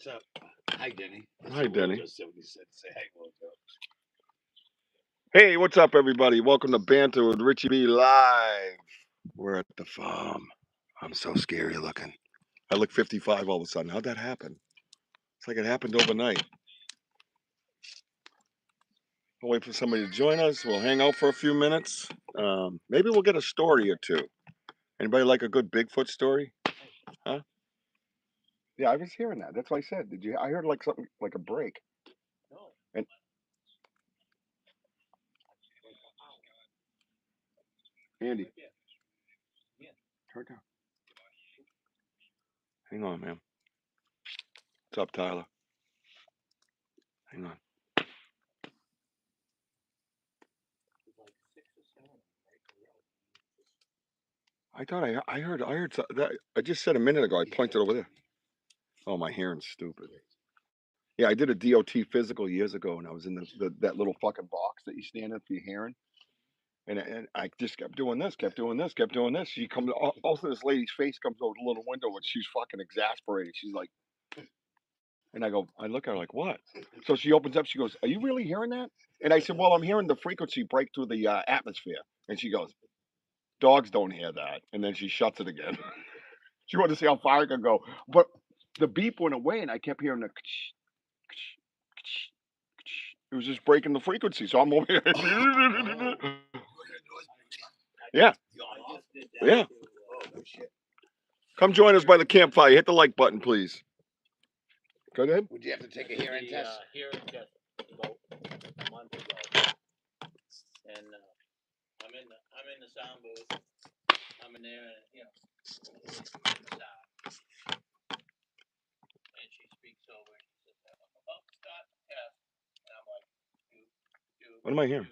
What's up? Hi, Denny. Hi, Denny. Just 70 cents. Say hi, Wojo. Hey, what's up, everybody? Welcome to Banter with Richie B live. We're at the farm. I'm so scary looking. I look 55 all of a sudden. How'd that happen? It's like it happened overnight. We'll wait for somebody to join us. We'll hang out for a few minutes. Maybe we'll get a story or two. Anybody like a good Bigfoot story? Huh? Yeah, I was hearing that. That's what I said. Did you? I heard like something like a break. No. And Andy, turn it down. Hang on, man. What's up, Tyler? Hang on. I thought I heard that. I just said a minute ago. I pointed over there. Oh, my hearing's stupid. Yeah, I did a DOT physical years ago, and I was in that little fucking box that you stand in for your hearing, and I just kept doing this, kept doing this, kept doing this. She comes, also this lady's face comes over the little window, and she's fucking exasperated. She's like, and I go, I look at her like, what? So she opens up. She goes, are you really hearing that? And I said, well, I'm hearing the frequency break through the atmosphere. And she goes, dogs don't hear that. And then she shuts it again. She wanted to see how far it could go, but the beep went away, and I kept hearing the. It was just breaking the frequency, so I'm over here. Yeah. Yeah. Come join us by the campfire. Hit the like button, please. Go ahead. Would you have to take a hearing test? Hearing test about a month ago, and I'm in the sound booth. I'm in there, and and she speaks over. And she says, "I'm about to start the test," and I'm like, "Do." What am I hearing?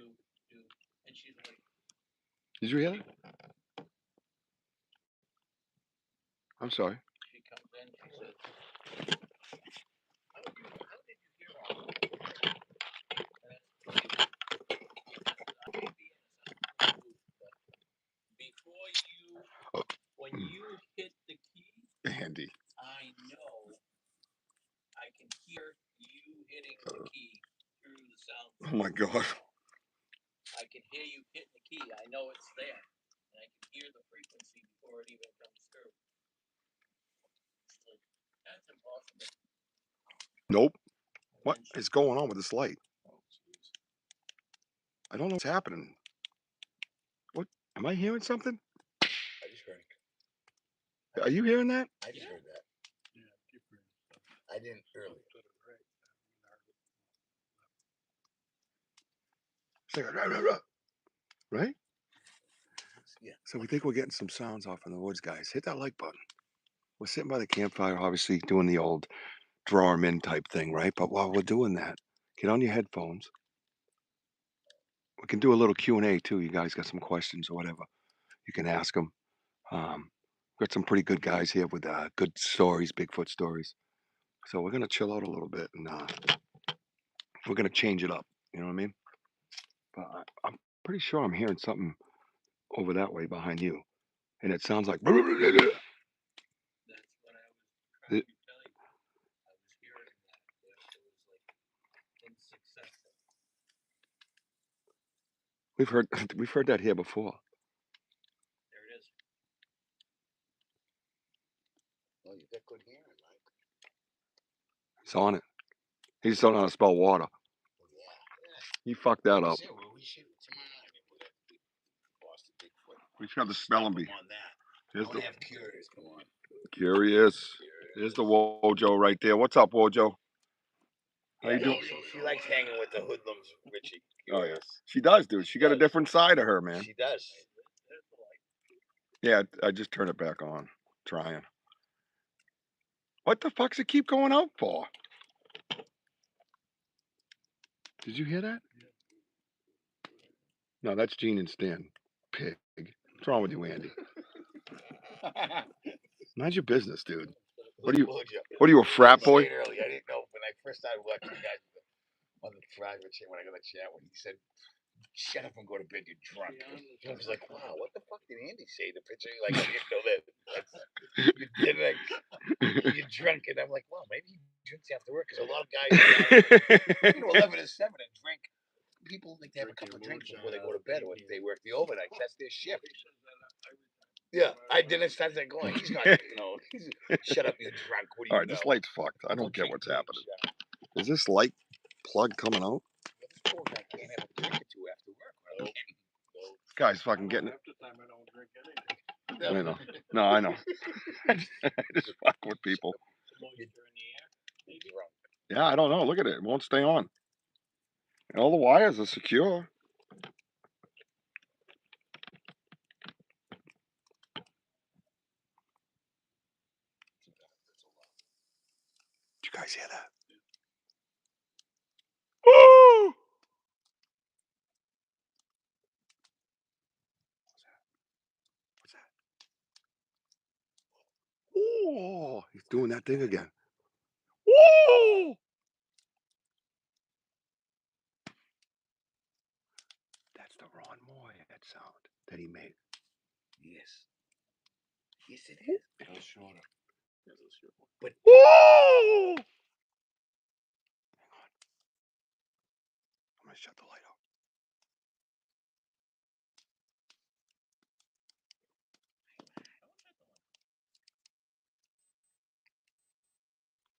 And she's like, "Did you hear that?" I'm sorry. She comes in. She says, "How did you hear all that?" Before when you hit the key, Andy, I know I can hear you hitting the key through the sound. Oh my God. I can hear you hitting the key. I know it's there. And I can hear the frequency before it even comes through. Like, that's impossible. Nope. What is going on with this light? I don't know what's happening. What? Am I hearing something? I just heard it. Are you hearing that? I just heard that. I didn't earlier. Right? Yeah. So we think we're getting some sounds off in the woods, guys. Hit that like button. We're sitting by the campfire, obviously doing the old draw 'em in type thing, right? But while we're doing that, get on your headphones. We can do a little Q&A too. You guys got some questions or whatever, you can ask them. Got some pretty good guys here with good stories, Bigfoot stories. So we're gonna chill out a little bit, and we're gonna change it up. You know what I mean? But I'm pretty sure I'm hearing something over that way behind you, and it sounds like. That's what I was trying to tell you. I was hearing that, but it was like in succession. We've heard that here before. There it is. Well, you got good hearing, Mike. He's on it. He just don't know how to spell water. Yeah. He fucked that up. We should We should have the spelling bee. on that. Here's I have Curious. Come on. Curious. Here's the Wojo right there. What's up, Wojo? How you doing? She likes hanging with the hoodlums, Richie. Oh yeah, she does, dude. She got a different side of her, man. She does. Yeah, I just turned it back on. Trying. What the fuck's it keep going out for? Did you hear that? No, that's Gene and Stan. Pig. What's wrong with you, Andy? Mind your business, dude. What are you, a frat boy? I didn't know when I first started watching the guys on the private chat when I got a chat when he said, "Shut up and go to bed, you're drunk." I was like, "Wow, what the fuck did Andy say?" The picture, like, I didn't know that. You're drunk, and I'm like, "Wow, maybe he drinks after work because a lot of guys, 11 to 7 and drink. People like to have a couple of drinks before they go to bed, or if they work the overnight. That's their shift. Yeah, I didn't start that going. He's not, shut up, you're drunk. What do you know? All right, this light's fucked. I don't get what's happening. Is this light plug coming out? This poor guy can't have a drink or two after work. Guy's fucking getting it. I know. No, I know. I just fuck with people. Yeah, I don't know. Look at it. It won't stay on. And all the wires are secure. Did you guys hear that? Woo! What's that? Oh, he's doing that thing again. Woo! That's the Ron Moorhead sound that he made. Yes. Yes, it is. That was shorter. But Woo! Hang on. I'm gonna shut the light off.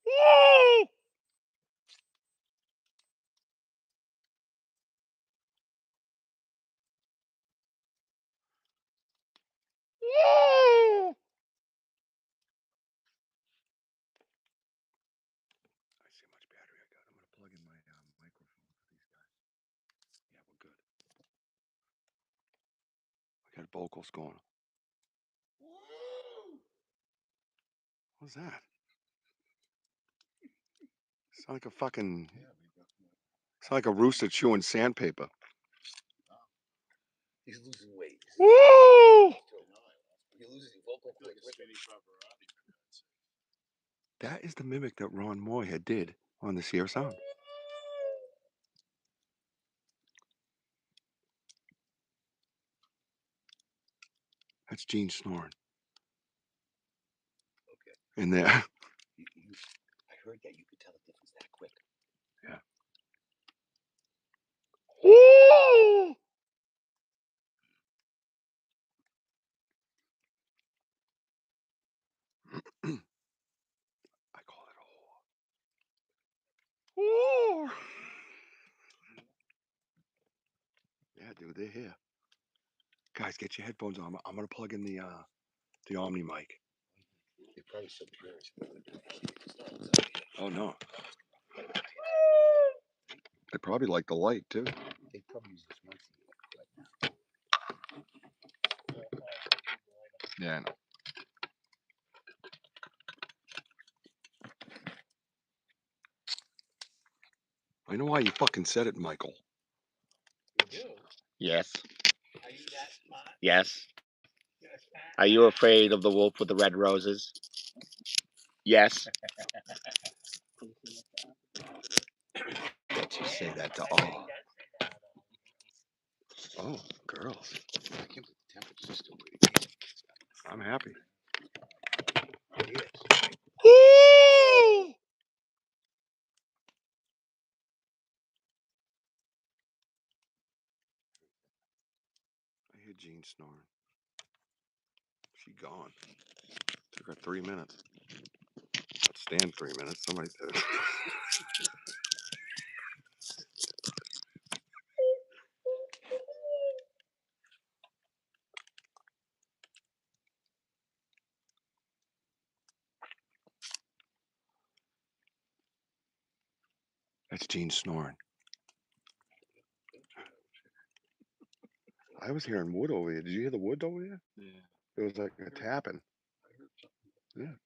Woo! Woo! I see how much battery I got. I'm gonna plug in my microphone for these guys. Yeah, we're good. I got vocals going. What's that? It's like a fucking. It's like a rooster chewing sandpaper. he's losing weight. Woo! He loses vocal cords. That is the mimic that Ron Moorhead did on the Sierra Sound. That's Gene snoring. Okay. In there. I heard that you could tell the difference that quick. Yeah. Woo! I call it a whore. Woo! Yeah, dude, they're here. Guys, get your headphones on. I'm gonna plug in the Omni mic. They're probably so pure. Oh no. They probably like the light too. They probably use this one. Yeah, I know. I know why you fucking said it, Michael. You do? Yes. Are you that smart? Yes. You're smart. Are you afraid of the wolf with the red roses? Yes. Let's just say that to all. Oh, girls. I can't believe the temperature's still pretty decent. I'm happy. It is. Woo! I hear Jean snoring. She gone. Took her 3 minutes. Not stand 3 minutes. Somebody said. That's Jean snoring. I was hearing wood over here. Did you hear the wood over here? Yeah. It was like a tapping. Yeah.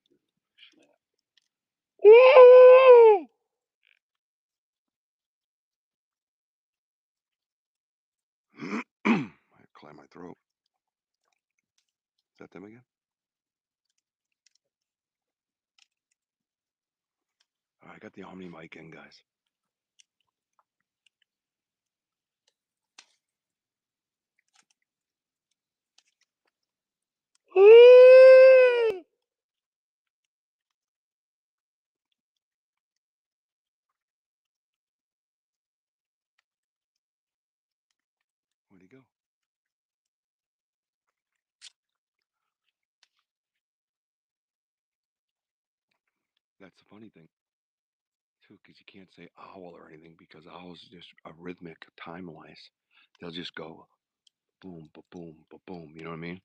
I clear my throat. Is that them again? All right, I got the Omni mic in, guys. That's the funny thing, too, because you can't say owl or anything because owls are just a rhythmic time-wise. They'll just go boom, ba boom, ba boom. You know what I mean?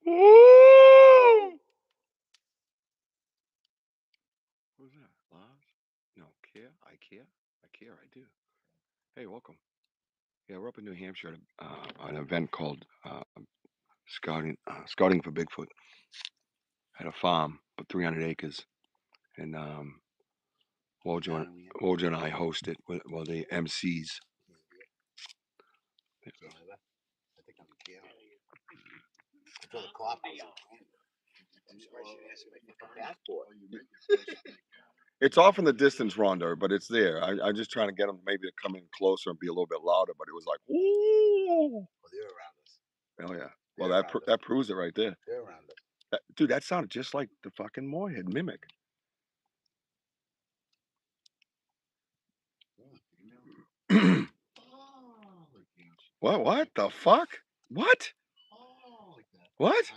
Woo! Who's that? Lars? No, care? I care? I care, I do. Hey, welcome. Yeah, we're up in New Hampshire at an event called Scouting for Bigfoot at a farm, but 300 acres. And Wojo and I host it. Well, the MCs. I think I'm here. I told the cop I was I'm surprised you asked me for my passport. It's off in the distance, Rhonda, but it's there. I'm just trying to get them maybe to come in closer and be a little bit louder, but it was like, ooh. Oh, they're around us. Oh, yeah. Well, that proves it right there. They're around us. Dude, that sounded just like the fucking Moorhead mimic. What the fuck? What? What?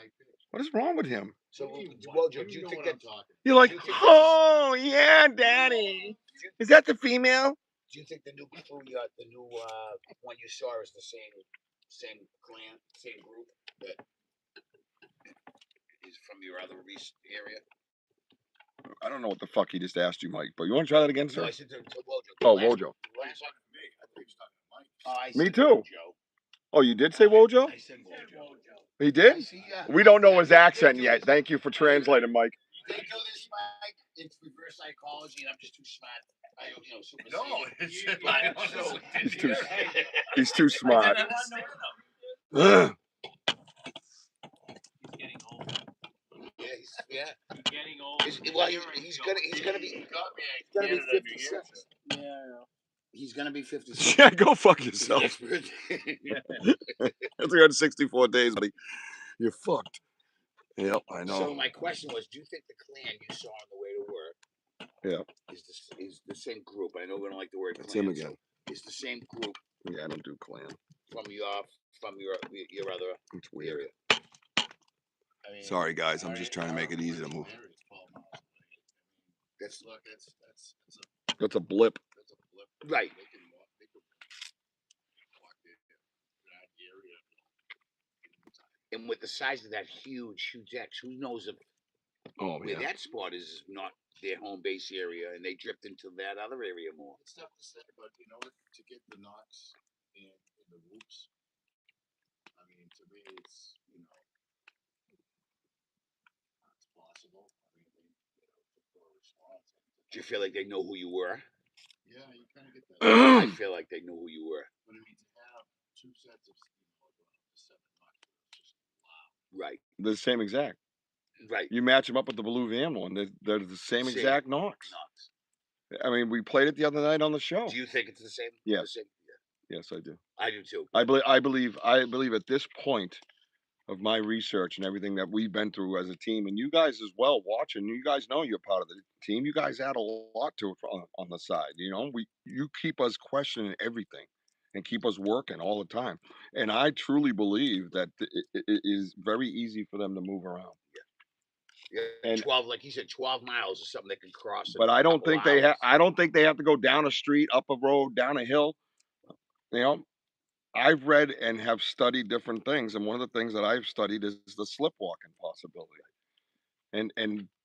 What is wrong with him? So, Wojo, do you think that You're like, oh yeah, daddy. Is that the female? Do you think the new crew, the new one you saw is the same clan, same group that is from your other area? I don't know what the fuck he just asked you, Mike, but you want to try that again, sir? No, I said to Wojo. Oh, Wojo. Last time me, I think he's talking to Mike. Oh, I Me said too. Wojo. Oh, you did say Wojo? I said Wojo. He did? We don't know his accent yet. Thank you for translating, Mike. They do this, Mike. It's reverse psychology, and I'm just too smart. He's too smart. He's getting old. Yeah. He's getting old. He's gonna be 56. Yeah. He's gonna be 56. Yeah, go fuck yourself. 364 days, buddy. You're fucked. Yep, I know. So my question was, do you think the clan you saw on the way to work is the same group? I know we don't like the word clan. It's him again. So it's the same group. Yeah, I don't do clan. From your other it's weird. area. I mean, sorry guys, I'm just trying to make it easy to move. That's a blip. Right. And with the size of that huge X, who knows if where that spot is not their home base area, and they drift into that other area more. It's tough to say, but in order to get the knocks and the whoops, I mean, to me, it's it's possible. I mean, for a response. Do you feel like they know who you were? Yeah, you kind of get that. I feel like they know who you were. But I mean, to have two sets of 7 knocks, just wow. Right. They're the same exact. Right. You match them up with the blue van one, they're the same exact knocks. I mean, we played it the other night on the show. Do you think it's the same? Yeah. The same? Yeah. Yes, I do. I do too. I believe at this point of my research and everything that we've been through as a team, and you guys as well watching, you guys know you're part of the team. You guys add a lot to it on the side. You keep us questioning everything and keep us working all the time. And I truly believe that it is very easy for them to move around. Yeah, and 12, like you said, 12 miles or something they can cross. But I don't think they have. I don't think they have to go down a street, up a road, down a hill. I've read and have studied different things, and one of the things that I've studied is the slipwalking possibility. And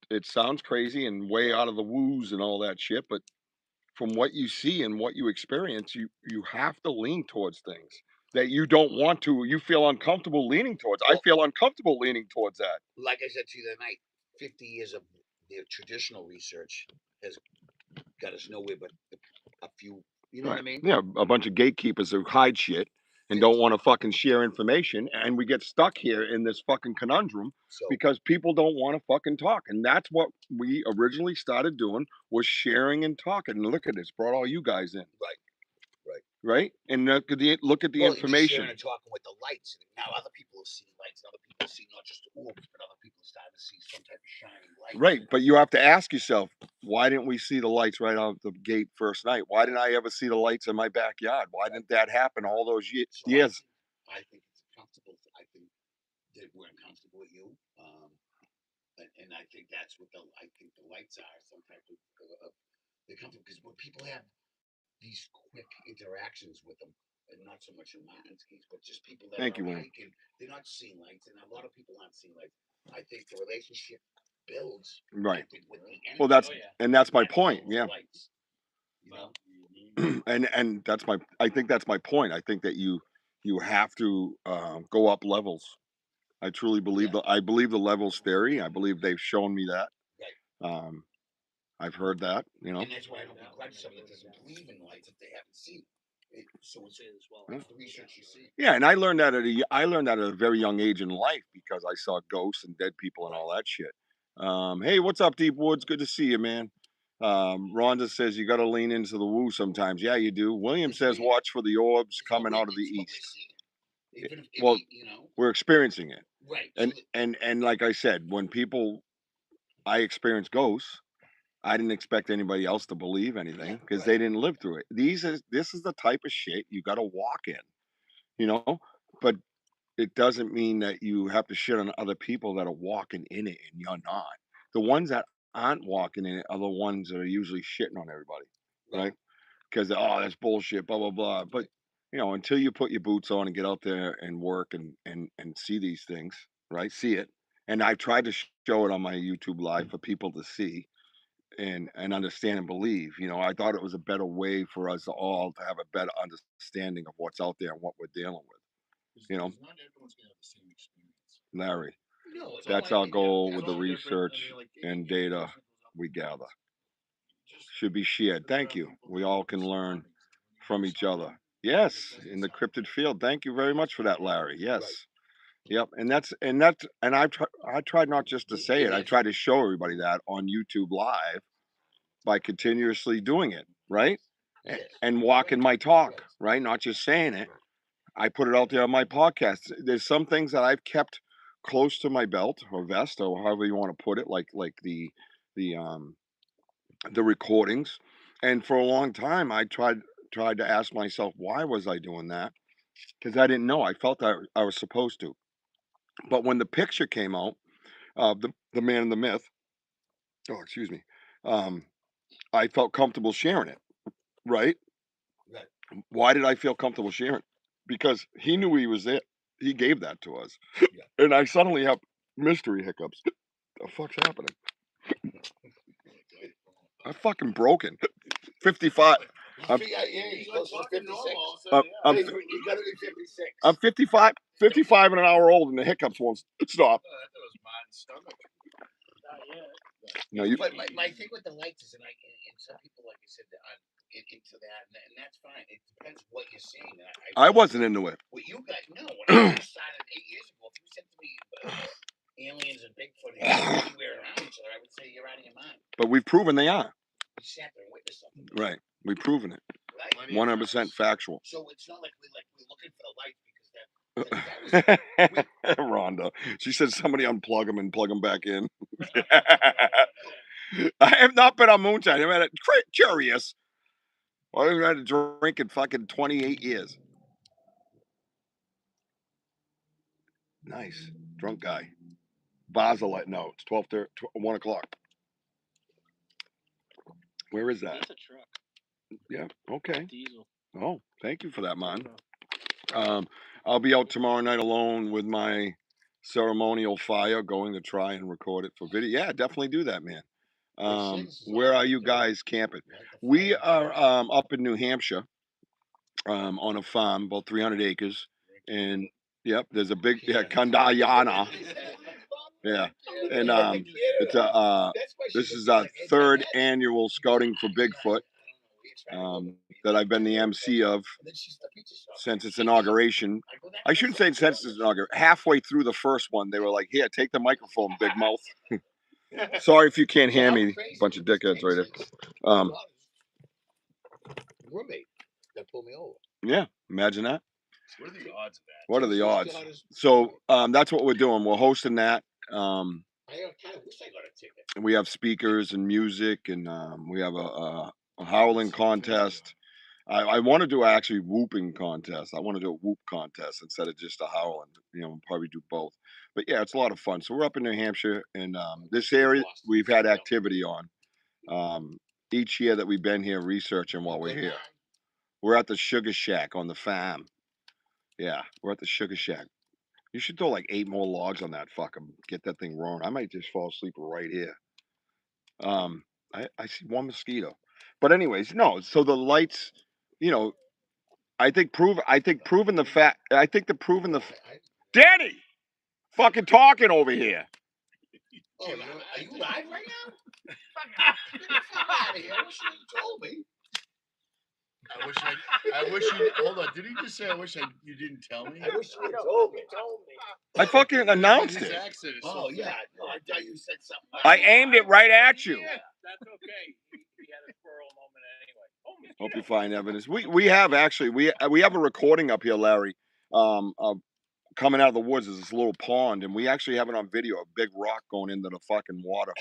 it sounds crazy and way out of the woos and all that shit, but from what you see and what you experience, you have to lean towards things that you don't want to. You feel uncomfortable leaning towards. I feel uncomfortable leaning towards that. Like I said to you that night, 50 years of their traditional research has got us nowhere but a few. You know what I mean? Yeah, a bunch of gatekeepers who hide shit and don't want to fucking share information, and we get stuck here in this fucking conundrum because people don't want to fucking talk. And that's what we originally started doing, was sharing and talking. And look at this, brought all you guys in. Right? And look at the information. Sharing and talking with the lights. And now other people see lights, and other people see not just orbs, but other people starting to see some type of shining light. Right, but you have to ask yourself, why didn't we see the lights right out the gate first night? Why didn't I ever see the lights in my backyard? Why didn't that happen all those years? I think it's comfortable. I think that we're uncomfortable with you. And I think that's what the lights are. Some type of they come from because when people have these quick interactions with them, and not so much in Martin's case, but just people that Thank are you, William. hiking, they're not seeing lights, and a lot of people aren't seeing lights. I think the relationship builds, Right. I think, with the energy. Well, that's Oh, yeah. and that's my That point. builds the Yeah. lights, you know? And that's my. I think that's my point. I think that you have to go up levels. I truly believe Yeah. I believe the levels theory. I believe they've shown me that. Right. I've heard that. You know. And that's why I don't begrudge someone that doesn't believe in lights if they haven't seen it. So it's the research you see. Yeah, and I learned that at a very young age in life because I saw ghosts and dead people and all that shit. Hey, what's up, Deep Woods? Good to see you, man. Rhonda says you got to lean into the woo sometimes. Yeah, you do. William It's says real. watch for the orbs It's coming what out of the it's what we're east. seeing. Even if Well, you know, we're experiencing it, right? and like I said, when I experience ghosts, I didn't expect anybody else to believe anything because they didn't live through it. This is the type of shit you got to walk in, you know. But it doesn't mean that you have to shit on other people that are walking in it and you're not. The ones that aren't walking in it are the ones that are usually shitting on everybody, right? Because oh, that's bullshit, blah blah blah. But you know, until you put your boots on and get out there and work and see these things, right? See it. And I tried to show it on my YouTube live for people to see and understand and believe. You know, I thought it was a better way for us all to have a better understanding of what's out there and what we're dealing with. You know, not everyone's gonna have the same experience. Larry, No, that's our goal with the research and data we gather. Should be shared. Thank you. We all can learn from each other. Yes, in the cryptid field. Thank you very much for that, Larry. Yes. Yep. And I tried not just to say it. I tried to show everybody that on YouTube Live by continuously doing it, right? And walking my talk, right? Not just saying it. I put it out there on my podcast. There's some things that I've kept close to my belt or vest or however you want to put it, like the the recordings. And for a long time, I tried to ask myself why was I doing that because I didn't know. I felt I was supposed to. But when the picture came out of the man and the myth, oh excuse me, um, I felt comfortable sharing it. Right? Right. Why did I feel comfortable sharing? Because he knew he was there. He gave that to us. Yeah. And I suddenly have mystery hiccups. The fuck's happening? I'm fucking broken. 55. I'm, He's close to 56. I'm, You gotta be 56. I'm 55, 55 and an hour old, and the hiccups won't stop. That was my stomach. Not yet. No, you. But my thing with the lights is, and some people, like I said, are into that, and that's fine. It depends what you're seeing. I wasn't into it. What you got? No, when I started 8 years ago, if you said to me aliens and Bigfoot anywhere around each other, I would say you're out of your mind. But we've proven they are. You sat there and witnessed something. Right. We've proven it. Right. 100% factual. So it's not like we're looking for the lights because that was Rhonda. She said somebody unplug them and plug them back in. I have not been on moonshine. I've been curious. I haven't had a drink in fucking 28 years. Nice. Drunk guy. Basel at no, it's 12:30, 1 o'clock. Where is that? That's a truck. Yeah, okay. Diesel. Oh, thank you for that, man. I'll be out tomorrow night alone with my ceremonial fire, going to try and record it for video. Yeah, definitely do that, man. Where are you guys camping? We are up in New Hampshire, on a farm, about 300 acres, and yep, there's a big Kandayana. Yeah, and it's this is our third annual scouting for Bigfoot that I've been the MC of since its inauguration. I shouldn't say since its inauguration. Halfway through the first one, they were like, "Here, take the microphone, big mouth." Sorry if you can't hear me, bunch of dickheads right there. Roommate that pulled me over. Yeah, imagine that. What are the odds of that? What are the odds? So that's what we're doing. We're hosting that. I kind of wish I got a ticket. We have speakers and music, and we have a howling contest. I want to do actually whooping contest. I want to do a whoop contest instead of just a howling. You know, probably do both. But yeah, it's a lot of fun. So we're up in New Hampshire, and this area we've had activity on each year that we've been here researching while we're here. We're at the Sugar Shack on the FAHM. Yeah, we're at the Sugar Shack. You should throw like 8 more logs on that fucking get that thing rolling. I might just fall asleep right here. Um, I see one mosquito, but anyways, no. So the lights, you know, I think proving the fact. I think the proving the. Danny, fucking talking over here. Oh, are you live right now? Get the fuck out of here! I wish you told me. I wish you. Hold on. Did he just say? You didn't tell me. I wish you told me. I fucking announced His it. accent is so Oh thick. yeah, no, I thought you said something. I aimed it right at you. Yeah, that's okay. He had a squirrel moment anyway. Oh, Hope you find evidence. We have actually we have a recording up here, Larry. Of coming out of the woods is this little pond, and we actually have it on video. A big rock going into the fucking water,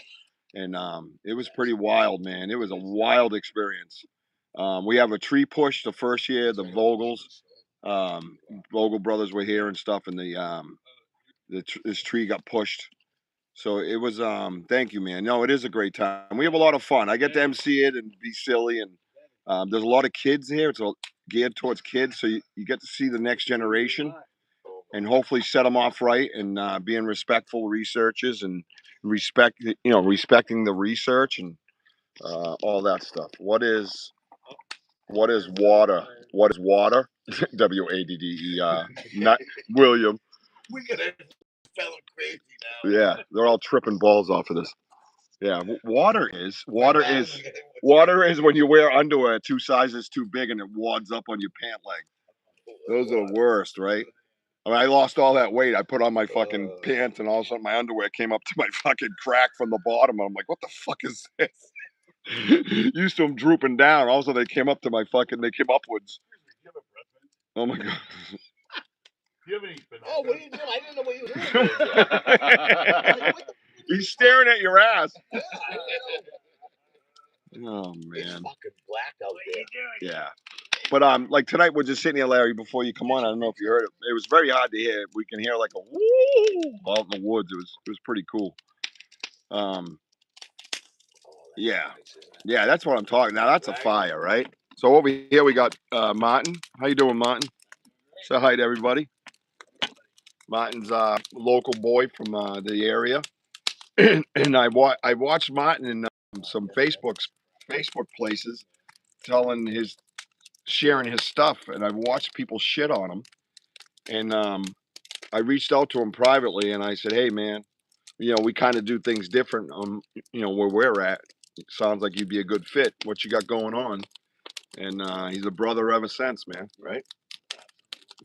and it was pretty wild, man. It was a wild experience. We have a tree push the first year. The Vogels, Vogel brothers were here and stuff, and this tree got pushed. So it was thank you, man. No, it is a great time. We have a lot of fun. I get to MC it and be silly, and there's a lot of kids here. It's all geared towards kids, so you get to see the next generation and hopefully set them off right and being respectful researchers and respecting the research and all that stuff. What is water? What is water? WADDER. Not William. We got a fellow crazy now. Yeah, they're all tripping balls off of this. Yeah, water is when you wear underwear 2 sizes too big and it wads up on your pant leg. Those are the worst, right? I mean, I lost all that weight. I put on my fucking pants, and all of a sudden my underwear came up to my fucking crack from the bottom. And I'm like, what the fuck is this? Used to them drooping down. Also, they came upwards. Oh my god. Do you have any? Oh, what are you doing? I didn't know what you were doing. He's staring at your ass. Yeah, I know. Oh It's man. fucking black out there. Yeah. But like tonight we're just sitting here, Larry, before you come on. I don't know if you heard it. It was very hard to hear. We can hear like a woo out in the woods. It was pretty cool. Yeah. Yeah, that's what I'm talking. Now that's a fire, right? So over here we got Martin. How you doing, Martin? Say hi to everybody. Martin's a local boy from the area. And I watched Martin in some Facebook places sharing his stuff, and I've watched people shit on him. And I reached out to him privately, and I said, "Hey, man, we kind of do things different. Where we're at. It sounds like you'd be a good fit. What you got going on?" And he's a brother ever since, man. Right?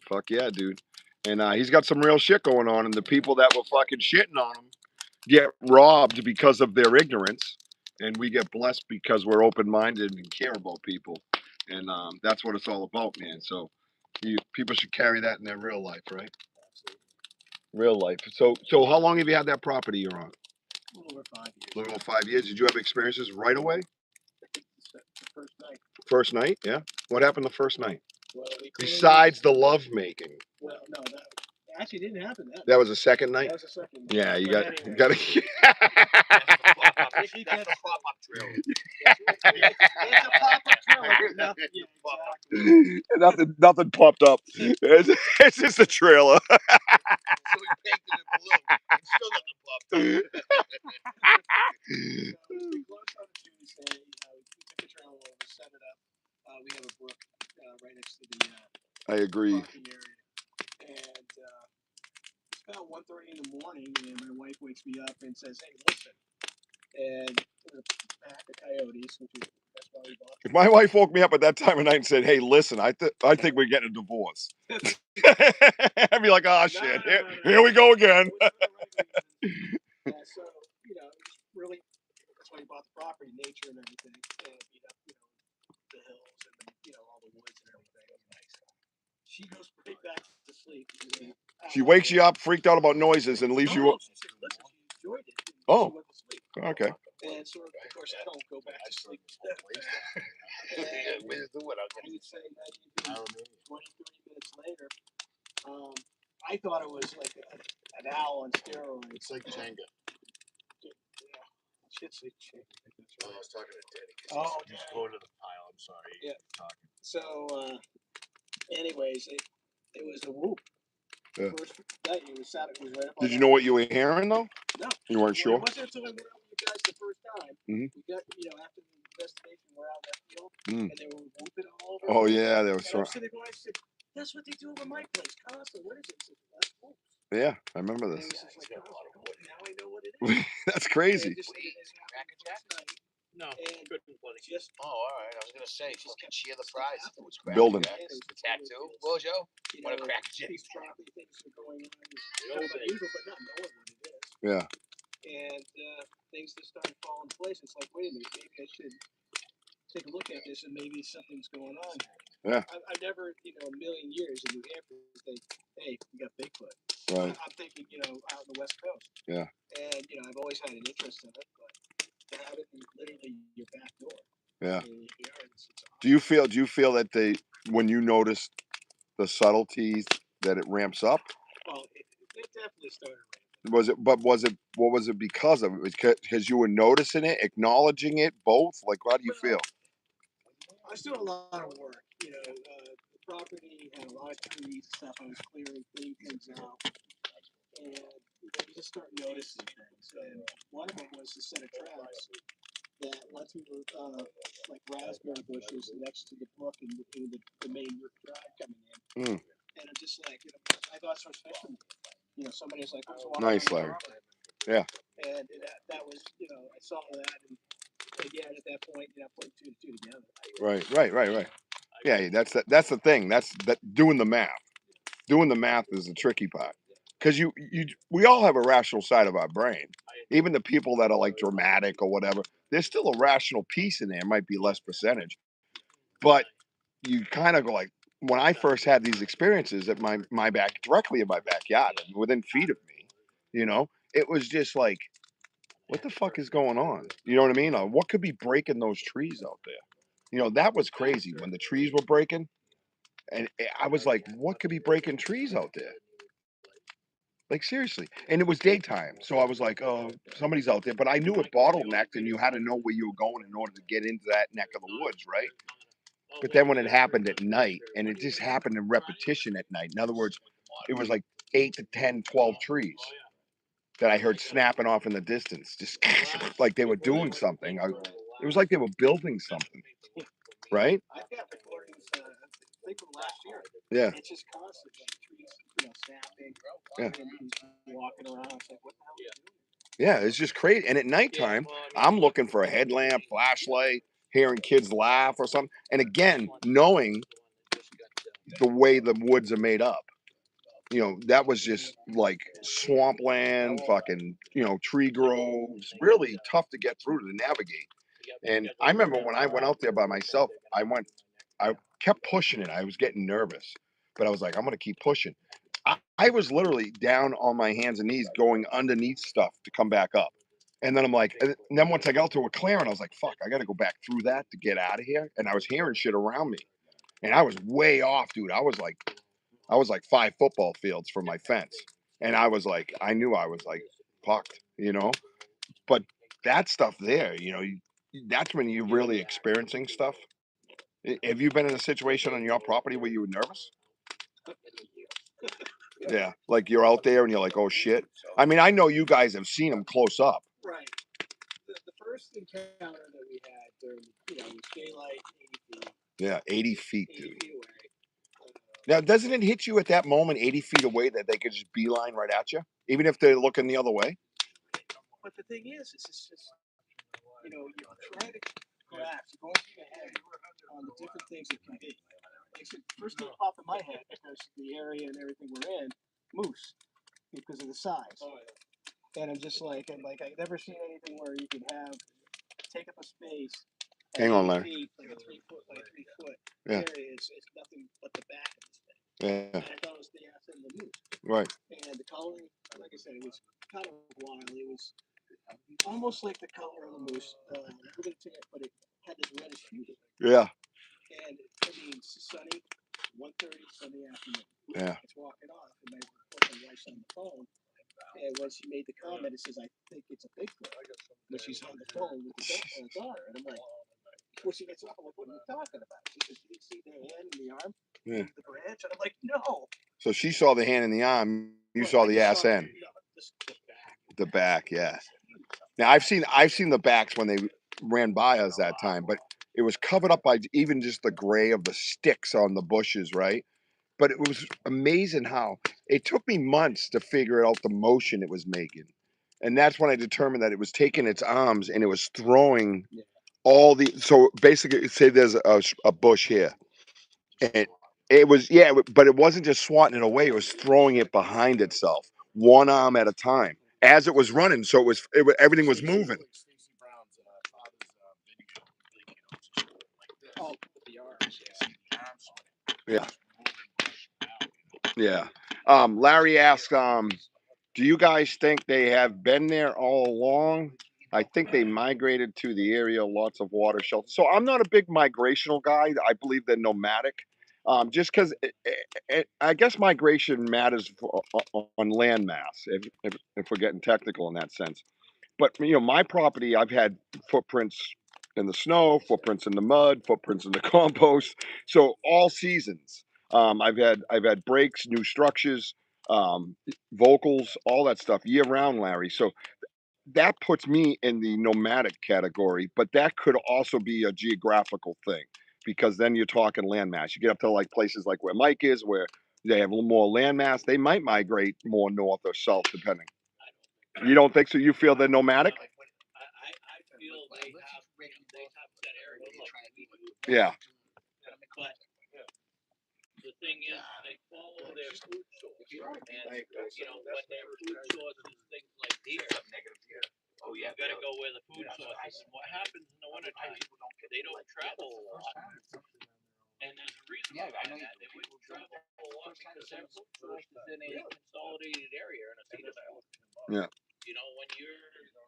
Fuck yeah, dude. And he's got some real shit going on, and the people that were fucking shitting on him get robbed because of their ignorance, and we get blessed because we're open-minded and care about people, and that's what it's all about, man. So people should carry that in their real life, right? Real life. So how long have you had that property you're on? A little over 5 years. A little over 5 years. Did you have experiences right away? The first night. First night, yeah. What happened the first night? Well, Besides the love making. Well, no, that actually didn't happen. That was the second night. That was the second night. Yeah, you But got anyway. got to. If he That's gets a pop-up trailer. it's a pop-up trailer. But nothing, yeah, exactly. Nothing popped up. It's just a trailer. So we painted it blue. And still nothing popped up. So we closed on Tuesday. We took the trailer over, set it up. We have a brook right next to the I agree. parking area. And it's about 1:30 in the morning, and my wife wakes me up and says, "Hey, listen." And a pack of coyotes, that's why we bought If my wife woke me up at that time of night and said, "Hey, listen, I think we're getting a divorce," I'd be like, "Oh shit, here we go again." So, just really, that's why we bought the property, nature and everything, and the hills and all the woods and everything. It was nice. She goes right back to sleep. She wakes you up, freaked out about noises, and leaves you. She said, listen, she enjoyed it. And Oh. She went to sleep. Okay. And so, of course, I don't go back to sleep. Yeah, we just do it. I would say maybe 20, 30 minutes later, I thought it was like an owl on steroids. It's like Jenga. Yeah. Shit's like shit. I was talking to Danny. Oh, Just go to the pile. I'm sorry. Yeah. Talking. So, anyways, it was a whoop. Yeah. First night, it was Saturday. It was right up. Did you know what you were hearing though? No. You weren't sure. It wasn't until I went out with you guys the first time. Mhm. We got, after the investigation, we're out that field, Mm. and they were whooping all over. Oh yeah, they were. And I'm sitting there going, I said, "That's what they do over my place, constant. What is it?" I said, "That's whoops." Yeah, I remember And this. it was just like, now I know what it is. That's crazy. Just, No, and couldn't play. just Oh, all right. I was gonna say, just can cheer the fries. It was Building. The tattoo, Bojo. What a crack these property things are going on. old It's unusual, but not knowing what it is. Yeah. And things just started falling in place. It's like, wait a minute, maybe I should take a look at this, and maybe something's going on here. Yeah. I've never, a million years in New Hampshire think, hey, we got Bigfoot. Right. I'm thinking, out in the West Coast. Yeah. And I've always had an interest in it, but to have it in literally your back door. Yeah. It's Do you feel that when you notice the subtleties that it ramps up? Well, it definitely started What was it because of? Because you were noticing it, acknowledging it, both? Like, how do you feel? I was doing a lot of work. The property had a lot of trees and stuff. I was clearing things out. And you just start noticing things. And one of them was a set of tracks that went through like raspberry bushes next to the brook and the main drive coming in. Mm. And I'm just like, I thought so special. Somebody's like, Nice, Larry. Yeah. And that was, I saw that, and again at that point, putting two and two together. Right. Yeah, that's the thing. That's doing the math. Doing the math is the tricky part. Because we all have a rational side of our brain. Even the people that are like dramatic or whatever, there's still a rational piece in there. It might be less percentage, but you kind of go like, when I first had these experiences at my back, directly in my backyard, within feet of me, it was just like, what the fuck is going on? You know what I mean? What could be breaking those trees out there? That was crazy when the trees were breaking. And I was like, what could be breaking trees out there? Like, seriously. And it was daytime. So I was like, oh, somebody's out there. But I knew it bottlenecked and you had to know where you were going in order to get into that neck of the woods, right? But then when it happened at night, and it just happened in repetition at night, in other words, it was like 8 to 10, 12 trees that I heard snapping off in the distance, just like they were doing something. It was like they were building something, right? I've got recordings, I think from last year. Yeah. It's just constant, trees, snapping, Yeah. and walking around. It's like, what the hell are you doing? Yeah, it's just crazy. And at nighttime, I'm looking for a headlamp, flashlight, hearing kids laugh or something. And again, knowing the way the woods are made up. That was just like swampland, fucking, tree groves, really tough to get through to navigate. And I remember when I went out there by myself, I kept pushing it. I was getting nervous, but I was like, I'm going to keep pushing. I was literally down on my hands and knees going underneath stuff to come back up. And then I'm like, and then once I got to a clearing, I was like, fuck, I got to go back through that to get out of here. And I was hearing shit around me. And I was way off, dude. I was like 5 football fields from my fence. And I knew I was like fucked, But that stuff there, that's when you're really experiencing stuff. Have you been in a situation on your property where you were nervous? Yeah, like you're out there and you're like, oh shit. I mean, I know you guys have seen them close up. Right. The first encounter that we had during, was daylight, 80 feet. Yeah, 80 feet, 80 dude. feet away. Now, doesn't it hit you at that moment, 80 feet away, that they could just beeline right at you, even if they're looking the other way? But the thing is just, you're trying to grasp, you're going through your head on the different things it can be. Like I said, first thing that popped in my head, because the area and everything we're in, moose, because of the size. Oh, yeah. And I'm like, I've never seen anything where you can take up a space. Hang on, Larry. Feet, like a 3 foot by 3 foot Yeah. area is nothing but the back of this thing. Yeah. And I thought it was the ass and the moose. Right. And the coloring, like I said, it was kind of wild. It was almost like the color of the moose. But it had this reddish hue to it. Yeah. And it's sunny, 1:30 Sunday afternoon. Yeah. It's walking off, and my wife's on the phone, And when she made the comment, it says, "I think it's a Bigfoot." When she's on the phone with the daughter, and I'm like, before she gets off, I'm like, "What are you talking about?" She says, "You didn't see the hand and the arm Yeah. in the branch," and I'm like, "No." So she saw the hand in the arm. You saw the ass end. The back, yeah. Now I've seen the backs when they ran by us that time, but it was covered up by even just the gray of the sticks on the bushes, right? But it was amazing how it took me months to figure out the motion it was making. And that's when I determined that it was taking its arms and it was throwing all the, so basically say there's a bush here. And it was, yeah, but it wasn't just swatting it away, it was throwing it behind itself, one arm at a time as it was running. So everything was moving. Oh, the arms. Yeah. Yeah. Larry asked, do you guys think they have been there all along? I think they migrated to the area, lots of water shelter. So I'm not a big migrational guy. I believe they're nomadic. Just because I guess migration matters on land mass, if we're getting technical in that sense. But my property, I've had footprints in the snow, footprints in the mud, footprints in the compost. So all seasons, I've had breaks, new structures, vocals, all that stuff year round, Larry. So that puts me in the nomadic category, but that could also be a geographical thing because then you're talking landmass. You get up to like places like where Mike is, where they have a little more landmass. They might migrate more north or south, depending. You don't think so? You feel they're nomadic? I feel they have set areas like we do. Yeah. But the thing is, they follow their food source. And, when their food source is things like deer, you gotta go where the food source is. And what happens in the wintertime, they don't travel a lot. And there's a reason behind that. They wouldn't travel a lot because their food source is in a consolidated area in a cedar swamp. Yeah. When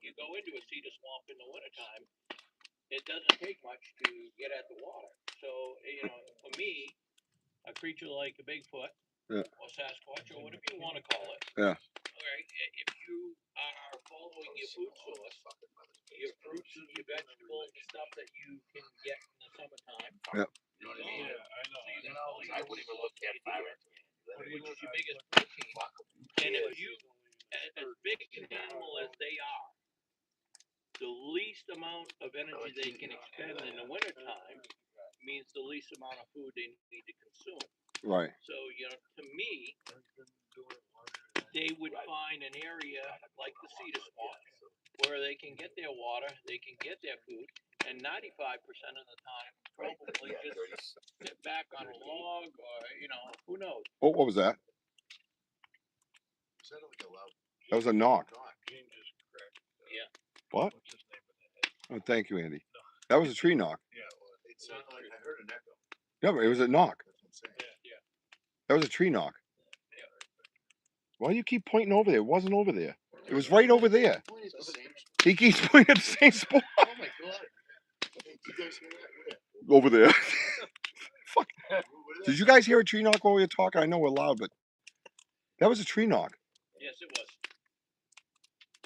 you go into a cedar swamp in the wintertime, it doesn't take much to get at the water. So, for me, a creature like a Bigfoot or Sasquatch or whatever you want to call it. Yeah. All right, if you are following your food source, your fruits and your vegetables, the stuff that you can get in the summertime. Yeah. I wouldn't even look at fire, which is your biggest protein. And if you, as big an animal as they are, the least amount of energy they can expend in the wintertime means the least amount of food they need to consume. Right. So, to me, they would find an area like the cedar swamp where they can get their water, they can get their food, and 95% of the time, probably just sit back on a log or, who knows? Oh, what was that? That was a knock. Yeah. What? Oh, thank you, Andy. That was a tree knock. It sounded like I heard an echo. Yeah, but it was a knock. Yeah. That was a tree knock. Why do you keep pointing over there? It wasn't over there. It was right over there. He keeps pointing at the same spot. Oh my god. Hey, did you guys hear that? Over there. Fuck. Did you guys hear a tree knock while we were talking? I know we're loud, but that was a tree knock. Yes, it was.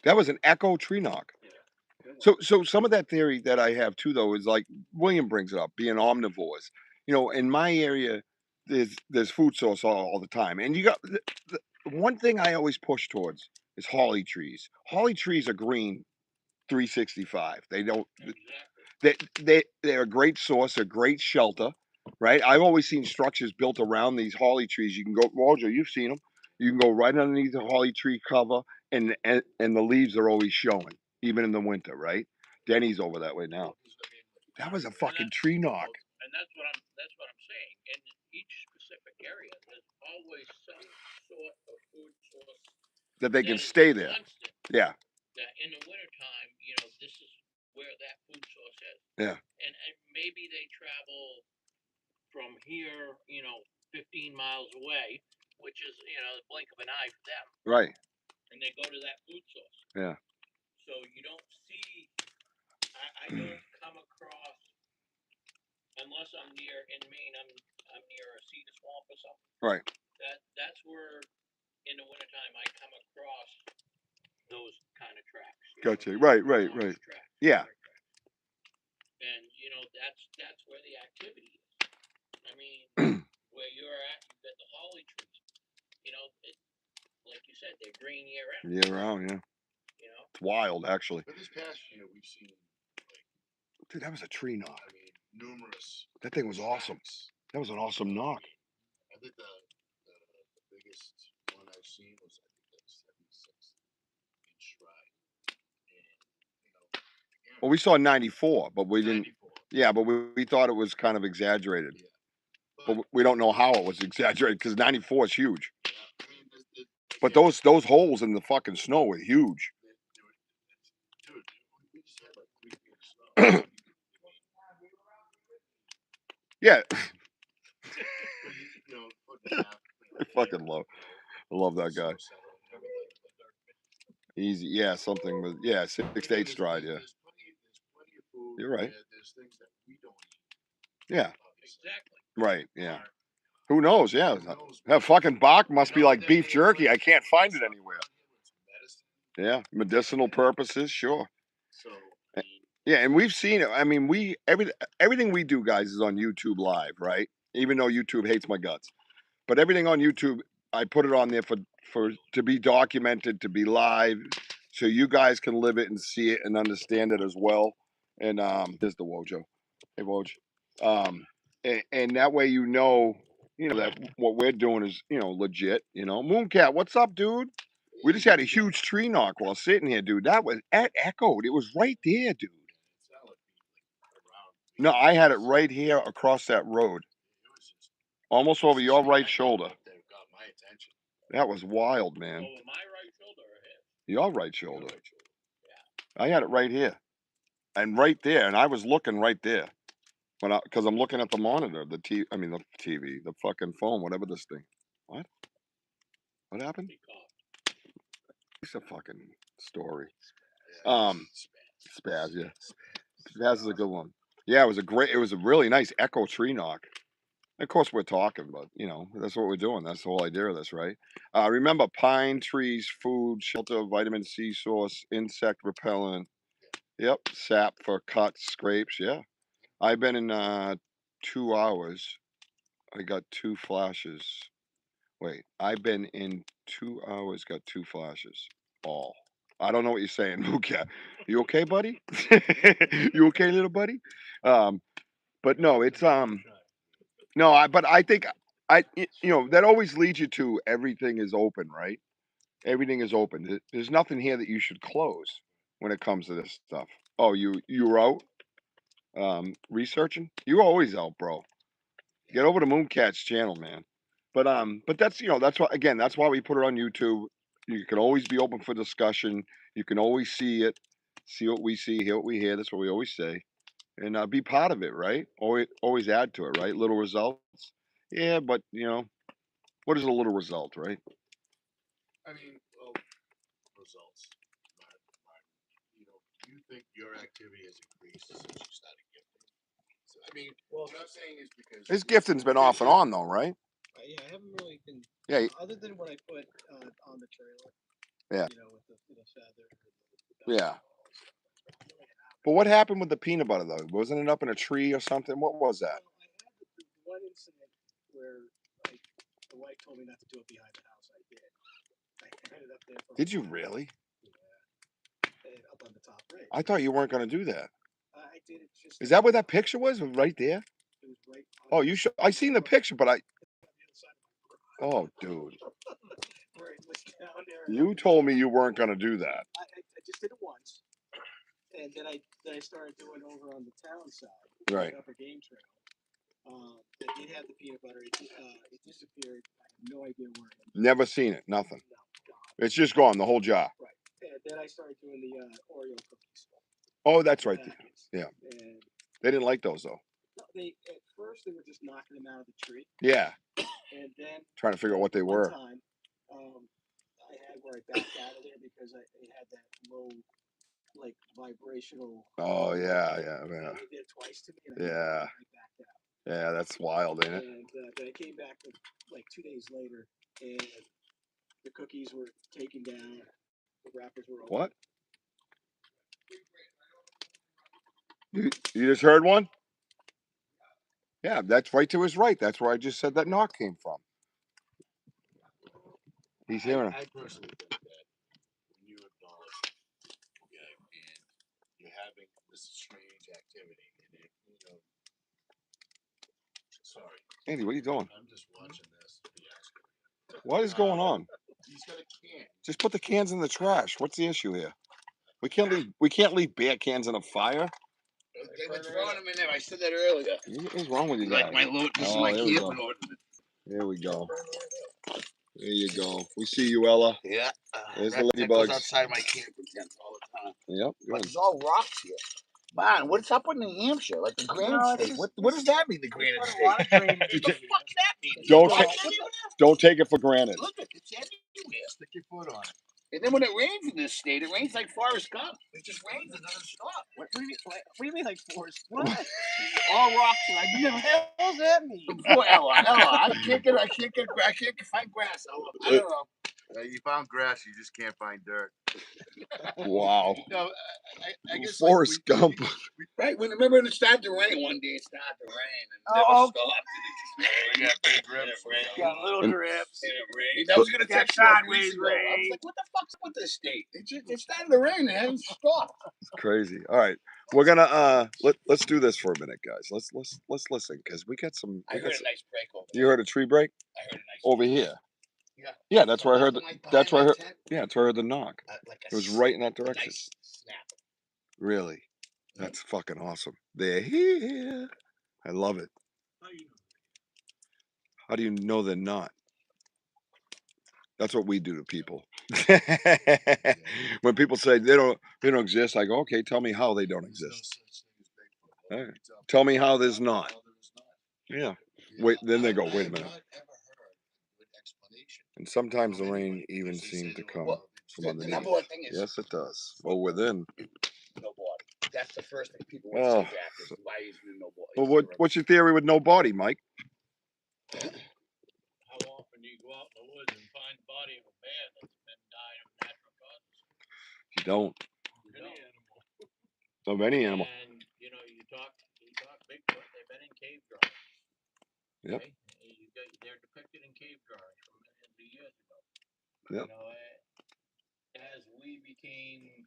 That was an echo tree knock. So some of that theory that I have too, though, is like William brings it up, being omnivores. In my area, there's food source all the time, and you got the one thing I always push towards is holly trees. Holly trees are green 365. They don't. They're a great source, a great shelter, right? I've always seen structures built around these holly trees. You can go, Roger, you've seen them. You can go right underneath the holly tree cover, and the leaves are always showing, even in the winter, right? Denny's over that way now. That was a fucking tree knock. And that's what I'm saying. In each specific area, there's always some sort of food source That they can stay there. Constant. Yeah. That in the wintertime, this is where that food source is. Yeah. And maybe they travel from here, 15 miles away, which is, the blink of an eye for them. Right. And they go to that food source. Yeah. So you don't see, I don't come across, unless I'm in Maine, I'm near a cedar swamp or something. Right. That's where in the wintertime I come across those kind of tracks. Gotcha. Right. Launch tracks. Yeah. And you know that's where the activity is. I mean, where you're at, you've got the holly trees. You know, like you said, they're green year round. Year round, yeah. You know, It's wild, actually. But this past year, we've seen, Dude, that was a tree knock. I mean, numerous. That thing was awesome. tracks. That was an awesome knock. I think the biggest one I've seen was, I think, that 76-inch stride. And, you know, again, Well, we saw 94, but we didn't. 94. Yeah, but we thought it was kind of exaggerated. Yeah. But we don't know how it was exaggerated because 94 is huge. Yeah, I mean, But those holes in the fucking snow were huge. dude, we just had like 3 feet of snow. Yeah. You know, foot and a half, I fucking love that guy. Easy, yeah, something with 6 to 8 stride, yeah. There's plenty of food. You're right. There's things that we don't eat. Yeah. exactly. Right, yeah. Who knows? Yeah. Who knows? That fucking bach must be You know, like beef jerky. I can't find it anywhere. Medicine. Yeah, medicinal purposes, sure. So, Yeah, and we've seen it. I mean, everything we do, guys, is on YouTube Live, right? Even though YouTube hates my guts, but everything on YouTube, I put it on there for to be documented, to be live, so you guys can live it and see it and understand it as well. And there's the Wojo. Hey, Woj. And that way you know that what we're doing is legit. Mooncat, what's up, dude? We just had a huge tree knock while sitting here, dude. That echoed. It was right there, dude. No, I had it right here across that road, almost over your right shoulder. That got my attention. That was wild, man. Over my right shoulder or his? Your right shoulder. I had it right here, and right there, and I was looking right there, because I'm looking at the monitor, the TV, the fucking phone, whatever this thing. What? What happened? He coughed. It's a fucking story. Spaz. Spaz, yeah. Spaz is a good one. Yeah, it was a really nice echo tree knock. Of course, we're talking, but that's what we're doing. That's the whole idea of this, right? Remember, pine trees, food, shelter, vitamin C source, insect repellent. Yep, sap for cuts, scrapes. Yeah, I've been in 2 hours. I got 2 flashes. Wait, I've been in 2 hours, got 2 flashes. All. I don't know what you're saying, Mooka. You okay, buddy? You okay, little buddy? But no, it's no, but I think that always leads you to everything is open, right? Everything is open. There's nothing here that you should close when it comes to this stuff. Oh, you were out researching? You're always out, bro. Get over to Mooncat's channel, man. But that's why, again, that's why we put it on YouTube. You can always be open for discussion. You can always see it, see what we see, hear what we hear. That's what we always say, and be part of it, right? Always add to it, right? Little results. Yeah, but what is a little result, right? I mean, well, results. Do you think your activity has increased since you started gifting? So, I mean, well, what I'm saying is because His gifting's been off and on, though, right? Yeah, I haven't really been. Yeah. Other than what I put on the trailer. Yeah. With the feather. Yeah. But what happened with the peanut butter, though? Wasn't it up in a tree or something? What was that? Well, I had the one incident where the wife told me not to do it behind the house. I did. I ended up there. Did you really? Yeah. Up on the top right. I thought you weren't going to do that. I did it just. Is that where that picture was? Right there? It was right. Oh, you should. I seen the picture, but I. Oh, dude. Where it was down there. You told me you weren't going to do that. I just did it once, and then I started doing over on the town side, Right. Upper Game Trail. I did have the peanut butter. It disappeared. I have no idea where it is. Never seen it. Nothing. No, gone. It's just gone. The whole jar. Right. And then I started doing the Oreo cookies. Oh, that's right. Yeah. And they didn't like those though. No, at first they were just knocking them out of the tree. Yeah. And then trying to figure out what they were. Time, I had where I backed out of there because it had that low, like vibrational. Oh yeah. They did it twice to me. And Yeah. I backed out. Yeah, that's wild, ain't it? And then I came back like 2 days later, and the cookies were taken down. The wrappers were open. What? You just heard one? Yeah, that's right to his right. That's where I just said that knock came from. He's hearing I personally think that when you acknowledge, okay, and you're having this strange activity, and it, you know, sorry, Andy, what are you doing? I'm just watching this fiasco. What is going on? He's got a can. Just put the cans in the trash. What's the issue here? We can't leave beer cans in a fire. They were throwing them in there. I said that earlier. What's wrong with you guys? Like my load, this is Oh, my there we camping go. ornament. There we go. There you go. We see you, Ella. Yeah. There's that the goes ladybugs. outside my camping tent all the time. Yep. But Good. there's all rocks here. Man, what's up with New Hampshire? Like the Granite State. What does that mean, the Granite There's State? a lot of drainage. What the fuck's that mean? Don't It's take- everywhere? Don't take it for granted. Look, it's everywhere. Stick your foot on it. And then when it rains in this state, it rains like Forrest Gump. It just rains and doesn't stop. What do you mean like forest? What? All rocks. Like, what the hell does that mean? Poor Ella. I can't find grass, Ella. I don't know. You found grass, you just can't find dirt. Wow. No, I guess Forrest Gump. Right, remember when it started to rain one day, it started to rain and never Oh, stopped. And it just we got big rips. got little And- drips. and it rained. I was gonna Got text you a few sideways weeks ago. I was rain. like, what the fuck's up with this state? It started to rain and it hasn't stopped. It's crazy. All right, we're gonna let's do this for a minute, guys. Let's listen because we got some. I heard a nice break over there. You heard a tree break I heard a nice over break. here. Yeah. Yeah, that's where I heard. Like That's where I heard. behind my tent, Yeah, that's where I heard the knock. like It was right in that a direction. nice snap. Really, that's fucking awesome. They're here. I love it. How do you know they're not? That's what we do to people. When people say they don't exist, I go, okay, tell me how they don't There's no exist. such thing as Bigfoot. All right. Tell me how there's not. Well, there is not. Yeah. Wait, then they go, I wait a have minute. not ever heard a good explanation. And sometimes the From rain anybody, even because they seems say to there come were from The underneath. number one thing is Yes, it does. Oh, within. no body. That's the first thing people would Oh. say back is why isn't there no body? Well, what's your theory with no body, Mike? How often do you go out in the woods and find the body of a bear that's been died of natural causes? You don't. Any animal. Of any animal. And you know, you talk Bigfoot. They've been in cave drawings. Yep. Okay? They're depicted in cave drawings from millions of years ago. Yep. You know, as we became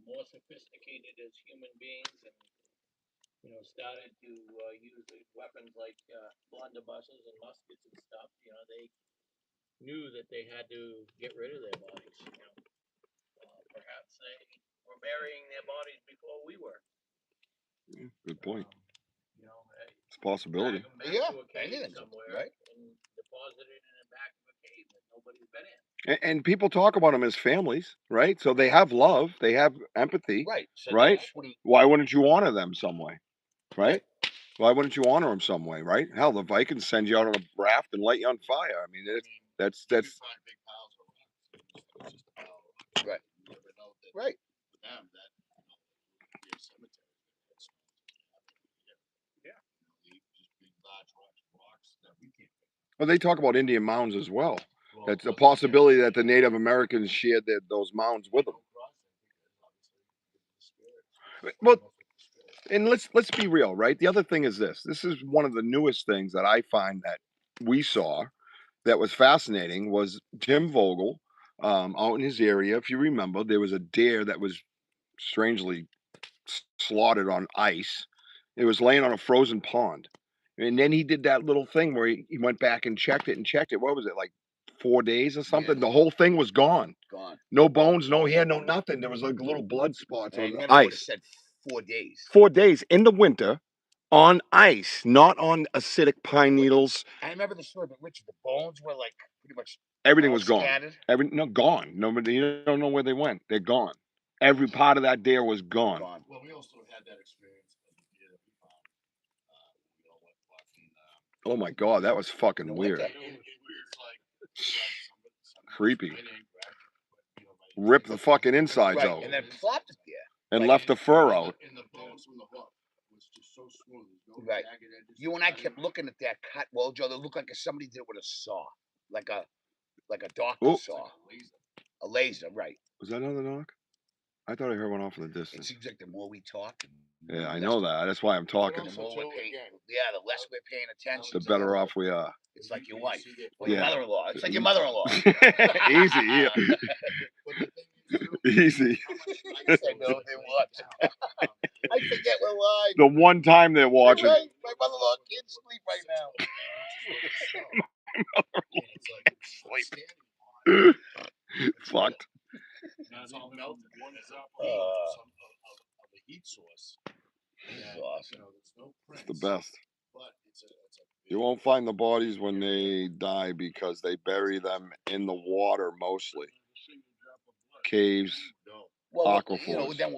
more sophisticated as human beings and started to use weapons like blunderbusses and muskets and stuff, they knew that they had to get rid of their bodies. Perhaps they were burying their bodies before we were. Yeah, good point. It's a Drag possibility. them back Yeah, to a cave anything, somewhere, right? and deposit it in the back of a cave that nobody's been in. And people talk about them as families, right? So they have love, they have empathy, Right. So right? that's what he- Why wouldn't you honor them some way, right? Why wouldn't you honor them some way, right? Hell, the Vikings send you out on a raft and light you on fire. I mean, that's You find big piles of rocks. It's just a pile of rocks. Right. You never know that Right. with them that be a cemetery. Yeah. Just big large rocks that we can't pick. well. They talk about Indian mounds as well. Well, That's a well, possibility yeah. that the Native Americans shared those mounds with them. Well, and let's be real, right? The other thing is this. This is one of the newest things that I find that we saw that was fascinating was Tim Vogel out in his area. If you remember, there was a deer that was strangely slaughtered on ice. It was laying on a frozen pond. And then he did that little thing where he went back and checked it. What was it, like 4 days or something? Yeah. The whole thing was gone. Gone. No bones, no hair, no nothing. There was like little blood spots And I on the remember what it ice. said 4 days. 4 days in the winter on ice, not on acidic pine needles. I remember the story, but Richie, the bones were like pretty much Everything all was gone. scattered. Gone. Nobody, you don't know where they went. They're gone. Every part of that deer was gone. Gone. Well, we also had that experience of the deer that we found. We all went walking. Oh my God, that was fucking The weird. winter. It's like somebody Creepy. went in, grabbed it, by Ripped the fucking insides Right. out And then plopped it there. and like- left the fur out. And the bones from the hook was just so smooth. There's no Right. jagged edges. You and I kept looking at that cut, well, Joe, that looked like somebody did it with a saw. Like a doctor Oh. saw. Laser. A laser, right? Was that another knock? I thought I heard one off in the It distance. seems like the more we talk, Yeah, I know that. That's why I'm the talking. more we're paying. Yeah, the less we're paying attention. The better off we are. It's like your wife or Yeah. your mother-in-law. It's like your mother-in-law. Easy, yeah. Easy. I said no, they watch. I forget we're live. The one time they're watching. Right. My mother-in-law can't sleep right now. Fucked. It's all melted. One is up of a heat source. This is awesome. There's no It's the best. But You won't find the bodies when they die because they bury them in the water mostly. Caves, well, aquifers. Then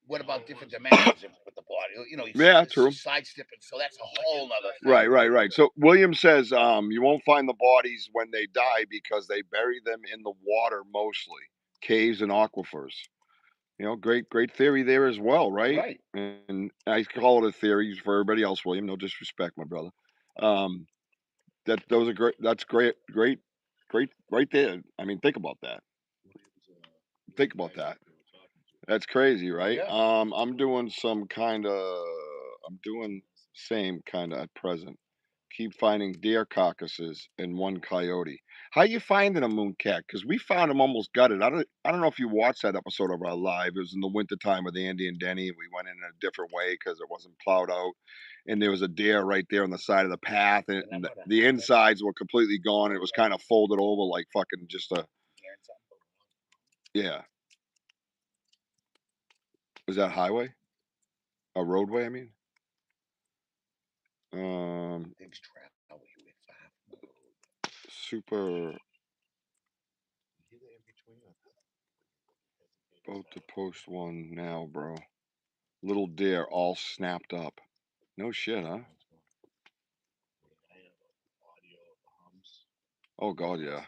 what about different dimensions with the body? Yeah, true. Sidestepping, so that's a whole other thing. Right. So William says you won't find the bodies when they die because they bury them in the water mostly. Caves and aquifers. Great theory there as well, right? Right. And I call it a theory for everybody else, William. No disrespect, my brother. Those are great. That's great right there. I mean, think about that. That's crazy, right? Yeah. I'm doing same kind of at present. Keep finding deer carcasses and one coyote. How you finding a mooncat? Because we found him almost gutted. I don't know if you watched that episode of our live. It was in the wintertime with Andy and Denny. We went in a different way because it wasn't plowed out. And there was a deer right there on the side of the path. And the insides were completely gone. It was kind of folded over like fucking just a... Yeah. Was that highway? A roadway, I mean? Things travel with FAHM. Super... About to post one now, bro. Little deer all snapped up. No shit, huh? Oh god, yeah.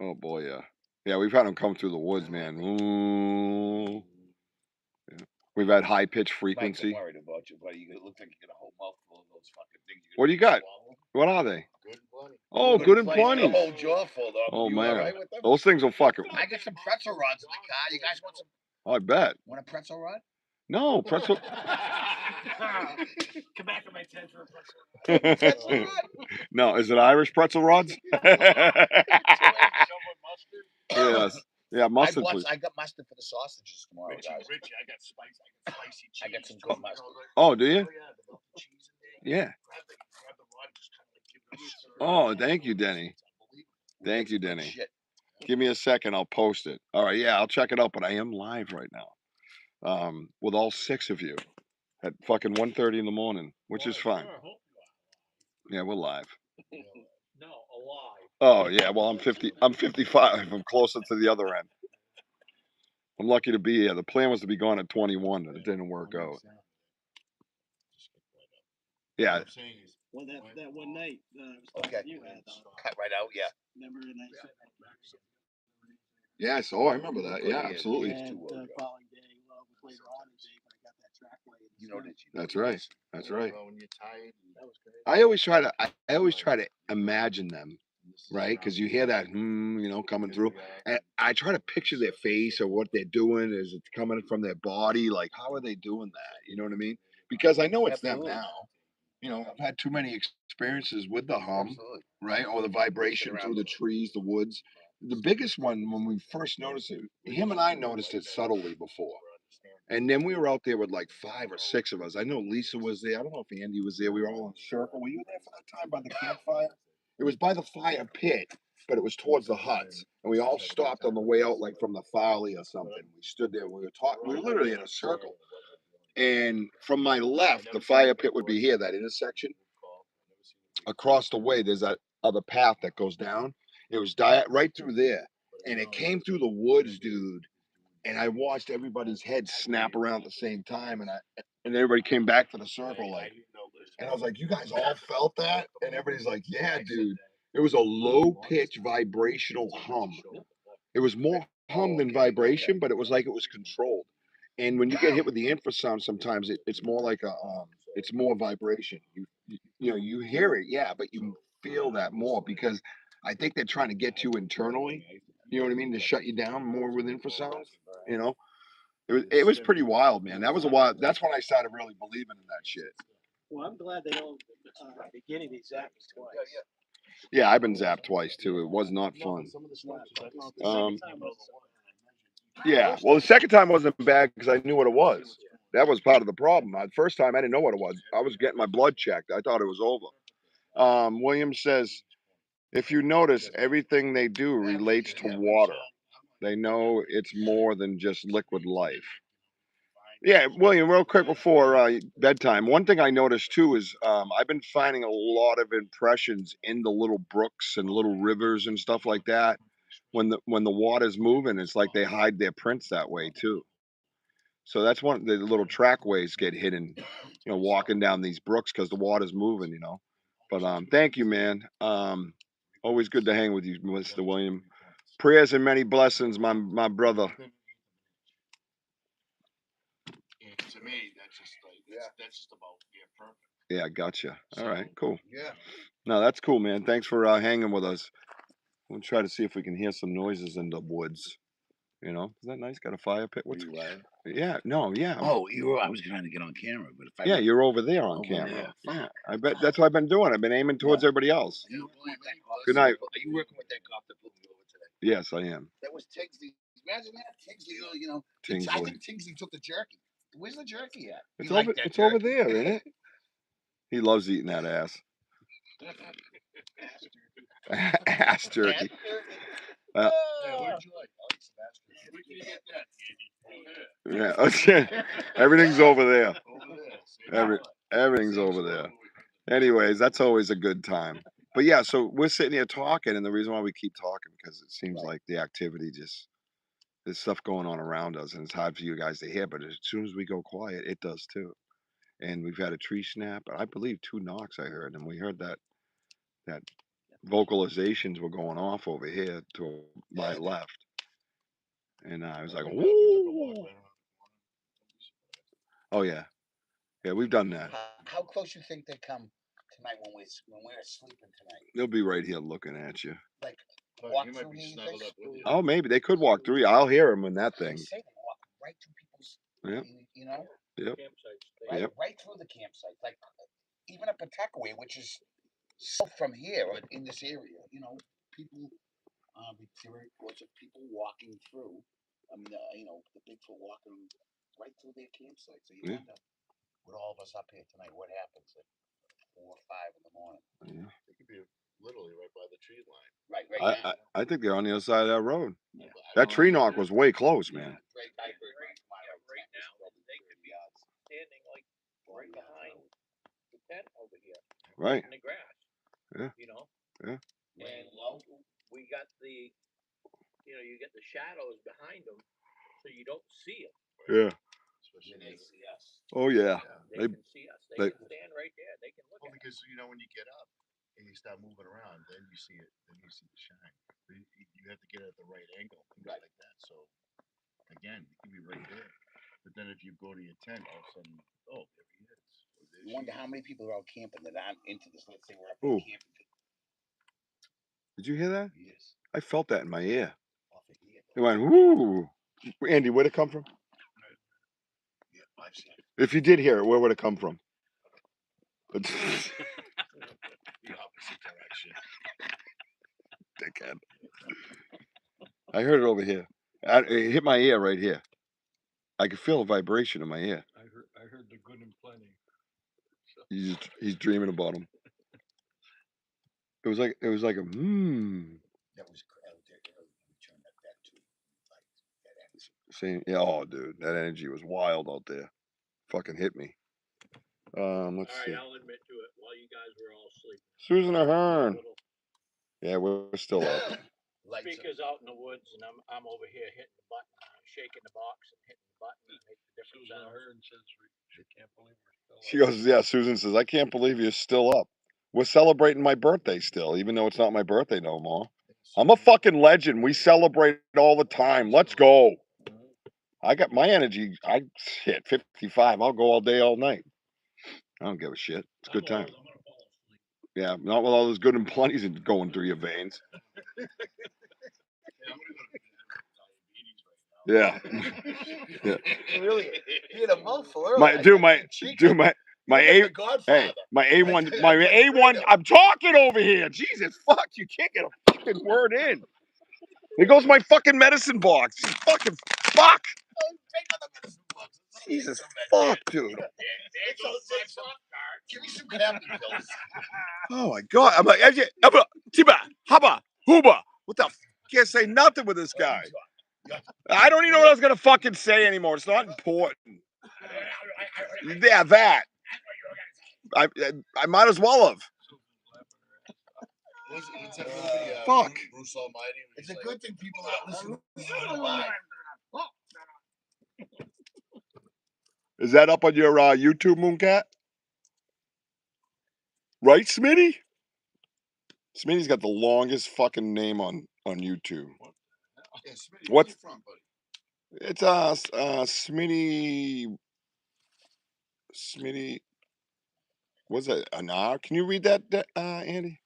Oh boy, yeah. Yeah, we've had them come through the woods, man. Ooh. Yeah. We've had high pitch frequency. Mike, I'm worried about you, buddy. You look like you got a whole mouthful of those fucking things. What do you got? What are they? Good and plenty. Oh, good and plenty. plenty. The whole jaw full, though. Oh You man, all right with them? those things will fucking... I got some pretzel rods in the car. You guys want some? I bet. Want a pretzel rod? No, pretzel... Come back in my tent for a pretzel rod. No, is it Irish pretzel rods? Yes. Yeah, mustard, please. I got mustard for the sausages tomorrow, Richie, guys. I got spicy cheese. I got some good mustard. Oh, do you? The melted cheese in there. Yeah. Grab the rod, just kind of like give it a Oh, thank you, Denny. Thank you, Denny. Shit. Give me a second, I'll post it. All right, yeah, I'll check it out, but I am live right now. With all 6 of you at fucking 1:30 in the morning, which is fine. Yeah, we're live. No, alive. Oh yeah, well I'm 55. I'm closer to the other end. I'm lucky to be here. The plan was to be gone at 21, but it didn't work out. Yeah. Well, that one night I was talking Okay. to you at, Cut right out, yeah. remember, and I said, Yeah, so I remember that. Yeah, absolutely. and the following day, well, it was later on in the day, but I got that trackway. You know that. That's right. That's right. When you're tired, that was great. I always try to imagine them, right? Because you hear that, coming through. And I try to picture their face or what they're doing. Is it coming from their body? Like, how are they doing that? You know what I mean? Because I know it's them now. I've had too many experiences with the hum, right? Or the vibration through the trees, the woods. The biggest one, when we first noticed it, him and I noticed it subtly before. And then we were out there with like 5 or 6 of us. I know Lisa was there. I don't know if Andy was there. We were all in a circle. Were you there for that time by the campfire? It was by the fire pit, but it was towards the huts. And we all stopped on the way out, like from the Farley or something. We stood there. We were talking. We were literally in a circle. And from my left, the fire pit would be here, that intersection. Across the way, there's that other path that goes down. It was right through there. And it came through the woods, dude. And I watched everybody's head snap around at the same time, and everybody came back to the circle, like, and I was like, "You guys all felt that?" And everybody's like, "Yeah, dude." It was a low-pitch vibrational hum. It was more hum than vibration, but it was like it was controlled. And when you get hit with the infrasound, sometimes it's more like it's more vibration. You hear it, yeah, but you feel that more because I think they're trying to get to you internally. You know what I mean? To shut you down more with infrasound. You know, it was pretty wild, man. That was a wild. That's when I started really believing in that shit. Well, I'm glad they don't begin to zap me twice. Yeah, I've been zapped twice too. It was not fun. Yeah, well, the second time wasn't bad because I knew what it was. That was part of the problem. The first time I didn't know what it was. I was getting my blood checked. I thought it was over. William says, if you notice, everything they do relates to water. They know it's more than just liquid life. Yeah, William, real quick before bedtime, one thing I noticed too is I've been finding a lot of impressions in the little brooks and little rivers and stuff like that. When the water's moving, it's like they hide their prints that way too. So that's one of the little trackways get hidden, walking down these brooks because the water's moving, But thank you, man. Always good to hang with you, Mr. William. Prayers and many blessings, my brother. And to me, that's just like that's just about being perfect. Yeah, gotcha. All right, cool. Yeah. No, that's cool, man. Thanks for hanging with us. We'll try to see if we can hear some noises in the woods. Isn't that nice? Got a fire pit. What's Yeah, no, yeah. Oh, I was trying to get on camera, but if I Yeah, you're over there on over camera. there. Yeah, I bet that's what I've been doing. I've been aiming towards everybody else. Are you working with that cop? Good night. Are you working with that cop that pulled me over today? Yes, I am. That was Tigsley. Imagine that, Tigsley. I Tingsley. think Tingsley took the jerky. Where's the jerky at? It's over there, isn't it? He loves eating that ass. Ass jerky. Yeah, where'd you like? I like some ass jerky. Where can you get that, Andy? Yeah, everything's over there. Over there. Everything's over there. Anyways, that's always a good time. But yeah, so we're sitting here talking, and the reason why we keep talking because it seems like the activity there's stuff going on around us, and it's hard for you guys to hear. But as soon as we go quiet, it does too. And we've had a tree snap, I believe 2 knocks I heard, and we heard that vocalizations were going off over here to my left, and I was like, "Ooh." Oh yeah, we've done that. How close you think they come tonight when we're sleeping tonight? They'll be right here looking at you. Like But walk you might through be here, you snuggled think? up with you. Oh, maybe they could walk through. I'll hear them in that They thing. say they walk right through people's. Yep. Yep. Right through the campsite, like even up Pawtucket, which is south from here, or in this area. People. There were reports of people walking through. I mean, the Bigfoot walking right through their campsite. So you wonder, with all of us up here tonight, what happens at 4 or 5 in the morning? Yeah. They could be literally right by the tree line. Right now. I think they're on the other side of that road. Yeah. That tree knock was way close, man. Right now, they could be standing like right behind the tent over here. Right. In the grass. Yeah. Yeah. And we got you get the shadows behind them, so you don't see them. Yeah. Especially they see us. Oh yeah. They can see us. They can stand right there. They can look at us. Because when you get up and you start moving around, then you see it. Then you see the shine. You have to get it at the right angle, things like that. So again, you can be right there. But then if you go to your tent, all of a sudden, oh, there he is. You wonder how many people are out camping that aren't into this. Let's say we're up there camping. Did you hear that? Yes. I felt that in my ear. It went, whoo. Andy, where'd it come from? Yeah, I've seen it. If you did hear it, where would it come from? The opposite direction. Dickhead. I heard it over here. It hit my ear right here. I could feel a vibration in my ear. I heard the good and plenty. He's dreaming about him. It was like a That was that too. Like that energy. Saying, yeah, oh dude, that energy was wild out there. Fucking hit me. Let's see. I'll admit to it. While you guys were all sleeping, Susan Ahern. Yeah, we're still up. Speakers out in the woods, and I'm over here hitting the button, shaking the box, and hitting the button to make the different Susan sounds. Ahern says she can't believe we're still She goes, yeah, Susan says, I can't believe you're still up. We're celebrating my birthday still, even though it's not my birthday no more. I'm a fucking legend. We celebrate all the time. Let's go. I got my energy. I hit 55. I'll go all day, all night. I don't give a shit. It's a good time. Yeah, not with all those good and plenties going through your veins. Yeah, I'm gonna go to Yeah. Yeah. Really, he had a mouthful earlier. My dude, my Hey, A, hey, my A1, my A1. I'm talking over here. Jesus, fuck! You can't get a fucking word in. Here goes my fucking medicine box. Fucking fuck. Jesus, fuck, dude. Give me some Captain pills. Oh my god. I'm like, Tiba, Haba, Huba. What the? Can't say nothing with this guy. I don't even know what I was gonna fucking say anymore. It's not important. Yeah, that. I might as well have. What's that movie? Fuck. Bruce Almighty. It's a good thing people aren't listening. Live. Is that up on your YouTube, Mooncat? Right, Smitty? Smitty's got the longest fucking name on YouTube. Yeah, Smitty, What? where's he from, buddy? It's Smitty. What's that? An R? Can you read that, Andy?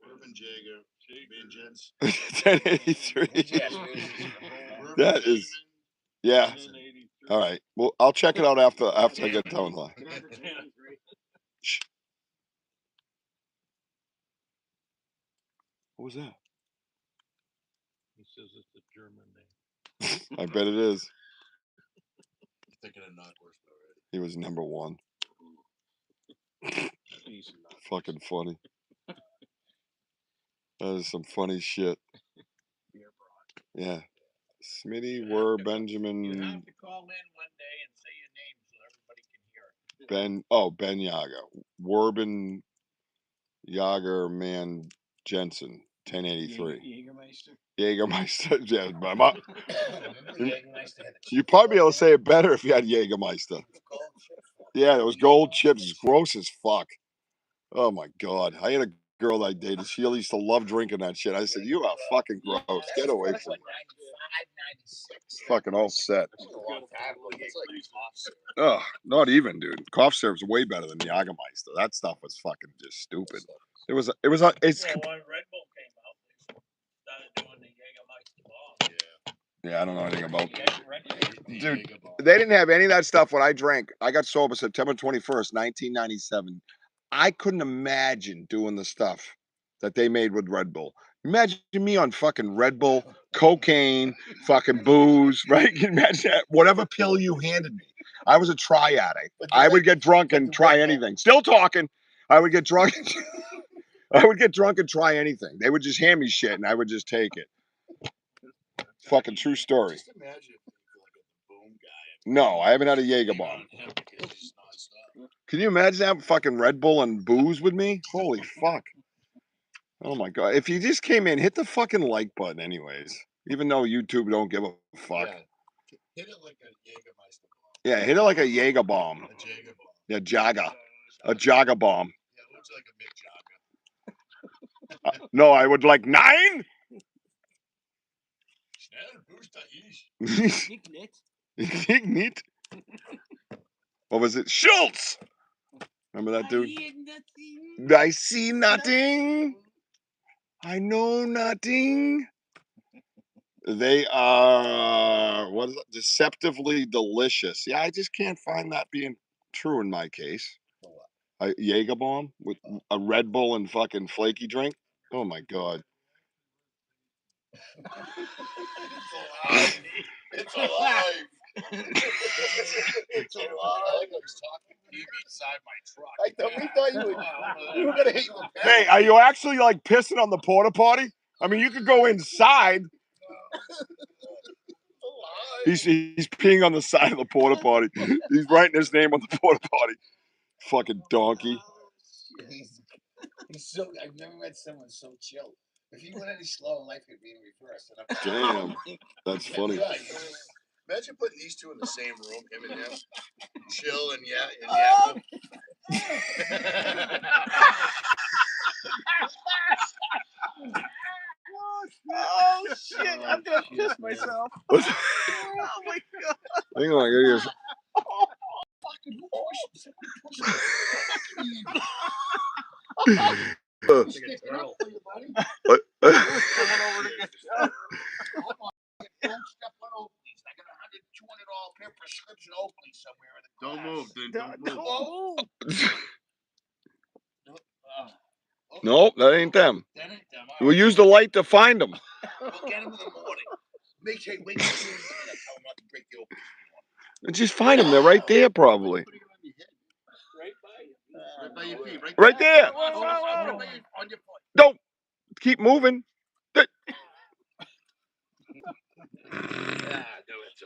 Urban Jager, Ben Jens. 1083. That is, yeah. All right. Well, I'll check it out after I get done. Shh. What was that? He says it's a German name. I bet it is. Thinking of Knockwurst already. He was number one. Fucking funny. That is some funny shit. Yeah. Smitty, Benjamin. You have to call in one day and say your name so everybody can hear it. Ben Yager. Werben Yager Man Jensen, 1083. Jägermeister. Yeah, you'd probably be able to say it better if you had Jägermeister. Yeah, those gold chips is gross as fuck. Oh my god. I had a girl I dated. She used to love drinking that shit. I said, "You are fucking gross. Get away from me." Fucking all set. Ugh, not even, dude. Cough syrup's way better than Jägermeister. That stuff was fucking just stupid. It's. Well, when Red Bull came out, they started doing the Jägermeister bomb. Yeah, I don't know anything about. Dude, they didn't have any of that stuff when I drank. I got sober September 21st, 1997. I couldn't imagine doing the stuff that they made with Red Bull. Imagine me on fucking Red Bull, cocaine, fucking booze, right? Can you imagine that? Whatever pill you handed me. I was a try addict. I would get drunk and try anything. Still talking. I would get drunk. I would get drunk and try anything. They would just hand me shit and I would just take it. Fucking true story. Just imagine if you feel like a boom guy. No, I haven't had a Jaeger bomb. Can you imagine having fucking Red Bull and booze with me? Holy fuck. Oh my god. If you just came in, hit the fucking like button anyways. Even though YouTube don't give a fuck. Yeah. Hit it like a Jägermeister bomb. Yeah, hit it like a Jaeger bomb. A Jager bomb. Yeah, Jaga. A Jaga bomb. Yeah, it looks like a big Jaga. No, I would like 9. Ignit. What was it? Schultz. Remember that dude? I see nothing. I know nothing. They are deceptively delicious. Yeah, I just can't find that being true in my case. A Jaeger bomb with a Red Bull and fucking flaky drink. Oh my god. It's alive. It's alive. He's talking to me inside my truck. We thought you were gonna hit you with a Hey, are you actually like pissing on the porta potty? I mean, you could go inside. He's peeing on the side of the porta potty. He's writing his name on the porta potty. Fucking donkey. He's so. I've never met someone so chill. If he went any slower, life could be in reverse. Damn, that's funny. Yeah, imagine putting these two in the same room, him and him, chill and yeah. Oh shit! I'm gonna piss myself. Oh my god! Hang on, here he is. somewhere in the Don't grass. move, then don't move. Okay. No, that ain't them. That ain't them. We'll use the light to find them. We'll get them in the morning. Make sure wake up soon as you can. Tell them not to break the open. Just find them. They're right there, probably. Right by you. Right by your feet. Right there. On your foot. Don't keep moving.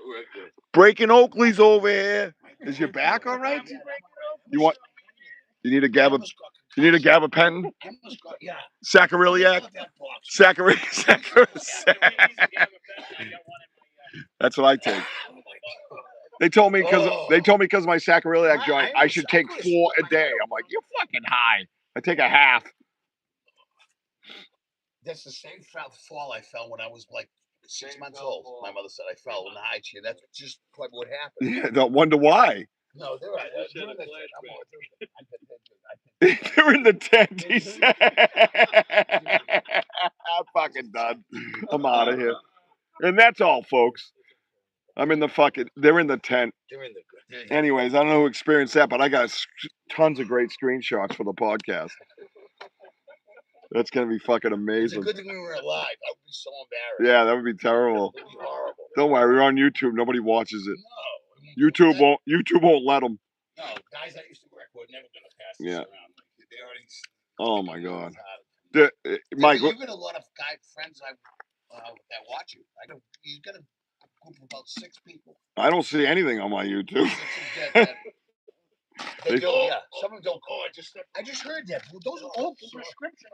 We're good. Breaking Oakley's over here. Is your back all right? You want? You need a gabapentin? You need a gabapentin? Yeah. Sacroiliac? That's what I take. They told me because my sacroiliac joint, I should take 4 a day. I'm like, you're fucking high. I take a half. That's the same fall I fell when I was like 6 months old. My mother said I fell in the high chair. That's just probably what happened. Yeah, don't wonder why. No, they're right. They're in the tent, he said. I'm fucking done. I'm out of here. And that's all, folks. I'm in the fucking, they're in the tent. They're in the good. Anyways, I don't know who experienced that, but I got tons of great screenshots for the podcast. That's going to be fucking It's a amazing. good thing we were alive. I would be so embarrassed. Yeah, that would be terrible. It would be horrible. Don't worry, we're on YouTube. Nobody watches it. No. YouTube won't let them. No, guys I used to work with never going to pass this around. Like, they already. Oh my God. Mike, you've got a lot of friends that watch you. You got a group of about 6 people. I don't see anything on my YouTube. They do, yeah. Some of them don't call. I just heard that. Those are old prescription.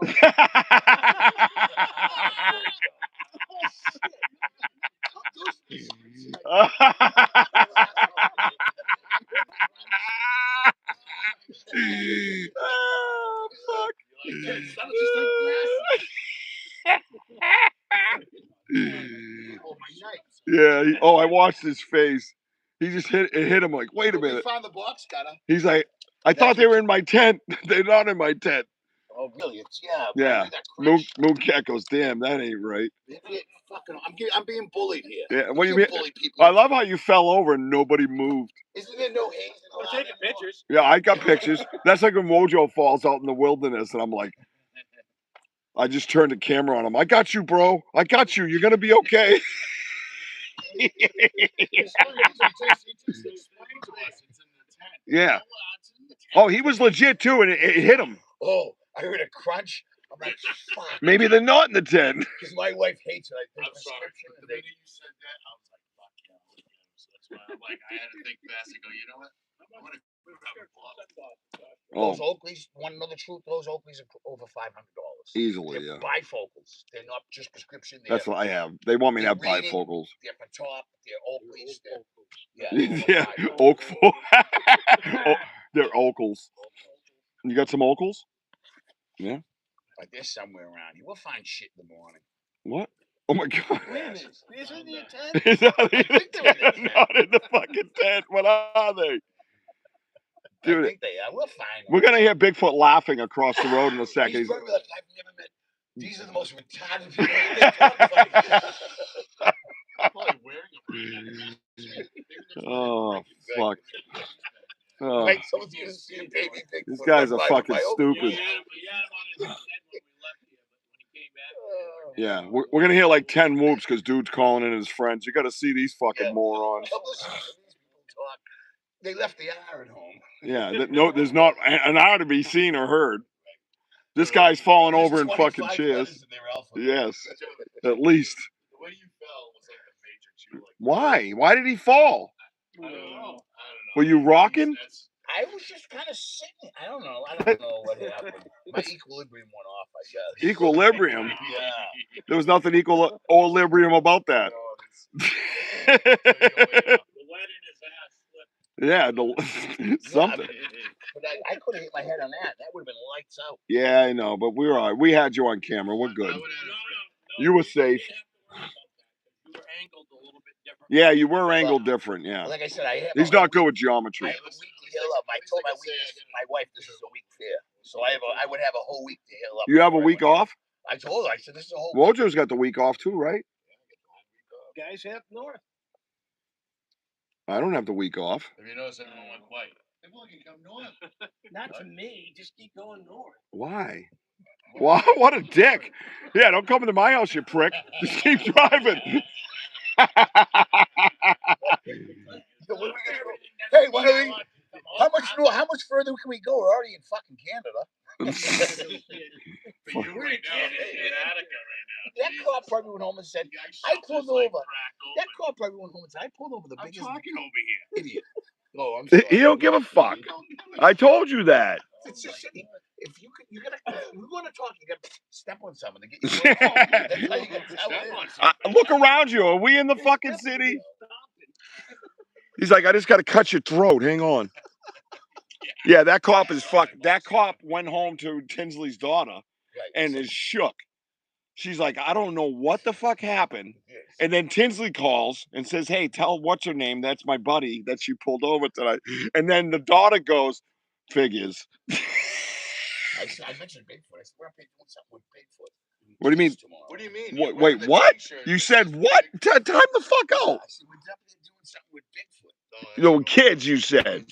Oh, fuck. Yeah. I watched his face. He just hit him like, wait a minute. We found the box cutter. He's like, I thought they were in my tent. They're not in my tent. Oh, really? Yeah. Mooncat goes, damn, that ain't right. I'm being bullied here. Yeah. What do you mean? I love how you fell over and nobody moved. Isn't there no haze? We're taking pictures. Yeah, I got pictures. That's like when Mojo falls out in the wilderness, and I'm like, I just turned the camera on him. I got you, bro. I got you. You're gonna be okay. Yeah. Oh, he was legit too, and it hit him. Oh, I heard a crunch. I'm like, fuck. Maybe they're not in the tent. Because my wife hates it. I'm sorry. The minute you said that, I was like, fuck yeah. So that's why I'm like, I had to think fast and go, you know what? I want to grab a block. Those Oakleys, one another truth, those Oakleys are over $500. Easily, they're yeah. Bifocals. They're not just prescription. That's what I have. They want me to have bifocals. They're for top. They're Oakleys. Yeah, Oakful. They're Okles. You got some Okles? Yeah. Like they're somewhere around here. We'll find shit in the morning. What? Oh my God. Wait a minute. These are in the tent? He's not in the fucking tent. What are they? Dude, I think they are. We'll find them. We're going to hear Bigfoot laughing across the road in a second. He's probably like, I've never met. These are the most retarded people. They talk like Probably wearing them. Oh, fuck. Oh. Like someone's gonna see a baby Bigfoot. These guys are fucking stupid. Yeah, we're going to hear like 10 whoops because dude's calling in his friends. You got to see these fucking morons. They left the hour at home. Yeah, no, there's not an hour to be seen or heard. This guy's falling over in fucking chairs. Yes, at least. The way you fell was like a major chew. Why? Why did he fall? I don't know. Were you rocking? I was just kind of sitting. I don't know what happened. My equilibrium went off, I guess. Equilibrium? Yeah. There was nothing equilibrium about that. The lead in his ass slipped. Yeah, something. But I could have hit my head on that. That would have been lights out. Yeah, I know, but we're all right. We had you on camera. We're good. No. You were safe. You were angled a little bit different. Yeah, you were angled different. Yeah. Like I said, He's not good with geometry. I have a week to heal up. I told my wife this is a week fair, so I would have a whole week to heal up. You have a week off? I told her. I said this is a whole. Mojo's got the week off too, right? Guys head north. I don't have the week off. Have you noticed everyone went quiet? Everyone can come north. Not to me. Just keep going north. Why? Wow, what a dick. Yeah, don't come into my house, you prick. Just keep driving. Hey, why don't we? How much further can we go? We're already in fucking Canada. But you right now, in Attica right now. That cop probably went home and said, "I pulled over." That cop probably went home and said, "I pulled over the I'm biggest talking over here. idiot." Oh, I'm sorry. He don't give a fuck. I told you that. It's just city. If you could, you're gonna. If we're gonna talk. You gotta step on something to get you. That's how you gotta tell it. Look around you. Are we in the fucking city? He's like, I just got to cut your throat. Hang on. Yeah, that cop is fucked. That cop went home to Tinsley's daughter and is shook. She's like, I don't know what the fuck happened. And then Tinsley calls and says, hey, tell what's her name. That's my buddy that she pulled over tonight. And then the daughter goes, figures. I mentioned Bigfoot. I said, we're doing something with Bigfoot. What do you mean? What do you mean? What, wait, what? You said what? Time the fuck out. I said, we're definitely doing something with Bigfoot. You know, kids, you said.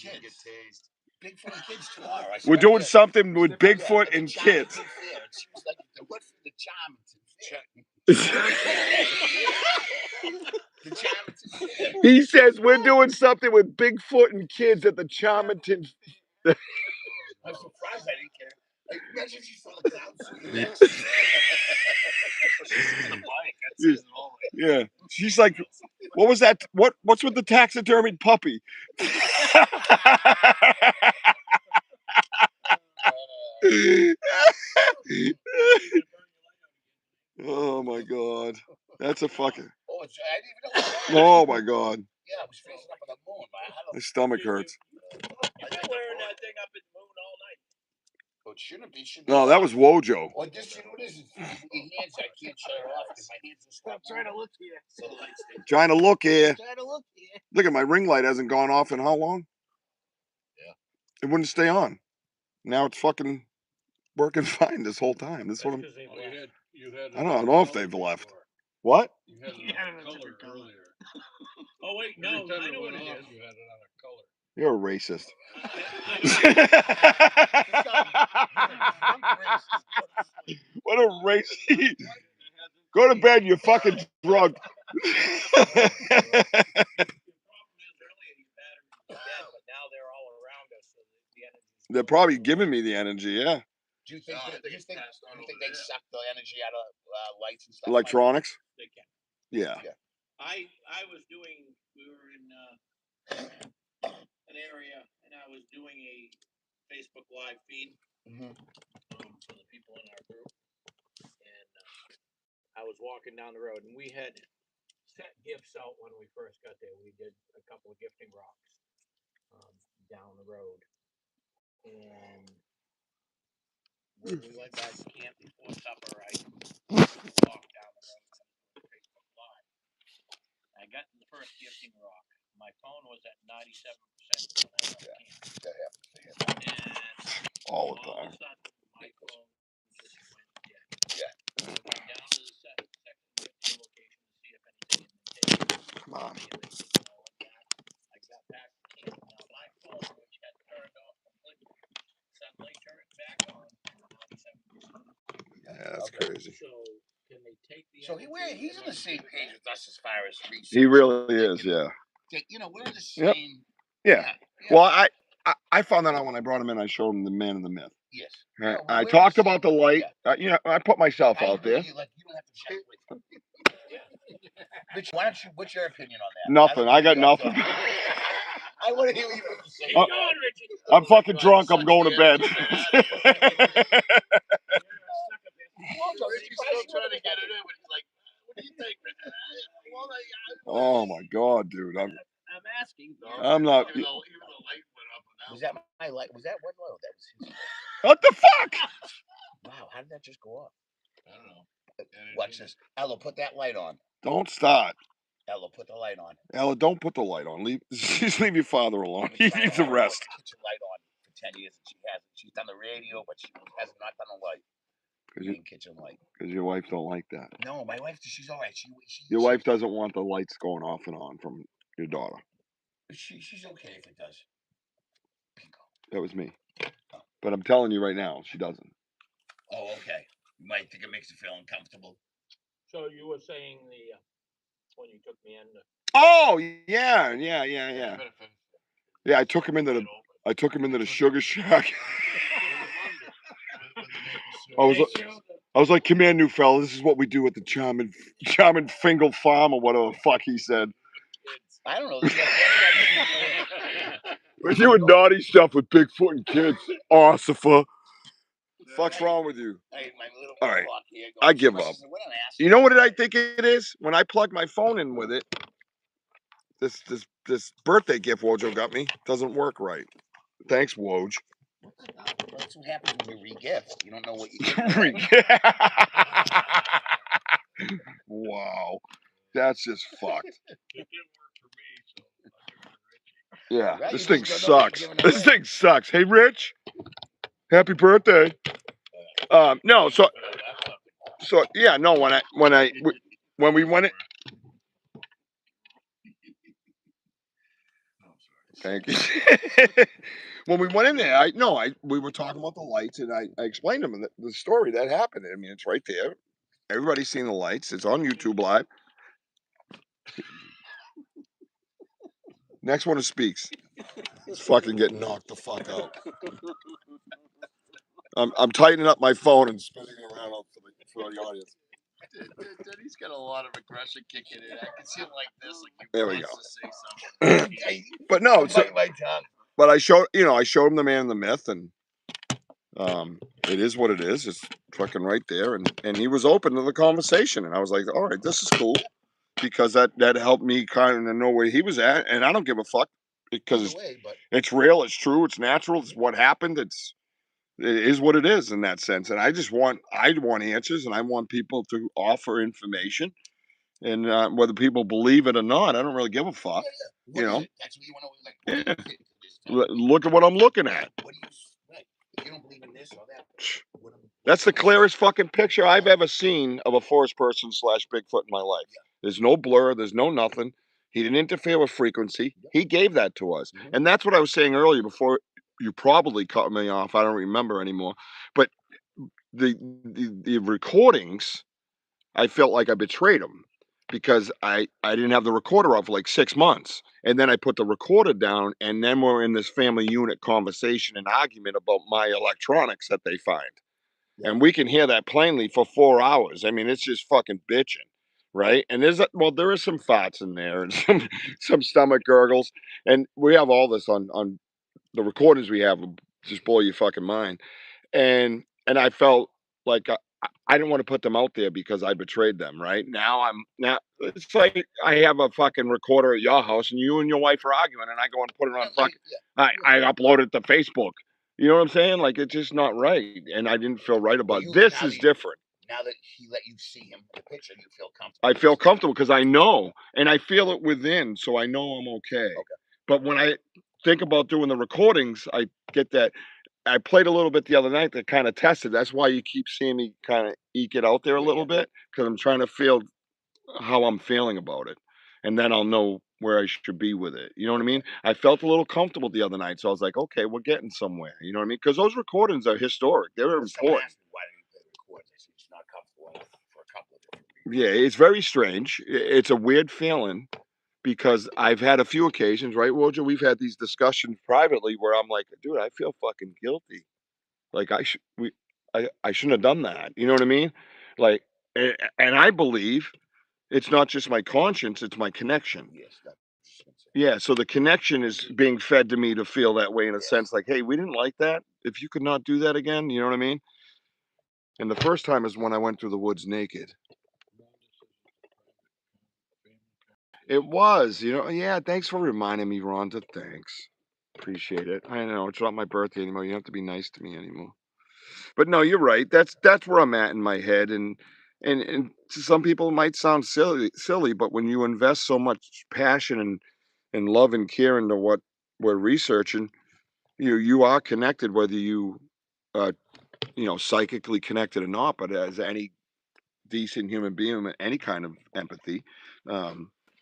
Bigfoot and kids tomorrow. I said, We're doing something with Bigfoot and kids. She was like, what for the Charmington? He says we're doing something with Bigfoot and kids at the Charmington. I'm surprised I didn't care. Like, imagine she saw the clown suit. Yeah, she's like, what was that? What's with the taxidermied puppy? Oh my god, that's a fucking. Oh, I didn't even know. Oh my god. Yeah, I was facing up on the moon. My stomach hurts. You've been wearing that thing up in the moon all night. Oh, it shouldn't be. No, that was Wojo. Well, just, you know what it is? Your hands, I can't shut it off because my hands are Stop trying to look here. So the lights stay. Trying to look here. Trying to look here. Look at my ring light hasn't gone off in how long? Yeah. It wouldn't stay on. Now it's fucking working fine this whole time. This is what I'm. I don't know if they've left. What? You had it on color earlier. Oh wait, no, Every time I it know what went it off, is. you had it on a color. You're a racist. What a racist. Go to bed, you're fucking drunk. The problem is earlier these batteries are dead, but now they're all around us, so the energy. They're probably giving me the energy, yeah. Do you think they suck the energy out of lights and stuff? Electronics? They can. Yeah. I was doing. We were in an area, and I was doing a Facebook Live feed for the people in our group, and I was walking down the road, and we had set gifts out when we first got there. We did a couple of gifting rocks down the road, and when we went back to camp before supper, I walked down the road to Facebook Live. I got to the first gifting rock. My phone was at 97% when I left camp. That happens to him. And All the all time. of a sudden, my phone just went dead. Yeah. I went down to the second gifting location to see if anything had been taken. Come on. I got back to camp. Now my phone, which had turned off completely, suddenly turned back on at 97%. Yeah, that's crazy. So can they take the? So he's on the same page with us as far as research. He really is, yeah. You know, we're the same. Yeah. Well, I found that out when I brought him in. I showed him the man and the myth. Yes. Right? I talked about the light. Yeah. I put myself out there. You don't have to check with Rich, what's your opinion on that? Nothing. I got nothing. I want to hear what you have to say. Keep going, Richie. I'm fucking drunk. I'm going to bed. He's still trying to get it in, but he's like, what do you think, man? Oh my god, dude. I'm asking. I'm not. Even the light went up. Was that my light? Was that one low? That was his. What the fuck? Wow, how did that just go off? I don't know. Watch this. Ella, put that light on. Don't start. Ella, put the light on. Ella, don't put the light on. Just leave your father alone. He needs a rest. Kitchen light on for 10 years and she hasn't. She's done the radio, but she has not done the light. Kitchen light. Because your wife don't like that. No, my wife, she's all right. Your wife doesn't want the lights going off and on from your daughter. She's okay if it does. Bingo. That was me. But I'm telling you right now, she doesn't. Oh, okay. You might think it makes her feel uncomfortable. So you were saying when you took me in. Oh yeah. Yeah, I took him into the Sugar Shack. I was like, come here, new fella. This is what we do at the Charmin Fingal Farm or whatever the fuck he said. I don't know. This is the first time We're doing naughty stuff with Bigfoot and kids. Ossifer. Fuck's wrong with you? All right, I give up. You know what I think it is? When I plug my phone in with it, this birthday gift Wojo got me doesn't work right. Thanks, Woj. That's what happens when you re-gift. You don't know what you get. Wow, that's just fucked. It didn't work for me, so I'll give it to Richie. Yeah, Right, this you thing just don't know what sucks. you're giving This away. thing sucks. Hey, Rich, happy birthday. No, so yeah, no. When we went it. Thank you. When we went in there, we were talking about the lights, and I explained to them the story that happened. I mean, it's right there. Everybody's seen the lights. It's on YouTube Live. Next one who speaks. It's fucking getting knocked the fuck out. I'm tightening up my phone and spinning it around for the audience. He's got a lot of aggression kicking in. I can see him like this, like he There we wants go. to say something. But no, Bite my tongue. but I showed him the man and the myth, and it is what it is. It's fucking right there, and he was open to the conversation, and I was like, all right, this is cool, because that helped me kind of know where he was at, and I don't give a fuck because it's real, it's true, it's natural, it's what happened, it is what it is in that sense, and I want answers, and I want people to offer information, and whether people believe it or not, I don't really give a fuck. Yeah. You know, that's what you want to like. Look at what I'm looking at. What do you right? If you don't believe in this or that, That's the clearest fucking picture I've ever seen of a forest person / Bigfoot in my life. There's no blur. There's no nothing. He didn't interfere with frequency. He gave that to us. And that's what I was saying earlier before you probably cut me off. I don't remember anymore. But the recordings, I felt like I betrayed him because I didn't have the recorder up for like 6 months. And then I put the recorder down, and then we're in this family unit conversation and argument about my electronics that they find. And we can hear that plainly for 4 hours. I mean, it's just fucking bitching, right? And there is some farts in there and some stomach gurgles, and we have all this on the recordings we have. Just blow your fucking mind. And I felt like I didn't want to put them out there because I betrayed them. Right now, it's like I have a fucking recorder at your house, and you and your wife are arguing, and I go and put it on fucking. I upload it to Facebook. You know what I'm saying? Like, it's just not right, and I didn't feel right about it. This is different. Now that he let you see him in the picture, you feel comfortable. I feel comfortable because I know, and I feel it within, so I know I'm okay. But when I think about doing the recordings, I get that. I played a little bit the other night that kind of tested. That's why you keep seeing me kind of eke it out there a little bit, because I'm trying to feel how I'm feeling about it, and then I'll know where I should be with it. You know what I mean? I felt a little comfortable the other night, so I was like, okay, we're getting somewhere. You know what I mean? Because those recordings are historic. They're important. Why did you play the recordings? It's not comfortable enough for a couple of different reasons. Yeah, it's very strange. It's a weird feeling because I've had a few occasions, right, Roger? We've had these discussions privately where I'm like, dude, I feel fucking guilty. Like I shouldn't have done that. You know what I mean? Like, and I believe it's not just my conscience; it's my connection. Yes, Yeah. So the connection is being fed to me to feel that way in a sense. Like, hey, we didn't like that. If you could not do that again, you know what I mean? And the first time is when I went through the woods naked. It was, yeah, thanks for reminding me, Rhonda. Thanks. Appreciate it. I know it's not my birthday anymore. You don't have to be nice to me anymore. But no, you're right. That's where I'm at in my head. And to some people it might sound silly, but when you invest so much passion and love and care into what we're researching, you are connected, whether uh psychically connected or not, but as any decent human being with any kind of empathy.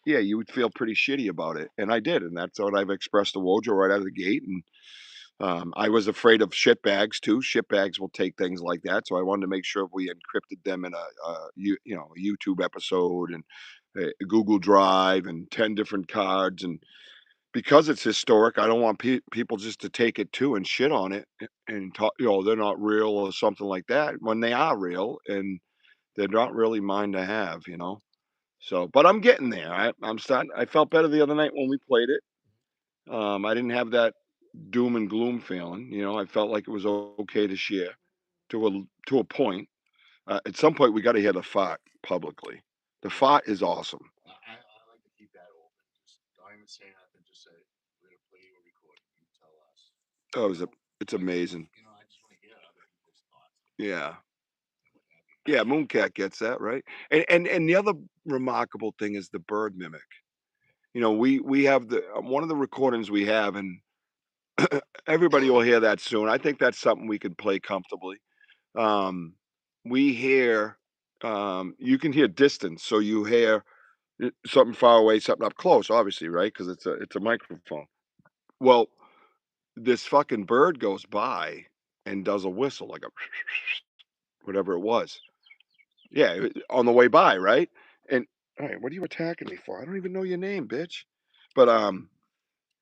yeah, you would feel pretty shitty about it, and I did, and that's what I've expressed to Wojo right out of the gate, and I was afraid of shit bags too. Shit bags will take things like that, so I wanted to make sure we encrypted them in a YouTube episode and a Google Drive and 10 different cards, and because it's historic, I don't want people just to take it too and shit on it and talk, they're not real or something like that when they are real and they're not really mine to have. So, but I'm getting there. I'm starting. I felt better the other night when we played it. I didn't have that doom and gloom feeling. I felt like it was okay to share to a point. At some point, we got to hear the fart publicly. The fart is awesome. I like to keep that open. Just don't even say nothing. Just say we're gonna play you a recording. You tell us. Oh, it's amazing. I just want to hear other people's thoughts. Yeah. Yeah, Mooncat gets that, right? And the other remarkable thing is the bird mimic. We have one of the recordings we have, and everybody will hear that soon. I think that's something we could play comfortably. We hear, you can hear distance, so you hear something far away, something up close, obviously, right? Because it's a microphone. Well, this fucking bird goes by and does a whistle, like a whatever it was. Yeah, on the way by, right? And all right, what are you attacking me for? I don't even know your name, bitch. But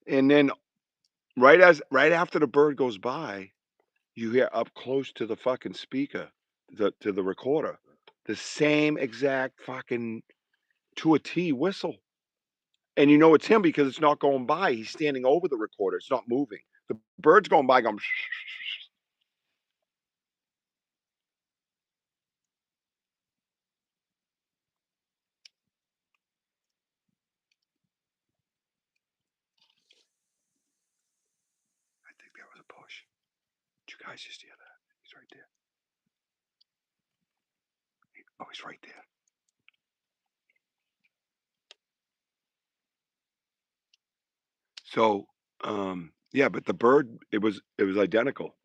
and then right after the bird goes by, you hear up close to the fucking speaker, to the recorder, the same exact fucking to a T whistle. And you know it's him because it's not going by. He's standing over the recorder. It's not moving. The bird's going by going. I think that was a push. Did you guys just hear that? He's right there. Oh, he's right there. So, yeah, but the bird, it was identical.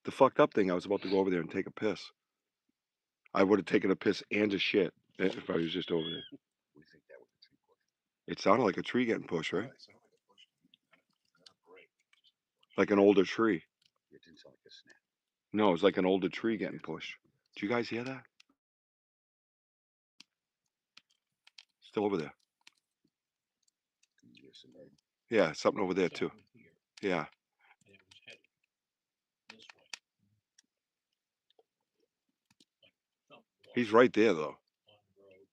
The fucked up thing, I was about to go over there and take a piss. I would have taken a piss and a shit if I was just over there. We think that was a tree push. It sounded like a tree getting pushed, right? It sounded like a push. Not a break. Like an older tree. It didn't sound like a snap. No, it was like an older tree getting pushed. Did you guys hear that? Still over there. Yes, and then Yeah, something over there too. Something here, Yeah. and it was headed this way. Like something He's walking right there though. on the road.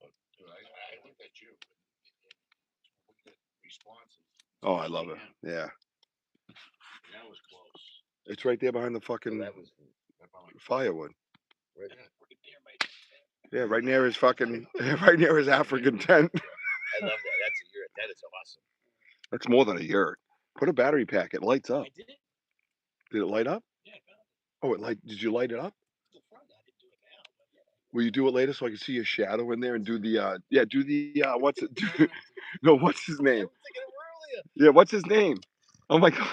I looked at you. Looked at responses. Oh, I love it. Yeah. That was close. It's right there behind the so fucking that was firewood. right. Yeah, right near his fucking right near his African tent. I love that. That's a yurt. That is awesome. That's more than a yurt. Put a battery pack, it lights up. I did. Did it light up? Yeah, I found it. Did you light it up? The front, I didn't do it now, but yeah. Will you do it later so I can see your shadow in there and do the what's it no, what's his I name? was thinking of earlier. Yeah, what's his name? Oh my god.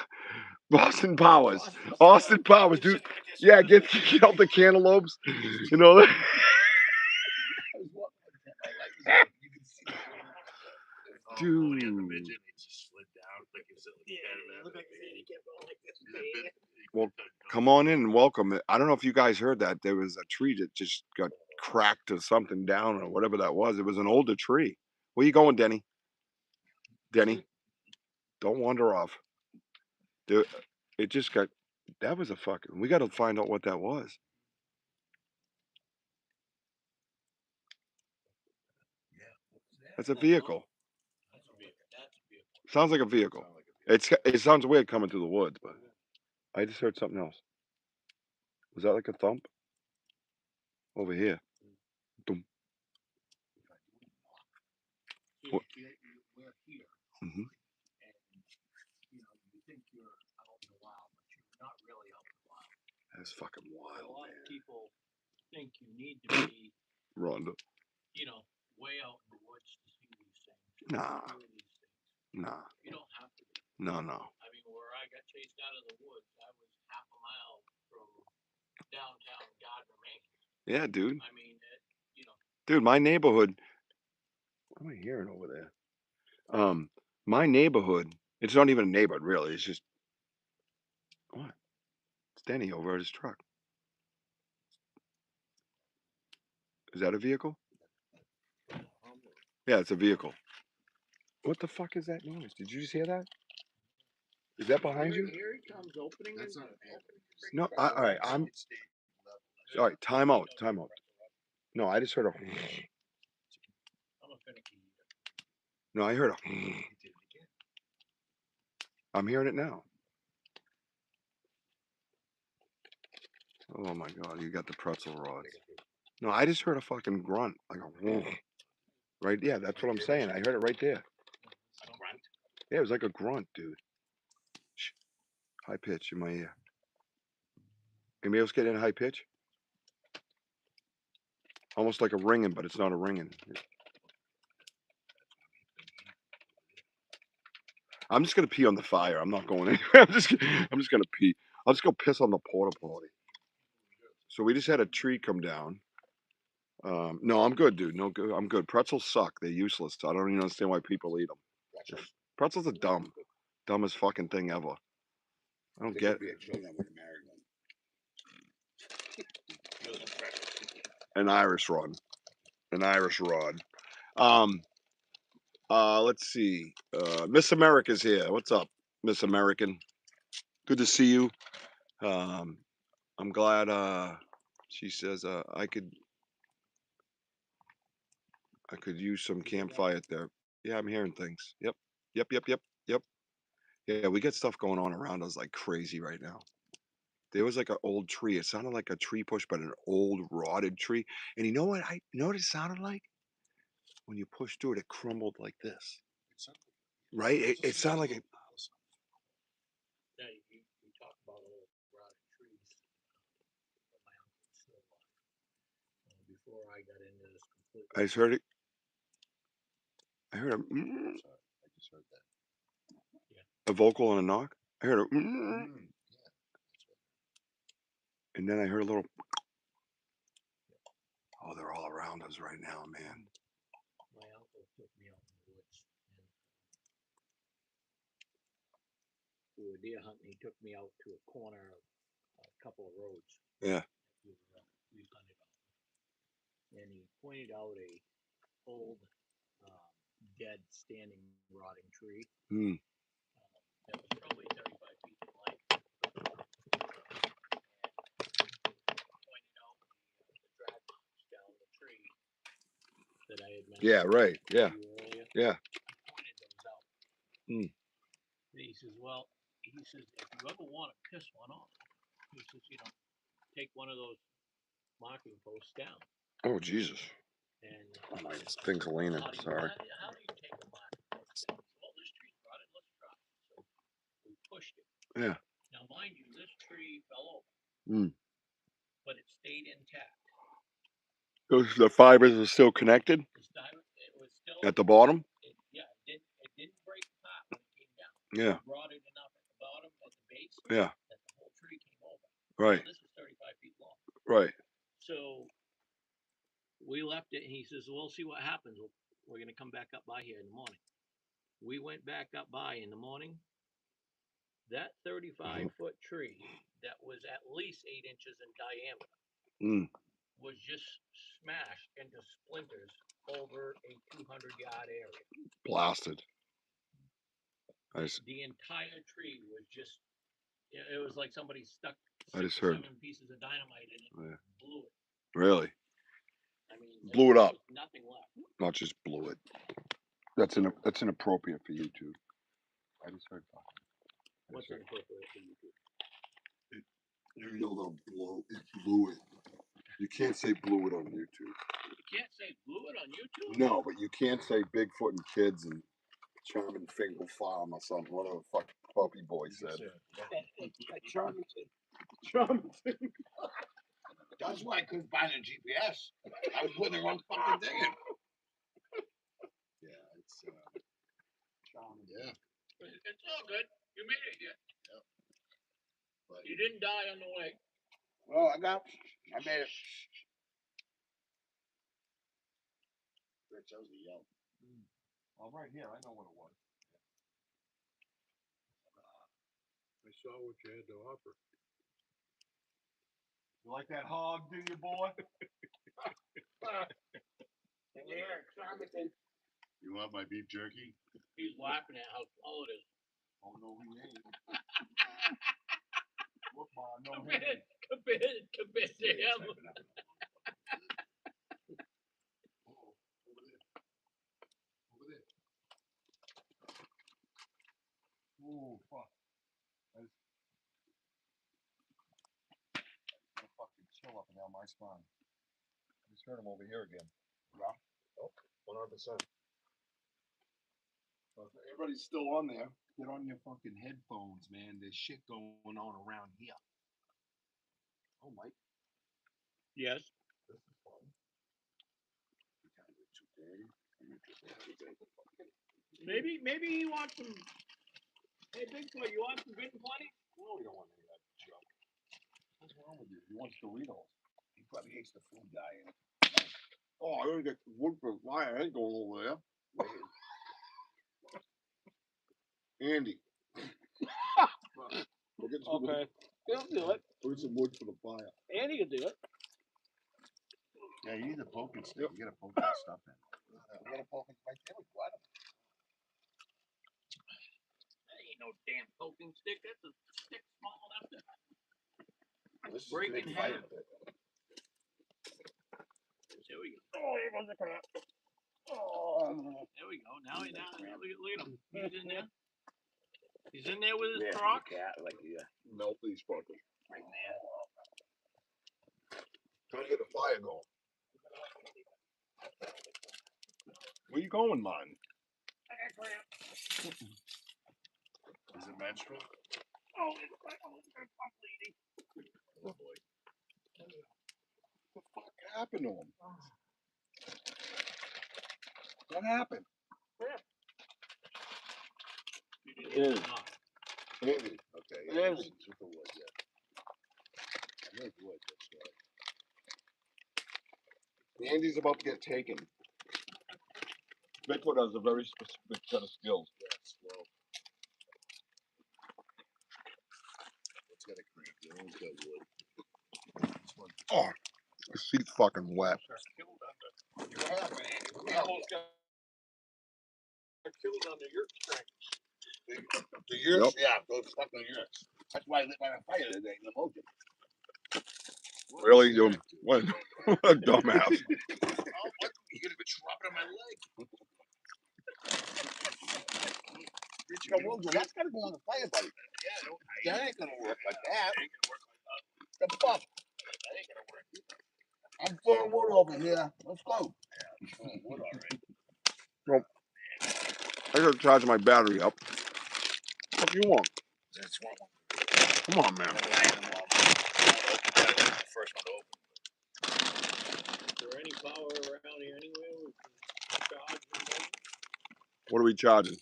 Austin Powers. Austin Powers, dude. Yeah, get out the cantaloupes. You know that. I was walking with that. My light was on. You could see the Dude. Yeah, the midget, he just slid down. Like he was like Yeah, it looked like he kept going like this. Well, come on in and welcome. I don't know if you guys heard that. There was a tree that just got cracked or something down or whatever that was. It was an older tree. Where you going, Denny? Denny, don't wander off. Dude, it just got. That was a fucking. We got to find out what that was. That's a vehicle. That's a vehicle. That's a vehicle. Sounds like a vehicle. It sounds weird coming through the woods, but I just heard something else. Was that like a thump? Over here. Boom. What? We're here, Mm-hmm. and you think you're out in the wild, but you're not really out in the wild. That's fucking A wild, lot man. of people think you need to be, Rhonda. way out in the woods to see these things. Nah. Hear these things. Nah. You don't have to be. No. I mean, where I got chased out of the woods, I was half a mile from downtown Gardner, Maine. Yeah, dude. I mean, Dude, my neighborhood. am I hearing over there? My neighborhood. It's not even a neighborhood, really. It's just what? It's Denny over at his truck. Is that a vehicle? Yeah, it's a vehicle. What the fuck is that noise? Did you just hear that? Is that behind you? Here he comes opening. That's not No. All right. I'm. All right. Time out. Time out. No, I just heard a. I'm a finicky eater. No, I heard a. I'm hearing it now. Oh my god, you got the pretzel rods. No, I just heard a fucking grunt, like a right. Yeah, that's what I'm saying. I heard it right there. Yeah, it was like a grunt, dude. Shh. High pitch in my ear. Anybody else get in high pitch? Almost like a ringing, but it's not a ringing. I'm just gonna pee on the fire. I'm not going anywhere. I'm just gonna pee. I'll just go piss on the porta potty. So we just had a tree come down. No, I'm good, dude. No good. I'm good. Pretzels suck. They're useless. I don't even understand why people eat them. Pretzels are dumb. Dumbest fucking thing ever. I don't get an Irish rod. An Irish rod. Let's see. Miss America's here. What's up, Miss American? Good to see you. I'm glad she says I could use some campfire there. Yeah, I'm hearing things. Yep. Yep. Yeah, we got stuff going on around us like crazy right now. There was like an old tree. It sounded like a tree push, but an old rotted tree. And you know what? You know what it sounded like? When you pushed through it, it crumbled like this. Right? It sounded like it. Yeah, you talk about old rotted trees. My uncle's still alive. Before I got into this completely. I just heard it. I heard I just heard that. a vocal and a knock. I heard a. And then I heard a little. Oh, they're all around us right now, man. My uncle took me out in the woods. And we were deer hunting. He took me out to a corner of a couple of roads. Yeah. We hunted on. And he pointed out a old, dead, standing, rotting tree. That was probably 35 feet in length. Pointed out the drag marks down the tree that I had mentioned. Yeah. Right. Yeah. to you earlier. Yeah. He pointed those out. He says, well, he says, if you ever want to piss one off, he says, take one of those marking posts down. Oh, Jesus. And Oh, my thing's leaning. Sorry. How do you take a marking post down? Well, this tree's rotted. Let's try it. So we pushed it. Yeah. Now, mind you, this tree fell over, but it stayed intact. The fibers are still connected. It was still at the bottom. It didn't break apart when it came down. Yeah. It rotted enough at the bottom, at the base. Yeah. That the whole tree came over. Right. So this is 35 feet long. Right. So we left it, and he says, "We'll see what happens. We're going to come back up by here in the morning." We went back up by in the morning. That 35-foot tree that was at least 8 inches in diameter was just smashed into splinters over a 200-yard area. Blasted. The entire tree was just, it was like somebody stuck 7 pieces of dynamite in it and blew it. Really? I mean, blew it up. Nothing left. Not just blew it. That's inappropriate for YouTube. I just heard that. What's inappropriate for YouTube? You yelled out blow. It blew it. You can't say blew it on YouTube. You can't say blew it on YouTube? No, but you can't say Bigfoot and kids and Charming Fingal Farm or something. Whatever the fuck Puppy Boy said. Charming. That's why I couldn't find a GPS. I was putting the wrong fucking thing in. Yeah, it's Charming. Yeah. It's all good. You made it here. Yep. But You didn't die on the way. Well, I made it. Rich, that was a yell. Oh, right here. I know what it was. I saw what you had to offer. You like that hog, do you, boy? You want my beef jerky? He's laughing at how small it is. Oh, no, he ain't. Look, Ma, no, he Compared ain't. to him. Over there. Ooh, fuck. That's gonna fucking chill up and down my spine. I just heard him over here again. Yeah. Oh, 100%. Everybody's still on there. Get on your fucking headphones, man. There's shit going on around here. Oh, Mike. Yes. This is fun. Maybe you want some. Hey, Bigfoot, you want some good and plenty? No, we don't want any of that junk. What's wrong with you? He wants Doritos. He probably hates the food dying. Oh, I gotta get wood for fire. I ain't going over there. Andy. We'll get some Okay. He'll do it. Put some wood for the fire. Andy can do it. Yeah, you need a poking stick. You gotta poke that stuff in. We got a poking right there. We got him. That ain't no damn poking stick. That's a stick small enough to This is break a big in fire half. pit. There we go. Oh, here goes the crap. Oh, there we go. Now look at him. He's in there. He's in there with his truck. Cat, like, yeah. Melt these fuckers. Right there. Trying to get the fire going. Where you going, man? Is it menstrual? Oh, I'm bleeding. Oh boy. What the fuck happened to him? What happened? Yeah. Andy. Okay. It Yeah, is. it's with the wood, yeah. I heard wood, that's right. Andy's about to get taken. Bigfoot has a very specific set of skills. Yes, well. It's got a crank. The other one's got wood. This one. Oh, the seat's fucking wet. What happened, Andy? What I happened? almost got killed on the yurt strike. The yurts? Yep. Yeah, those fucking yurts. That's why I lit my fire today in the motion. Really? What a dumbass. Oh, what? You're gonna be dropping on my leg. Richie, Come on, that's gotta go on the fire, buddy. Yeah, That ain't gonna work like that. Ain't gonna work like that. The fuck? That ain't gonna work either. I'm throwing wood over here. Let's go. Throwing wood already. I gotta charge my battery up. What do you want? That's one. Come on, man. First one to open. Is there any power around here anywhere we can charge or something? What are we charging?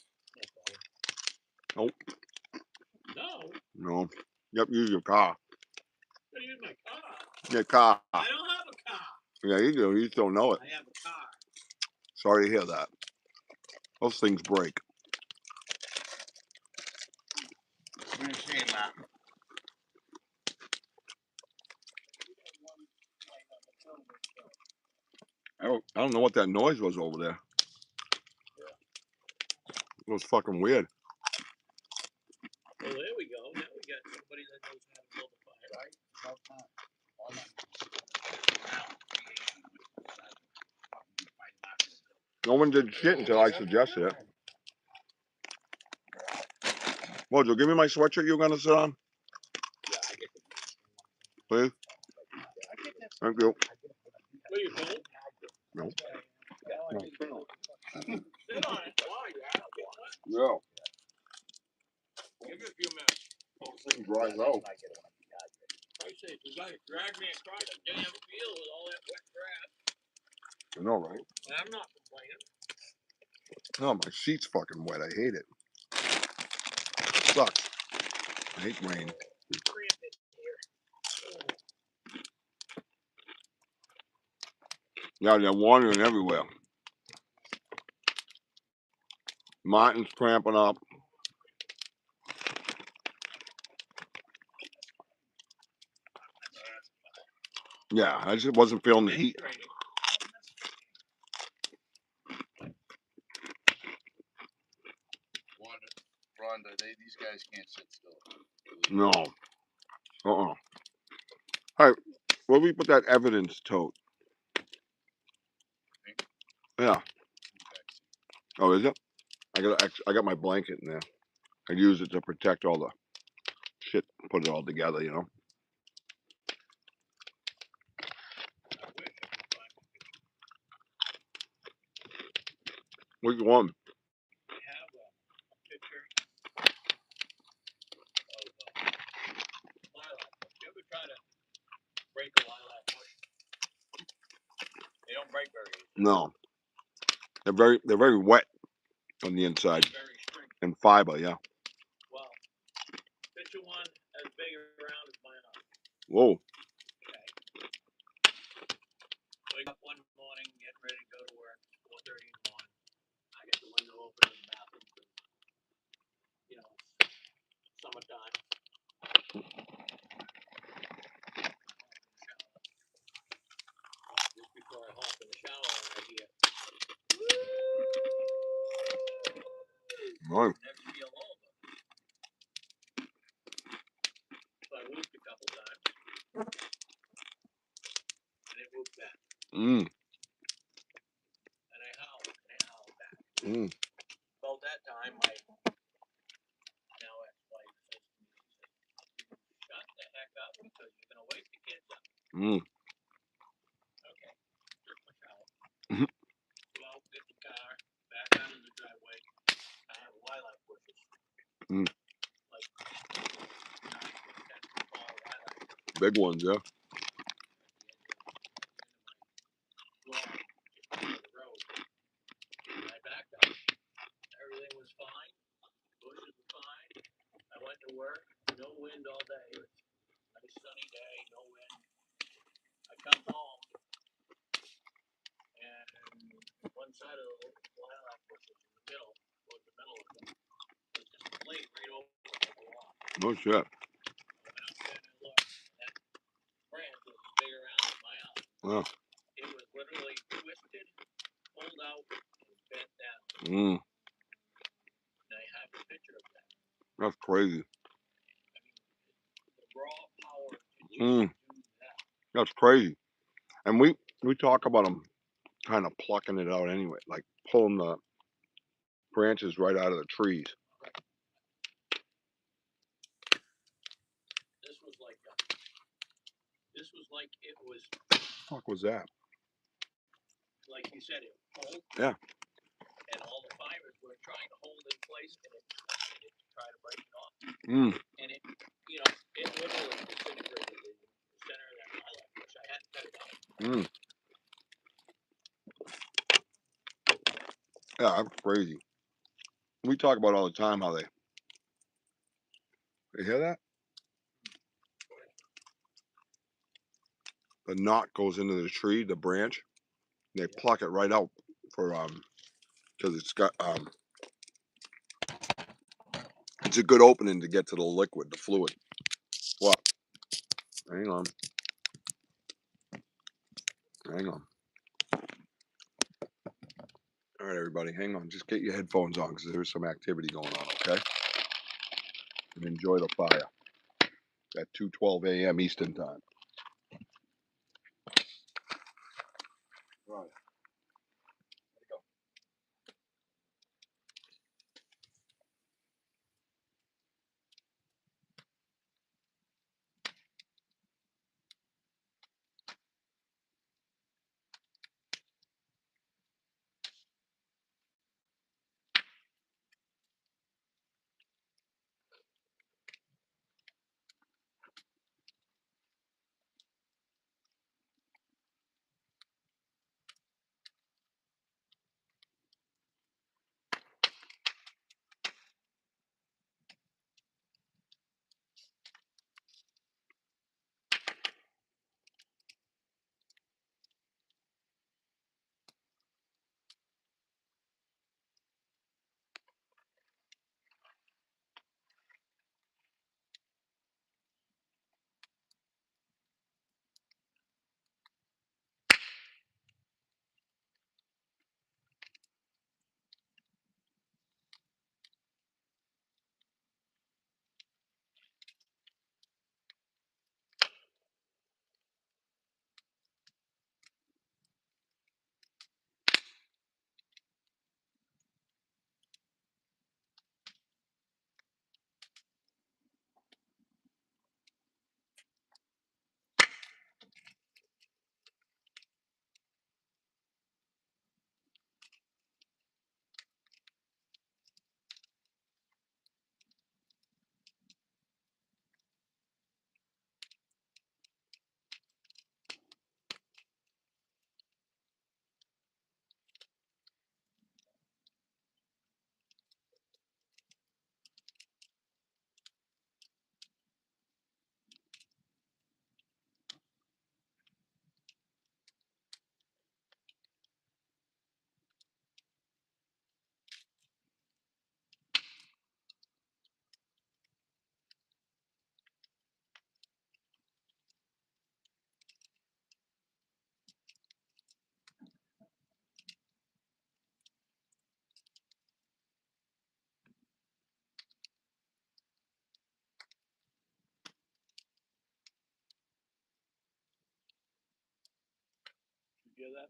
Nope. No. No. Yep, use your car. Gotta use my car. Your car. I don't have a car. Yeah, you do. You just don't know it. I have a car. Sorry to hear that. Those things break. What are you saying, Matt? I don't know what that noise was over there. It was fucking weird. Well, there we go. Now we got somebody that knows how to build a fire. No one did shit until I suggested it. Mojo, give me my sweatshirt you're gonna sit on. Please. Thank you. Well, you don't. No. Sit on it. Why? You have to. Yeah. Give me a few minutes. This thing dries out. I say, you gotta drag me across the damn field with all that wet grass. I know, right? And I'm not complaining. Oh, my seat's fucking wet. I hate it. Sucks. I hate rain. Cramping here. Yeah, they're wandering everywhere. Martin's cramping up. Yeah, I just wasn't feeling the heat. Rhonda, these guys can't sit still. No. All right, where we put that evidence tote? Yeah. Oh, is it? I got my blanket in there. I use it to protect all the shit. Put it all together, you know. Which one? I have a picture of lilac bush. You ever try to break a lilac bush? They don't break very easily. No. They're very wet on the inside. Very stringy. And fiber, yeah. Well, picture one as big around as my arm. Whoa. Okay. Wake up one morning, getting ready to go to work, 4:30 in the morning. I get the window open in the bathroom. You know, it's summertime. Just before I hop in the shower, I hear. Right. Never feel over. So I whooped a couple times. And it whooped back. Mm. And I howled back. Mm. About that time, my now ex-wife says to me, shut the heck up because you're going to wake the kids up. Mm. Okay. Took my shower. Mhm. Go out, get the car, back out in the driveway. I have lilac bushes. Mm. Like 9-foot, 10-foot tall lilac bushes. Big ones, yeah. The road. And I backed up. Everything was fine. Bushes were fine. I went to work. No wind all day. Nice sunny day. No wind. I come home. And one side of the lilac bushes in the middle, towards the middle of them, was just laid right over the wall. No shit. I went up there and I looked. That branch was as big around as my arm. Yeah. It was literally twisted, pulled out, and bent down. Mm. And I have a picture of that. That's crazy. I mean, the raw power to just Mm. do that. That's crazy. And we talk about them kind of plucking it out anyway, like pulling the branches right out of the trees. This was like it was What the fuck was that? like you said, it pulled. Yeah. And all the fibers were trying to hold in place, and it twisted it to try to break it off. Mm. And it, you know, it literally disintegrated the center of that lilac bush. I had to cut it off. Mm. Yeah, that's crazy. We talk about all the time how they hear that? The knot goes into the tree, the branch. They pluck it right out for because it's got it's a good opening to get to the liquid, the fluid. What? Hang on. Hang on. All right, everybody, hang on. Just get your headphones on because there's some activity going on, okay? And enjoy the fire at 2:12 a.m. Eastern time. Right. hear that?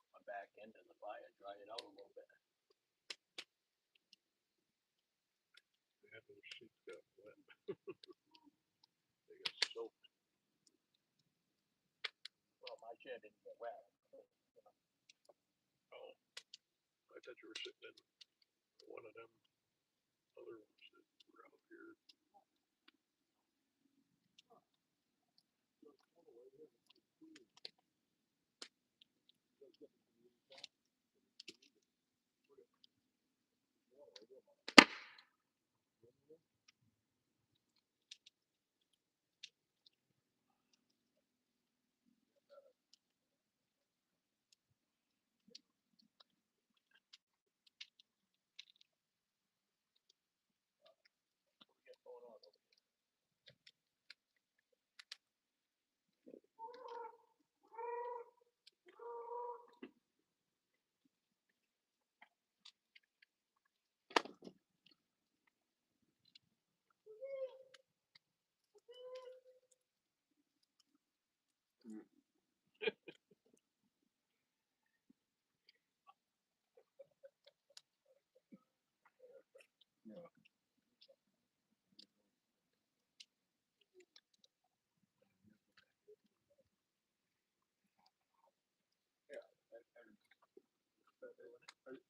My back end of the fire, dry it out a little bit. Yeah, those sheets got wet. They got soaked. Well, my chair didn't get wet. Oh, I thought you were sitting in one of them other ones that were out here.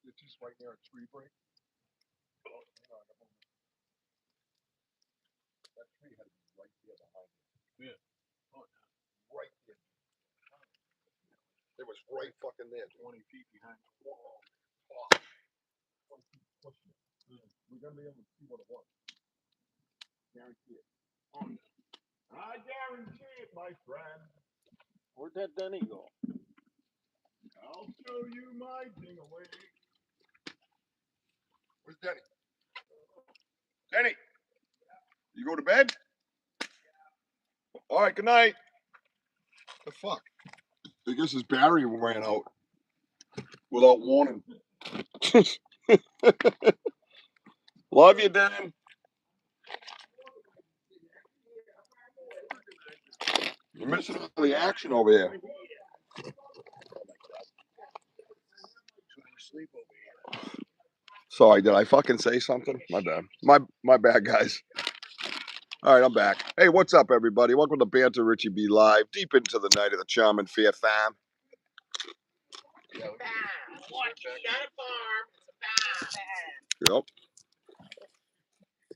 It's just right near a tree break. That tree had to be right there behind you. Yeah. Oh, Right there. It was right fucking there. 20 feet behind the wall. We're gonna be able to see what it was. Guarantee it. Oh, yeah. I guarantee it, my friend. Where'd that Denny go? I'll show you my thing away. Where's Denny? Denny, you go to bed? All right, good night. The fuck? I guess his battery ran out without warning. Love you, Dan. You're missing all the action over here. Sleep over here. Sorry, did I fucking say something? My bad. My bad, guys. All right, I'm back. Hey, what's up, everybody? Welcome to Banter, Richie B Live, deep into the night of the Charm and Fear FAHM. Yep.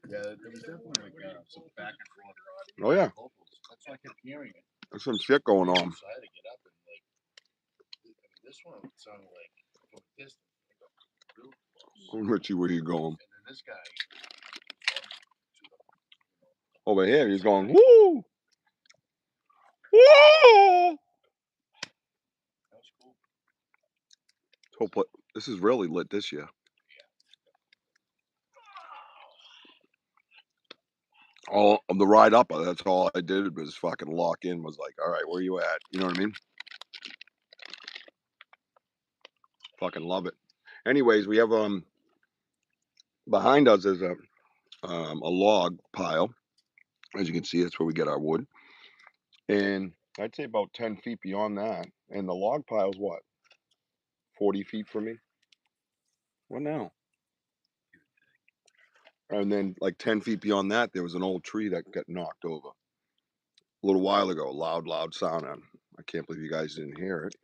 Yeah, there was definitely like some back and forth. Oh yeah. Vocals. That's why I kept hearing it. There's some shit going on. So I had to get up and like. I mean, this one sounded like from a distance. Real close. Richie, where you going? And then this guy. Over here, he's going, woo! Woo! That was cool. This is really lit this year. All on the ride up, that's all I did was fucking lock in. Was like, all right, where you at? You know what I mean? Fucking love it. Anyways, we have behind us is a log pile. As you can see, that's where we get our wood. And I'd say about 10 feet beyond that. And the log pile's what? 40 feet from me? What now? And then like 10 feet beyond that, there was an old tree that got knocked over a little while ago. Loud sound. I can't believe you guys didn't hear it.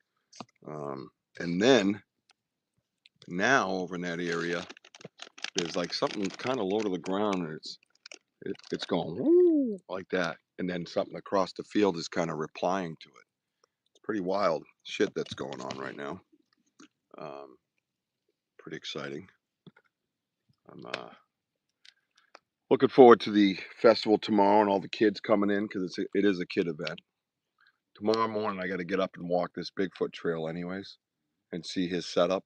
And then now over in that area, there's like something kind of low to the ground, and it's going woo, like that. And then something across the field is kind of replying to it. It's pretty wild shit that's going on right now. Pretty exciting. Looking forward to the festival tomorrow and all the kids coming in because it is a kid event. Tomorrow morning, I got to get up and walk this Bigfoot trail, anyways, and see his setup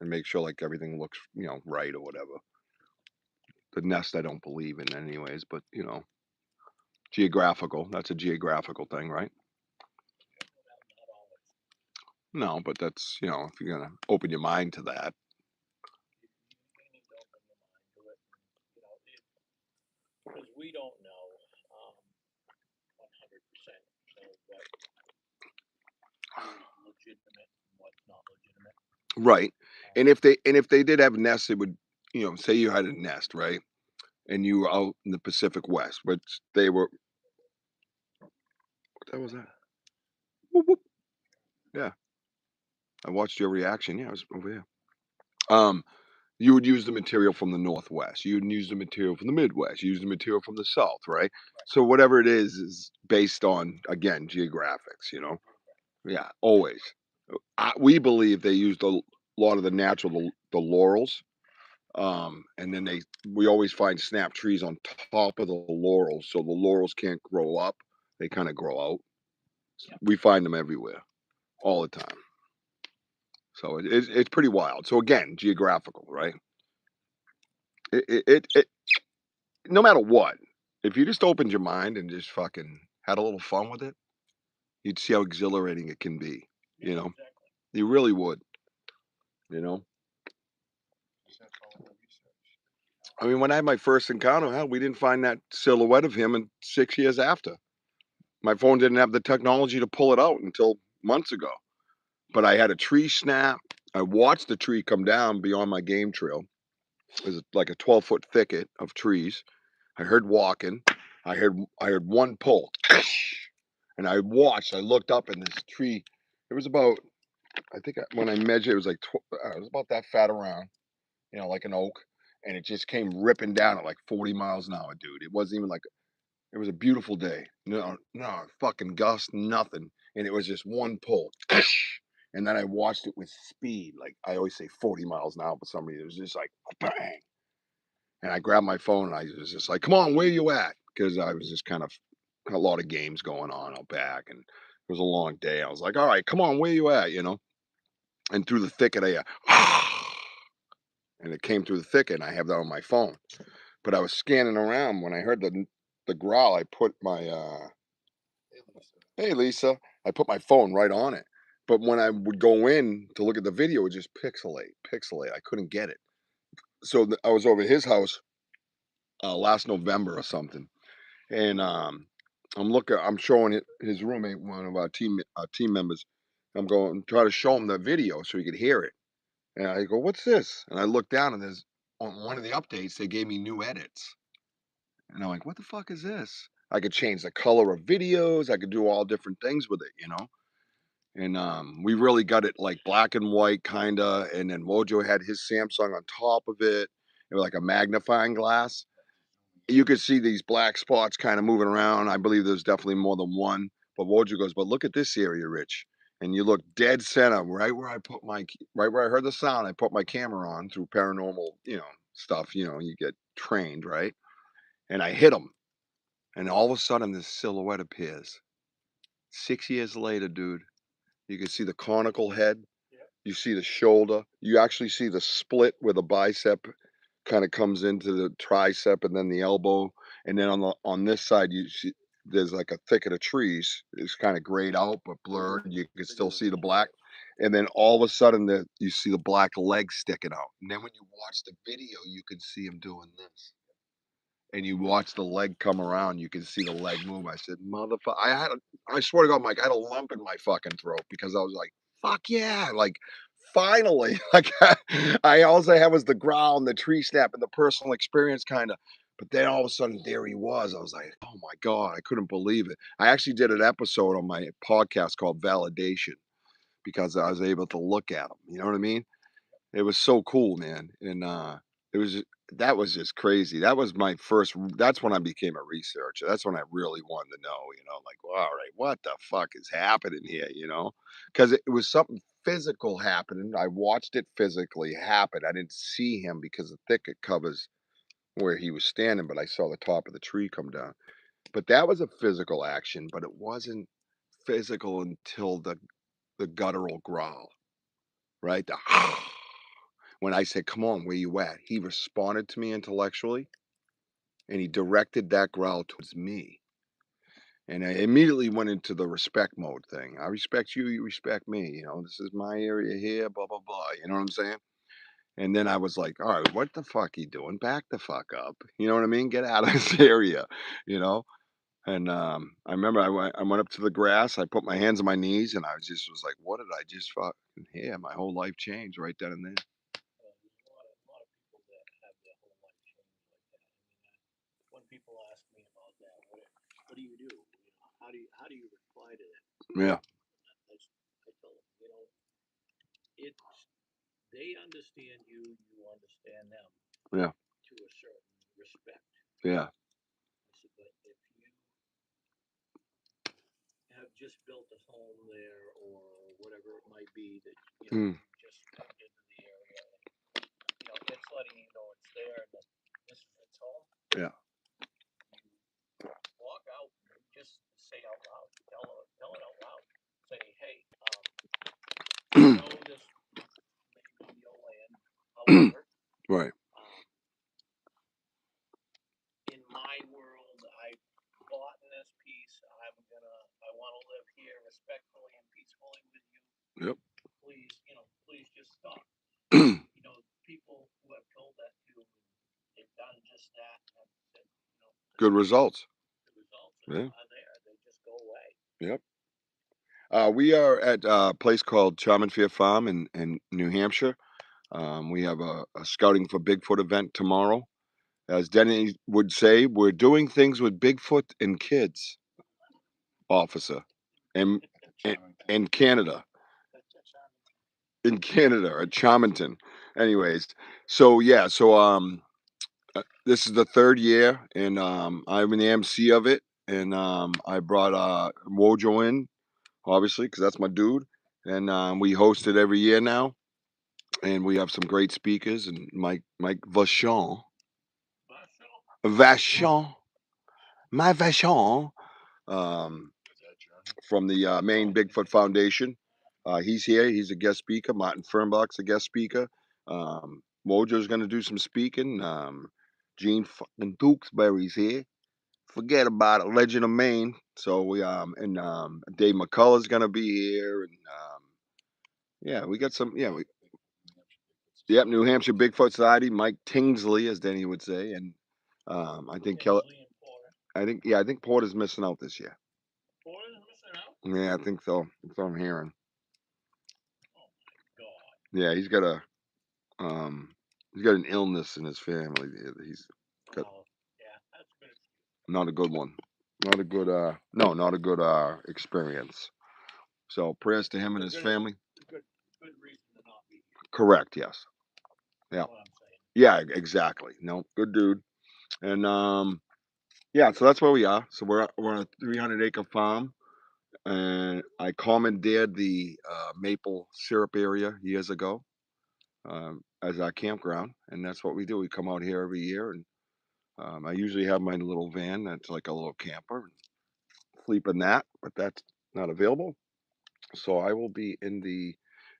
and make sure like everything looks, right or whatever. The nest I don't believe in, anyways, but geographical. That's a geographical thing, right? Not always. No, but that's if you're gonna open your mind to that. You need to open your mind to it. Because we don't know 100% what is legitimate and what's not legitimate. Right. And if they did have nests, it would, say you had a nest, right? And you were out in the Pacific West, which they were. What the hell was that? Whoop, whoop. Yeah, I watched your reaction. Yeah, I was over here. You would use the material from the Northwest. You would use the material from the Midwest. You use the material from the South, right? So whatever it is based on again geographics. Yeah, always. We believe they used a lot of the natural, the laurels, and then we always find snap trees on top of the laurels, so the laurels can't grow up; they kind of grow out. We find them everywhere, all the time. So it's pretty wild. So again, geographical, right? It no matter what, if you just opened your mind and just fucking had a little fun with it, you'd see how exhilarating it can be. You know, Exactly. you really would. You know. I mean, when I had my first encounter, hell, we didn't find that silhouette of him in 6 years after. My phone didn't have the technology to pull it out until months ago. But I had a tree snap. I watched the tree come down beyond my game trail. It was like a 12-foot thicket of trees. I heard walking. I heard one pull. And I watched. I looked up and this tree, it was about, I think when I measured, it was like, it was about that fat around, like an oak. And it just came ripping down at like 40 miles an hour, dude. It wasn't even like, it was a beautiful day. No, fucking gust, nothing. And it was just one pull. And then I watched it with speed. Like I always say 40 miles an hour, but somebody, it was just like bang. And I grabbed my phone and I was just like, come on, where you at? Because I was just kind of a lot of games going on out back. And it was a long day. I was like, all right, come on, where you at? And through the thicket, and it came through the thicket and I have that on my phone. But I was scanning around when I heard the growl. I put my hey Lisa, I put my phone right on it. But when I would go in to look at the video, it would just pixelate. I couldn't get it. So I was over at his house last November or something, and I'm showing it his roommate, one of our team members. I'm going try to show him the video so he could hear it. And I go, "What's this?" And I look down and there's on one of the updates they gave me new edits. And I'm like, what the fuck is this? I could change the color of videos. I could do all different things with it. And we really got it like black and white kind of. And then Mojo had his Samsung on top of it. It was like a magnifying glass. You could see these black spots kind of moving around. I believe there's definitely more than one. But Mojo goes, but look at this area, Rich. And you look dead center, right where I heard the sound. I put my camera on through paranormal, stuff. You get trained, right? And I hit him. And all of a sudden, this silhouette appears. 6 years later, dude, you can see the conical head. You see the shoulder. You actually see the split where the bicep kind of comes into the tricep and then the elbow. And then on this side, you see there's like a thicket of trees. It's kind of grayed out but blurred. You can still see the black. And then all of a sudden, you see the black leg sticking out. And then when you watch the video, you can see him doing this. And you watch the leg come around, you can see the leg move. I said, motherfucker, I swear to God, Mike, I had a lump in my fucking throat because I was like, fuck yeah, like finally, like I also had was the growl and the tree snap and the personal experience kind of. But then all of a sudden, there he was. I was like, oh my God, I couldn't believe it. I actually did an episode on my podcast called Validation because I was able to look at him. You know what I mean? It was so cool, man. And it was that was just crazy. That was my first that's when I became a researcher. That's when I really wanted to know, like, well, all right, what the fuck is happening here? Because it was something physical happening. I watched it physically happen. I didn't see him because the thicket covers where he was standing, but I saw the top of the tree come down. But that was a physical action, but it wasn't physical until the guttural growl, right? The when I said, "Come on, where you at?" He responded to me intellectually, and he directed that growl towards me. And I immediately went into the respect mode thing. I respect you, you respect me. You know, this is my area here, blah, blah, blah. You know what I'm saying? And then I was like, all right, what the fuck you doing? Back the fuck up. You know what I mean? Get out of this area, you know? And I remember I went up to the grass. I put my hands on my knees, and I was like, what did I just fucking hear? My whole life changed right then and there. There's a lot of people that have their whole life change like that. When people ask me about that, what do you do? How do you reply to that? Yeah. I tell them, it's they understand you, you understand them. Yeah. To a certain respect. Yeah. I said, but if you have just built a home there or whatever it might be that just moved into the area, and, it's letting you know it's there and that this is its home. Yeah. You walk out and just say out loud, tell it out loud. Say, hey, I know this may be your land, however, Right. in my world, I bought in this piece. I want to live here respectfully and peacefully with you. Yep. Please just stop. People who have told that to, they've done just that. And said, Good results. The results Yeah. are there. They just go away. Yep. We are at a place called CAMPFIRE Farm in New Hampshire. We have a scouting for Bigfoot event tomorrow. As Denny would say, we're doing things with Bigfoot and kids, officer, and in Canada. In Canada, at Charmanton. Anyways, so yeah, this is the third year, and I'm an MC of it, and I brought Wojo in, obviously, because that's my dude, and we host it every year now, and we have some great speakers, and Mike Vachon, my Vachon, from the Maine Bigfoot Foundation. He's here. He's a guest speaker. Martin Fernbach's a guest speaker. Mojo's going to do some speaking. Gene fucking Dukesbury's here. Forget about it. Legend of Maine. So we and Dave McCullough's going to be here, and yeah, we got some. Yeah, yep, New Hampshire Bigfoot Society. Mike Tingsley, as Denny would say, and I think Kelly. I think Porter's missing out this year. Porter's missing out? Yeah, I think so. That's what I'm hearing. Oh my God. Yeah, he's got an illness in his family. He's got yeah, that's good. not a good one. Not a good not a good experience. So prayers to him and his family. Good reason to not be here. Correct, yes. Yeah. Yeah, exactly. No, good dude. And yeah, so that's where we are. So we're on a 300-acre farm, and I commandeered the maple syrup area years ago as our campground, and that's what we do. We come out here every year, and I usually have my little van that's like a little camper, sleep in that, but that's not available. So I will be in the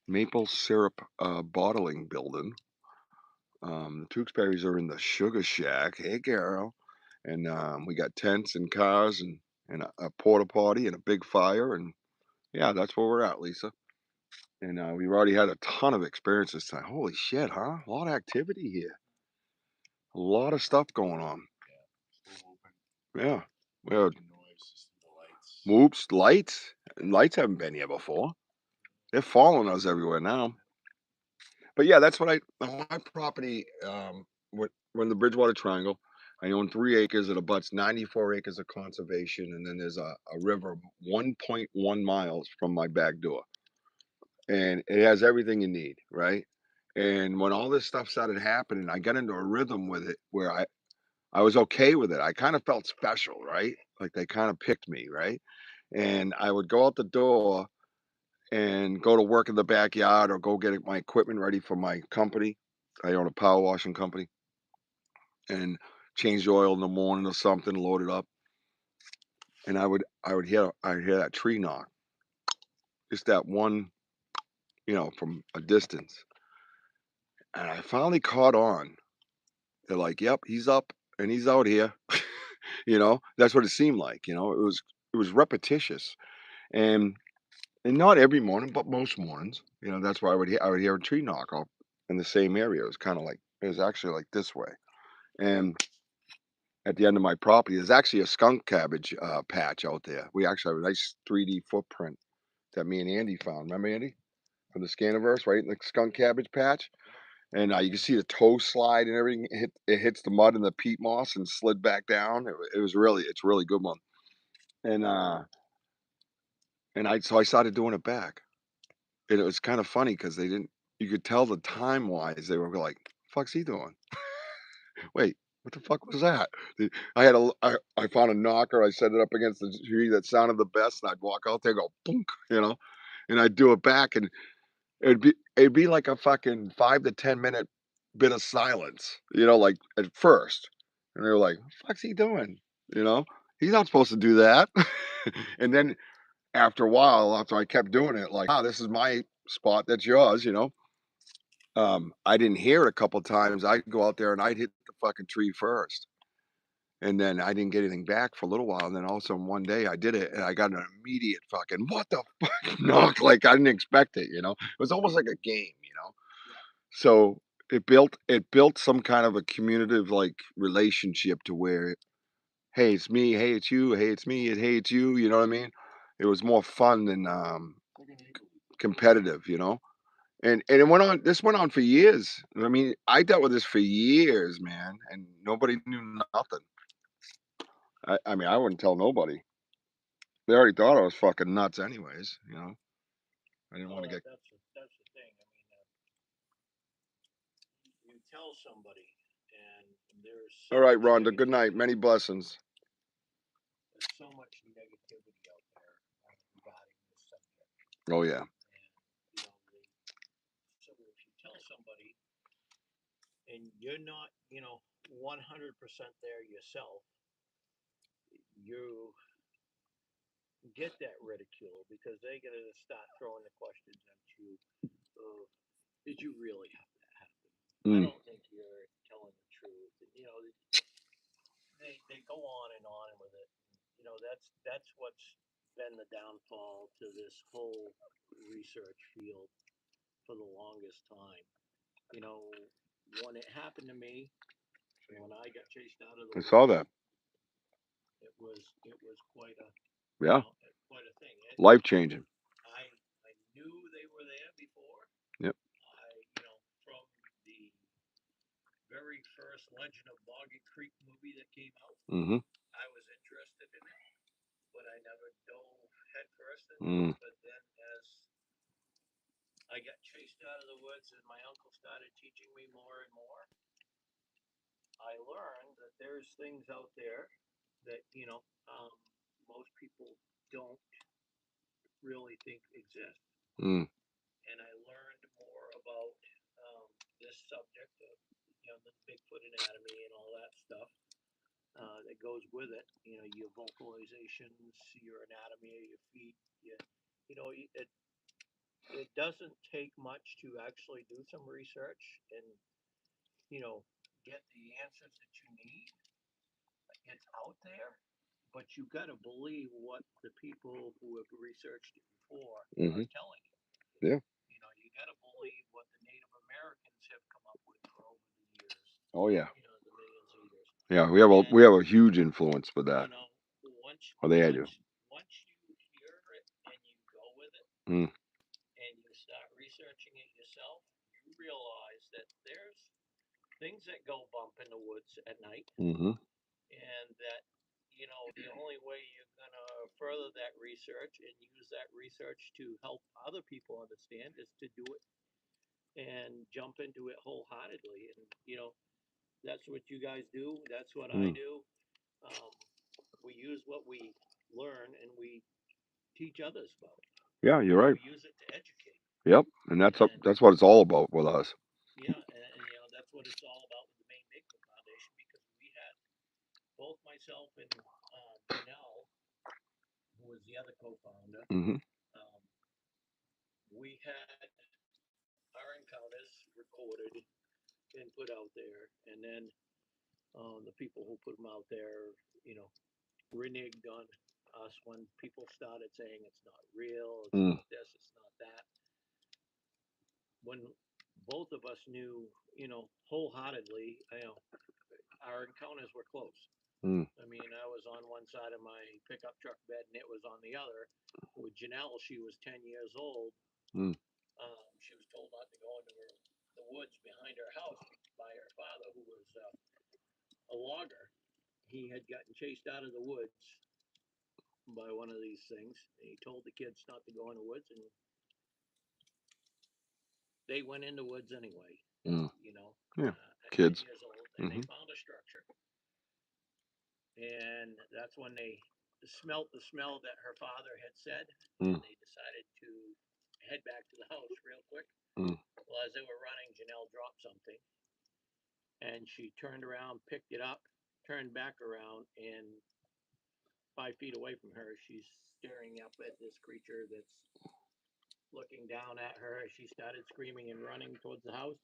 maple syrup bottling building. The Tewksbury's are in the sugar shack. Hey, girl. And we got tents and cars and a porta potty and a big fire. And yeah, that's where we're at, Lisa. And we've already had a ton of experience this time. Holy shit, huh? A lot of activity here. A lot of stuff going on. Yeah. Well, whoops, lights. Lights haven't been here before. They're following us everywhere now. But yeah, that's what on my property, we're in the Bridgewater Triangle. I own 3 acres. It abuts 94 acres of conservation, and then there's a river 1.1 miles from my back door, and it has everything you need, right? And when all this stuff started happening, I got into a rhythm with it where I was okay with it. I kind of felt special, right? Like they kind of picked me, right? And I would go out the door and go to work in the backyard or go get my equipment ready for my company. I own a power washing company. and change the oil in the morning or something, load it up, and I would hear that tree knock, just that one, from a distance, and I finally caught on. They're like, "Yep, he's up and he's out here." That's what it seemed like. It was repetitious, and not every morning, but most mornings. That's why I would hear a tree knock off in the same area. It was kind of like it was actually like this way, and at the end of my property, there's actually a skunk cabbage patch out there. We actually have a nice 3D footprint that me and Andy found. Remember Andy from the Scaniverse, right in the skunk cabbage patch? And you can see the toe slide and everything. It hits the mud and the peat moss and slid back down. It's really good one. And I started doing it back. And it was kind of funny because they didn't. You could tell the time wise they were like, "Fuck's he doing? Wait, what the fuck was that?" I found a knocker. I set it up against the tree that sounded the best, and I'd walk out there, and go boom, and I'd do it back, and it'd be like a fucking 5 to 10 minute bit of silence, like at first, and they were like, "What the fuck's he doing?" You know, he's not supposed to do that. And then after a while, after I kept doing it, like, "Ah, this is my spot, that's yours," I didn't hear it a couple times. I'd go out there and I'd hit the fucking tree first. And then I didn't get anything back for a little while. And then all of a sudden one day I did it and I got an immediate fucking what the fuck knock. Like I didn't expect it, It was almost like a game. So it built some kind of a communicative like relationship to where, hey, it's me, hey, it's you, hey, it's me, hey, it's you, you know what I mean? It was more fun than competitive. And this went on for years. I mean, I dealt with this for years, man, and nobody knew nothing. I mean, I wouldn't tell nobody. They already thought I was fucking nuts anyways, I didn't want to get. That's the thing. I mean, you tell somebody, and there's so All right, much Rhonda, good night. negativity. Many blessings. There's so much negativity out there regarding this subject. Oh yeah. And so if you tell somebody and you're not, 100% there yourself, you get that ridicule because they're gonna start throwing the questions at you. Of, did you really have that happen? I don't think you're telling the truth. They go on with it. That's what's been the downfall to this whole research field for the longest time. You know, when it happened to me, when I got chased out of the I saw that. it was quite a Yeah. quite a thing. Life changing. I knew they were there before. Yep. From the very first Legend of Boggy Creek movie that came out, I was interested in it, but I never dove headfirst into it. But then as I got chased out of the woods and my uncle started teaching me more and more, I learned that there's things out there that most people don't really think exist. And I learned more about this subject of the Bigfoot anatomy and all that stuff that goes with it. Your vocalizations, your anatomy of your feet. It doesn't take much to actually do some research and get the answers that you need. It's out there, but you got to believe what the people who have researched it before are telling you. Yeah. You got to believe what the Native Americans have come up with for over the years. Oh yeah. The millions of years. Yeah, we have a huge influence with that. They had you. Once you hear it and you go with it, and you start researching it yourself, you realize that there's things that go bump in the woods at night, and that the only way you're gonna further that research and use that research to help other people understand is to do it and jump into it wholeheartedly. And that's what you guys do. That's what I do. We use what we learn and we teach others about it. Yeah, you're right. We use it to educate. Yep, and that's what it's all about with us. Yeah, and that's what it's all about with the main Bigfoot Foundation, because both myself and Janelle, who was the other co-founder, Mm-hmm. we had our encounters recorded and put out there, and then the people who put them out there, you know, reneged on us when people started saying it's not real, it's Mm. not this, it's not that. When both of us knew, you know, wholeheartedly, you know, our encounters were close. Mm. I mean, I was on one side of my pickup truck bed and it was on the other. With Janelle, she was 10 years old. Mm. She was told not to go into the woods behind her house by her father, who was a logger. He had gotten chased out of the woods by one of these things. And he told the kids not to go in the woods, and they went in the woods anyway. Mm. You know, Yeah, at kids. 10 years old, and they Mm-hmm. found a structure. And that's when they smelt the smell that her father had said, and Mm. they decided to head back to the house real quick. Mm. Well, as they were running, Janelle dropped something, and she turned around, picked it up, turned back around, and 5 feet away from her, she's staring up at this creature that's looking down at her. She started screaming and running towards the house.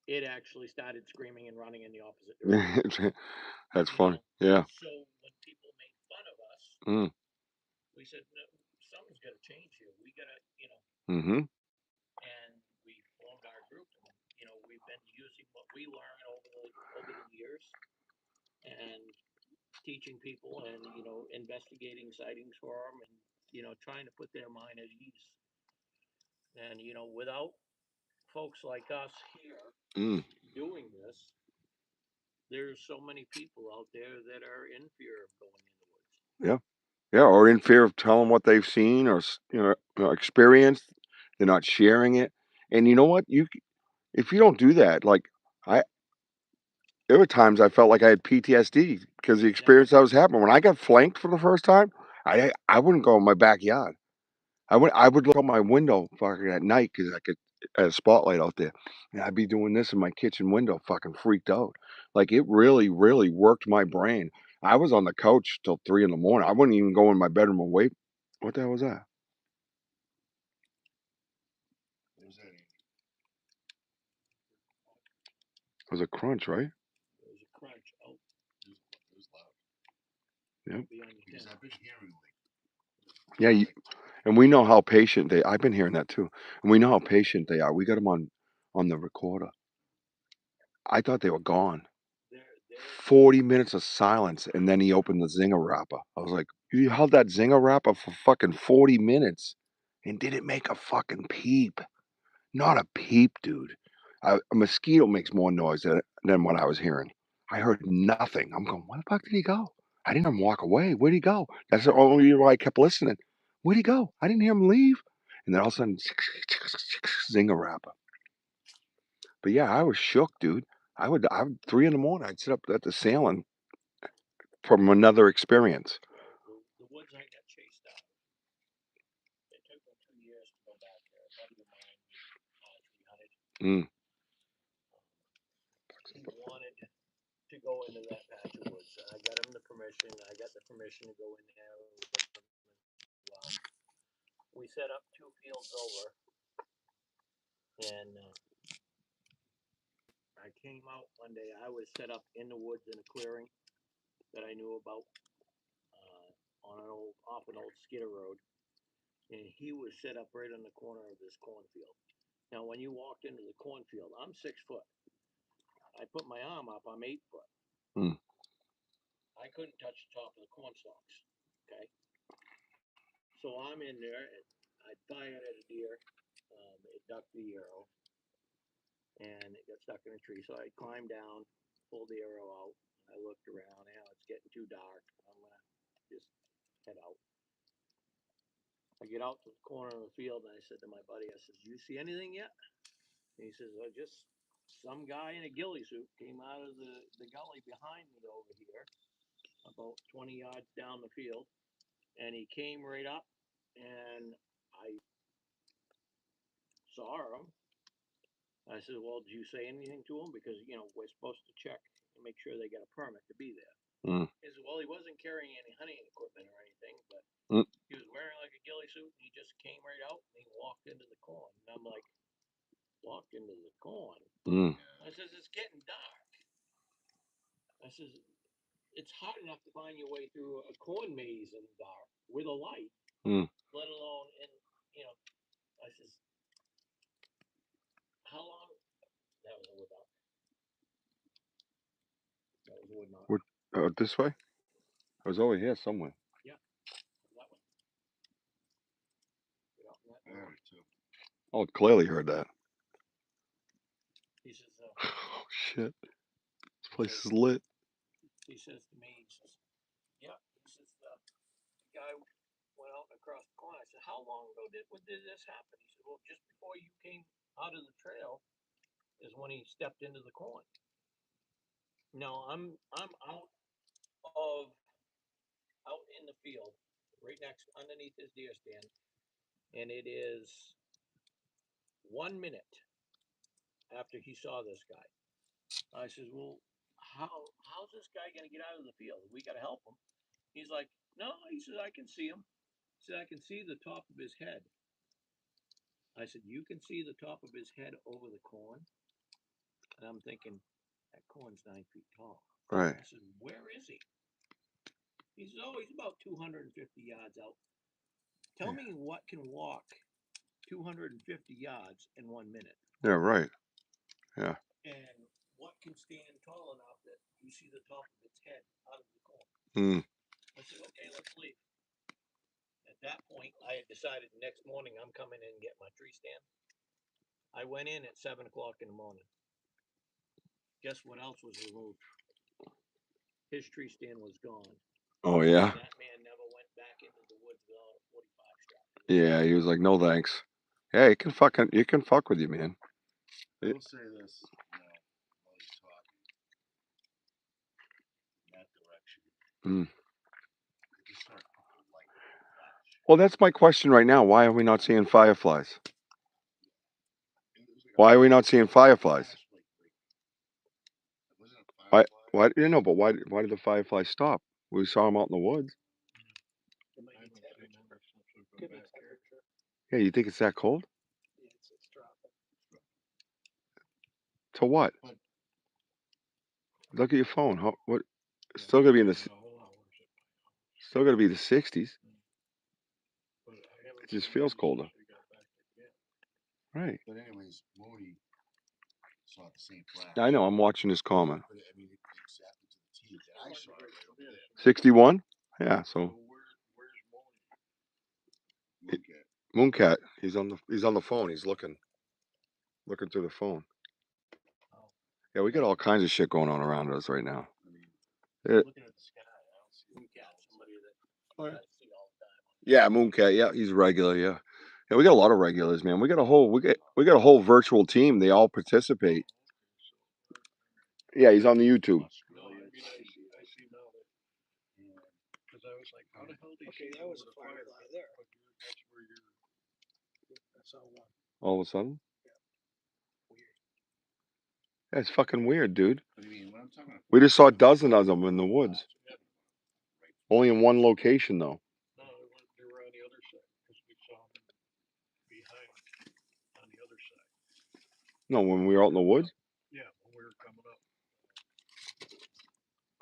It actually started screaming and running in the opposite direction. That's You funny. know, Yeah. so when people made fun of us, Mm. we said, no, something's got to change here. We got to, you know, Mm-hmm. and we formed our group. And, you know, we've been using what we learned over the years and teaching people and, you know, investigating sightings for them and, you know, trying to put their mind at ease. And, you know, without folks like us here Mm. doing this, there's so many people out there that are in fear of going in the woods. Yeah. Yeah. Or in fear of telling what they've seen or experienced. They're not sharing it. And you know what? If you don't do that, like I, there were times I felt like I had PTSD because the Yeah. experience that was happening when I got flanked for the first time. I wouldn't go in my backyard. I would look out my window fucking at night because I could had a spotlight out there, and I'd be doing this in my kitchen window, fucking freaked out. Like it really, really worked my brain. I was on the couch till 3 in the morning. I wouldn't even go in my bedroom and wait. What the hell was that? What was that? Andy? It was a crunch, right? There was a crunch. Oh, It was loud. Yep. be on your Because tent. I've been hearing Yeah, and we know how patient they. I've been hearing that too, and we know how patient they are. We got them on the recorder. I thought they were gone. They're 40 minutes of silence, and then he opened the zinger wrapper. I was like, you held that zinger wrapper for fucking 40 minutes and didn't make a fucking peep. Not a peep, dude. A mosquito makes more noise than what I was hearing. I heard nothing. I'm going, where the fuck did he go? I didn't hear him walk away. Where'd he go? That's the only reason why I kept listening. Where'd he go? I didn't hear him leave. And then all of a sudden, zinger wrapper. But yeah, I was shook, dude. I would 3 in the morning. I'd sit up at the ceiling from another experience. the woods I got chased out of. It took me 2 years to go back there. A buddy of mine we hunted. Mm. He wanted to go into that patch of woods. I got him the permission. I got the permission to go in there with him as well. We set up 2 fields over, and I came out one day. I was set up in the woods in a clearing that I knew about on off an old skidder road, and he was set up right on the corner of this cornfield. Now, when you walked into the cornfield, I'm 6 foot. I put my arm up. I'm 8 foot. Mm. I couldn't touch the top of the corn stalks. Okay, so I'm in there, and I fired at a deer. It ducked the arrow, and it got stuck in a tree. So I climbed down, pulled the arrow out. I looked around. You know, it's getting too dark. I'm gonna just head out. I get out to the corner of the field, and I said to my buddy, I says, "You see anything yet?" And he says, "Well, just some guy in a ghillie suit came out of the gully behind me over here, about 20 yards down the field, and he came right up, and I saw him, I said, well, did you say anything to him? Because, you know, we're supposed to check and make sure they got a permit to be there. He said, well, he wasn't carrying any hunting equipment or anything, but he was wearing like a ghillie suit, and he just came right out and he walked into the corn. And I'm like, walked into the corn? I says, it's getting dark. I says, it's hard enough to find your way through a corn maze in the dark with a light, let alone in, you know, I says, how long? That was a wood knock. That was a wood knock. This way? I was over here somewhere. Yeah, that one. Oh, clearly heard that. He says, oh shit, this place is lit. He says to me, he says, yeah, he says, the guy went out across the corner. I said, how long ago did this happen? He said, well, just before you came out of the trail is when he stepped into the corn. No, I'm out in the field, right underneath his deer stand, and it is 1 minute after he saw this guy. I says, well, how's this guy gonna get out of the field? We gotta help him. He's like, no, he says, I can see him. He said, I can see the top of his head. I said, you can see the top of his head over the corn? And I'm thinking, that corn's 9 feet tall. Right. I said, where is he? He says, oh, he's about 250 yards out. Tell me what can walk 250 yards in 1 minute. Yeah, right. Yeah. And what can stand tall enough that you see the top of its head out of the corn? I said, okay, let's leave. At that point, I had decided the next morning I'm coming in and get my tree stand. I went in at 7 o'clock in the morning. Guess what else was removed? His tree stand was gone. Oh yeah. That man never went back into the woods without a 45 strap. Yeah, he was like, no thanks. Yeah, you can fuck with you, man. I will say this, while he's talking, in that direction. Just start putting light flash. Well, that's my question right now. Why are we not seeing fireflies? Why are we not seeing fireflies? Why? You know, but why did the fireflies stop? We saw them out in the woods. Yeah, you think it's that cold? It's dropping. To what? Look at your phone. What? It's still gonna be in the. Still gonna be the 60s. It just feels colder. Right. But anyways, Mooney saw the same flash. I know. I'm watching his comment. But I mean, exactly to the T that I saw it right over there. 61. Yeah. So. Mooney? Mooncat. He's on the phone. He's looking through the phone. Yeah, we got all kinds of shit going on around us right now. Looking at the sky, I don't see Mooncat, somebody that I see all the time. Yeah, Mooncat. Yeah, he's regular. Yeah, yeah. We got a lot of regulars, man. We got a whole virtual team. They all participate. Yeah, he's on the YouTube. No, I mean, I see now that, because I was like, how the hell do you see that was a the firefly there. But that's where you're. That's all one. All of a sudden. Weird. That's fucking weird, dude. But I mean, when I'm talking about We just saw a dozen of them in the woods. Only in one location, though. No, they were on the other side because we saw them behind on the other side. No, when we were out in the woods. Yeah, when we were coming up.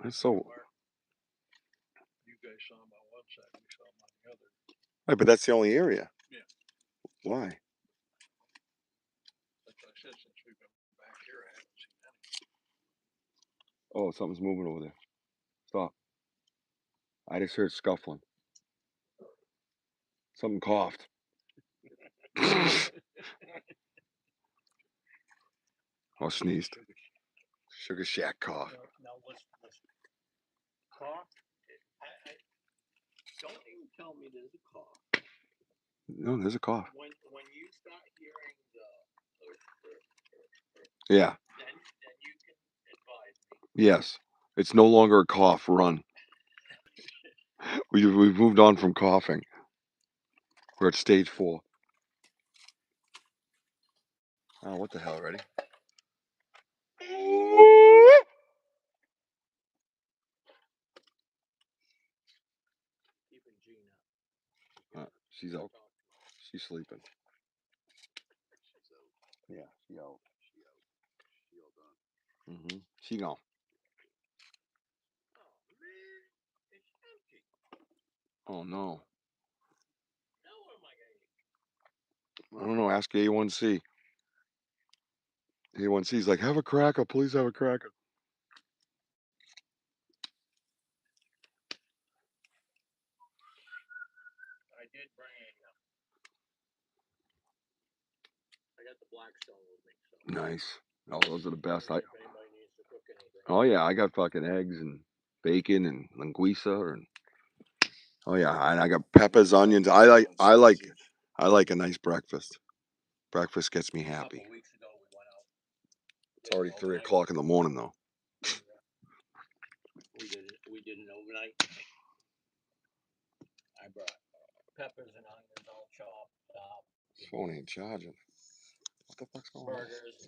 That's so. You guys saw them on one side, we saw them on the other. Right, but that's the only area. Yeah. Why? That's what I said. Since we've been back here, I haven't seen any. Oh, something's moving over there. Stop. I just heard scuffling. Something coughed. Oh, sneezed. Sugar Shack cough. Now listen. Cough. I don't even tell me there's a cough. No, there's a cough. When you start hearing Yeah. then you can advise me. Yes. It's no longer a cough. Run. We've moved on from coughing. We're at stage 4. Oh, what the hell, ready? Keeping Gina. She's out. She's sleeping. Yeah, she out. She all done. She gone. Oh man, it's empty. Oh, no. Now what am I gonna eat? I don't know. Ask A1C. A1C's like, have a cracker. Please have a cracker. I did bring I got the Blackstone with me, so. Nice. Oh, those are the best. If anybody needs to cook anything. Oh, yeah. I got fucking eggs and bacon and linguiça and. Oh yeah, and I got peppers, onions. I like a nice breakfast. Breakfast gets me A happy. couple weeks ago we went out. It's already 3 o'clock in the morning though. We did an overnight. I brought peppers and onions all chopped up. This phone ain't charging. What the fuck's going on? Burgers,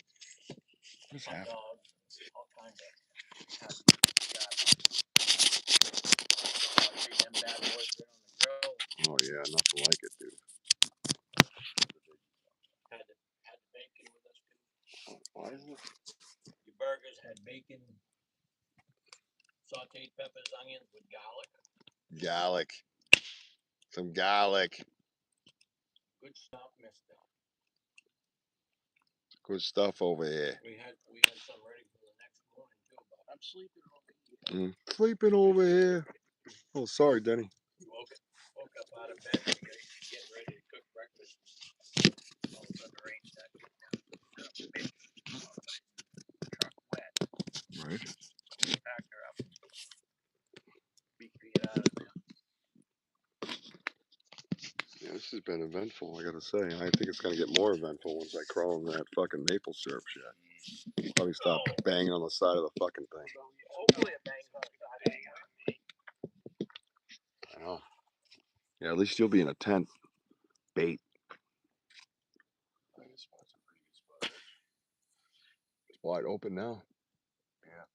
What's hot happening? dogs, all kinds of happy them bad boys there on the grill. Oh yeah, nothing like it, dude. Had the bacon with us too. Why is it? Your burgers had bacon, sauteed peppers, onions with garlic. Garlic. Some garlic. Good stuff, mister. Good stuff over here. We had some ready for the next morning too, but I'm sleeping over here. Sleeping over here. Oh, sorry, Denny. Woke up out of bed and get ready to cook breakfast. All of a sudden the rain started getting down. Truck wet. Right. Packed her up. Beat it out of there. Yeah, this has been eventful, I gotta say. I think it's gonna get more eventful once I crawl in that fucking maple syrup shit. Probably stop banging on the side of the fucking thing. Hopefully it bangs on the side of me. I know. Yeah, at least you'll be in a tent. Bait. This spot's a pretty good spot. It's wide open now. Yeah.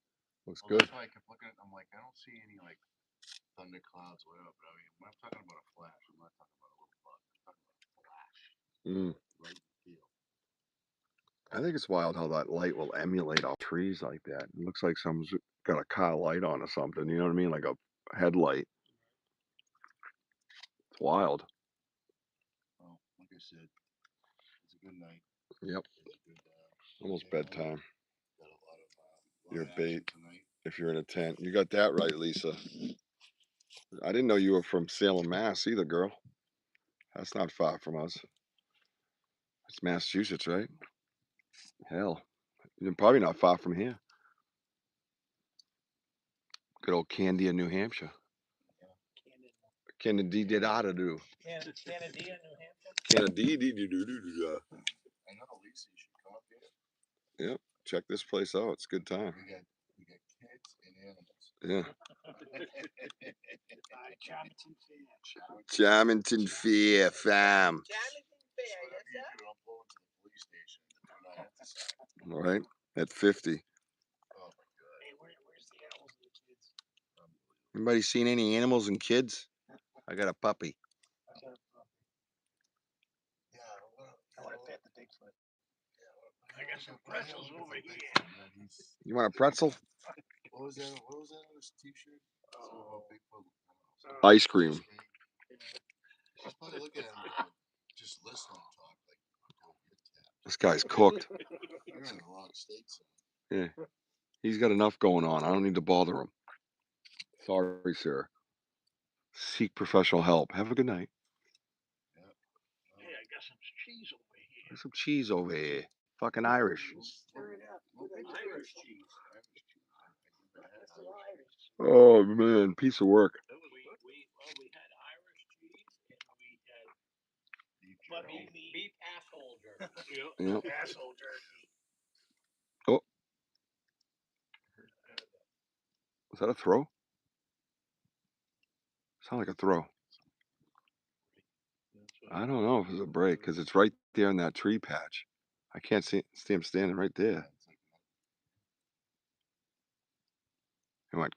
Looks Well, good. that's why I kept looking at it. I'm like, I don't see any like thunder clouds or whatever. But I mean, when I'm talking about a flash, I'm not talking about a little bug. I'm talking about a flash. Right in the field. I think it's wild how that light will emulate off trees like that. It looks like someone's got a car light on or something. You know what I mean? Like a headlight. It's wild. Well, like I said, it's a good night. Yep. It's a good. Almost bedtime. Got a lot of You're action bait tonight. if you're in a tent. You got that right, Lisa. I didn't know you were from Salem, Mass either, girl. That's not far from us. It's Massachusetts, right? Hell, you're probably not far from here. Good old Candia, New Hampshire. Canada, Canada, New Hampshire. Canada. I know, Lisa, you should come up here. Yep. Check this place out. It's a good time. We got kids and animals. Yeah. Charmington Charmington Fair. Fair, fam. All right. At 50. Oh my god. Hey, where's the animals and the kids? Anybody seen any animals and kids? I got a puppy. Yeah, I want to pet the Bigfoot. I got some pretzels over here. You want a pretzel? What was that on his t-shirt? Oh, Bigfoot. Ice cream. She's probably looking at him going, just listen and talk like, go get tapped. This guy's cooked. You're in the wrong state, son. Yeah. He's got enough going on. I don't need to bother him. Sorry, sir. Seek professional help. Have a good night. Hey, I got some cheese over here. There's some cheese over here. Fucking Irish. Stir it up. Irish cheese. Oh, man. Piece of work. We had Irish cheese and we had beef asshole jerky. Yep. Asshole jerky. Oh. Was that a throw? Sound like a throw. I don't know if it's a break because it's right there in that tree patch. I can't see him standing right there. It went.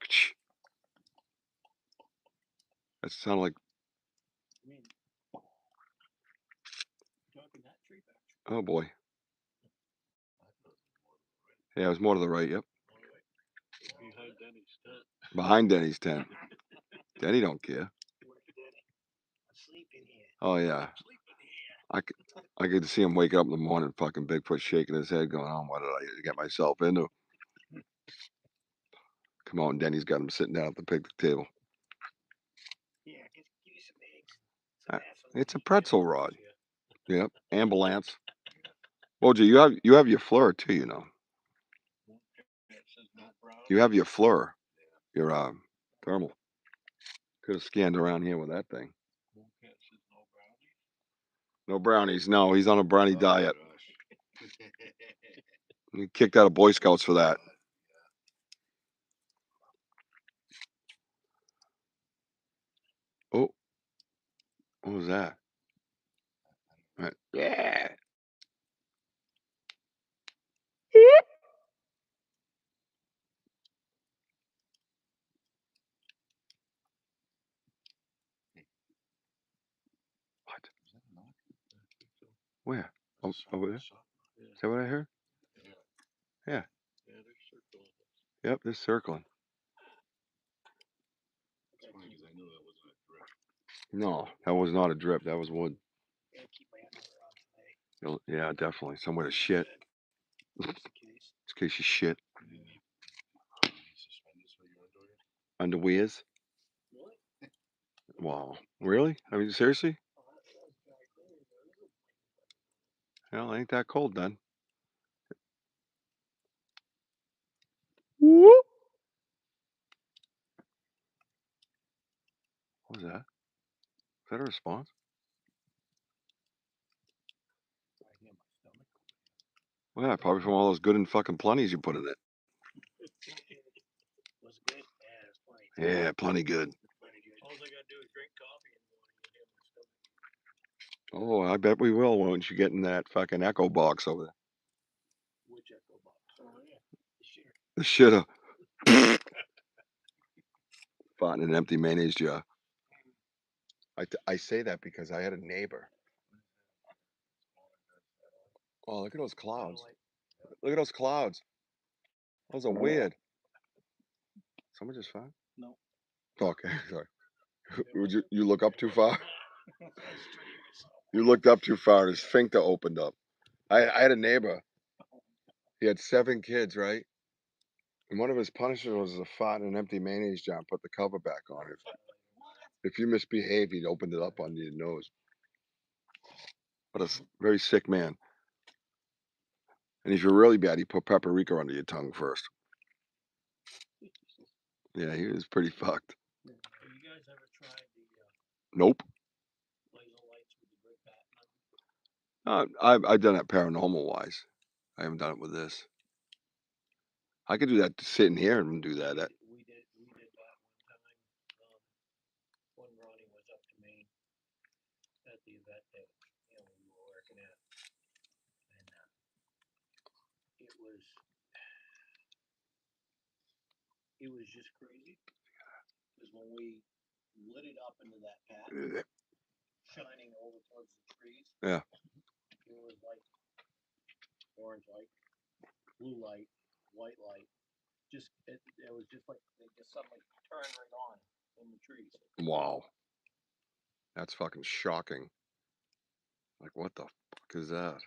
That sounded like. I mean, talking that tree back. Oh boy. Yeah, it was more to the right. Yep. Behind Denny's tent. Behind Denny's tent. Denny don't care. Sleep in here. Oh yeah. Sleep in here. I could see him wake up in the morning, fucking Bigfoot shaking his head, going, "Oh, what did I get myself into?" Come on, Denny's got him sitting down at the picnic table. Yeah, give you some eggs. Some It's a pretzel rod. Yep. Ambulance. Well, you have your Fleur too, you know. You have your Fleur, your thermal. Could have scanned around here with that thing. No brownies. No, he's on a brownie diet. He kicked out of Boy Scouts for that. Oh, what was that? Right. Yeah. What? Where? Oh, over there? Is that what I heard? Yeah. Yep, they're circling. No, that was not a drip. That was wood. Yeah, definitely. Somewhere to shit. In case you shit. Underwears? Wow. Really? I mean, seriously? Hell, ain't that cold then. Whoop. What was that? Is that a response? Well, yeah, probably from all those good and fucking plenties you put in it. Was good? Yeah, it's plenty. Yeah, plenty good. All I gotta do is drink coffee in the morning and get my stomach. Oh, I bet we will once you get in that fucking echo box over there. Which echo box? Oh yeah, The shitter. Fought in an empty mayonnaise jar. I say that because I had a neighbor. Oh, look at those clouds. Look at those clouds. Those are weird. Someone just found? No. Okay, sorry. Would you look up too far? You looked up too far. His sphincter opened up. I had a neighbor. He had 7 kids, right? And one of his punishments was to fart in an empty mayonnaise jar and put the cover back on it. If you misbehave, he'd open it up on your nose. But a very sick man. And if you're really bad, he put paprika under your tongue first. Yeah, he was pretty fucked. Have you guys ever tried the Nope. laser lights with the brick pattern? I've done it paranormal wise. I haven't done it with this. I could do that sitting here and do that. We did that one time when Ronnie was up to Maine at the event that we were working at, and it was just crazy because when we lit it up into that pattern, shining over towards the trees, Yeah. it was like orange light, blue light, white light. It was just like they just suddenly turned right on in the trees. Wow. That's fucking shocking. Like, what the fuck is that?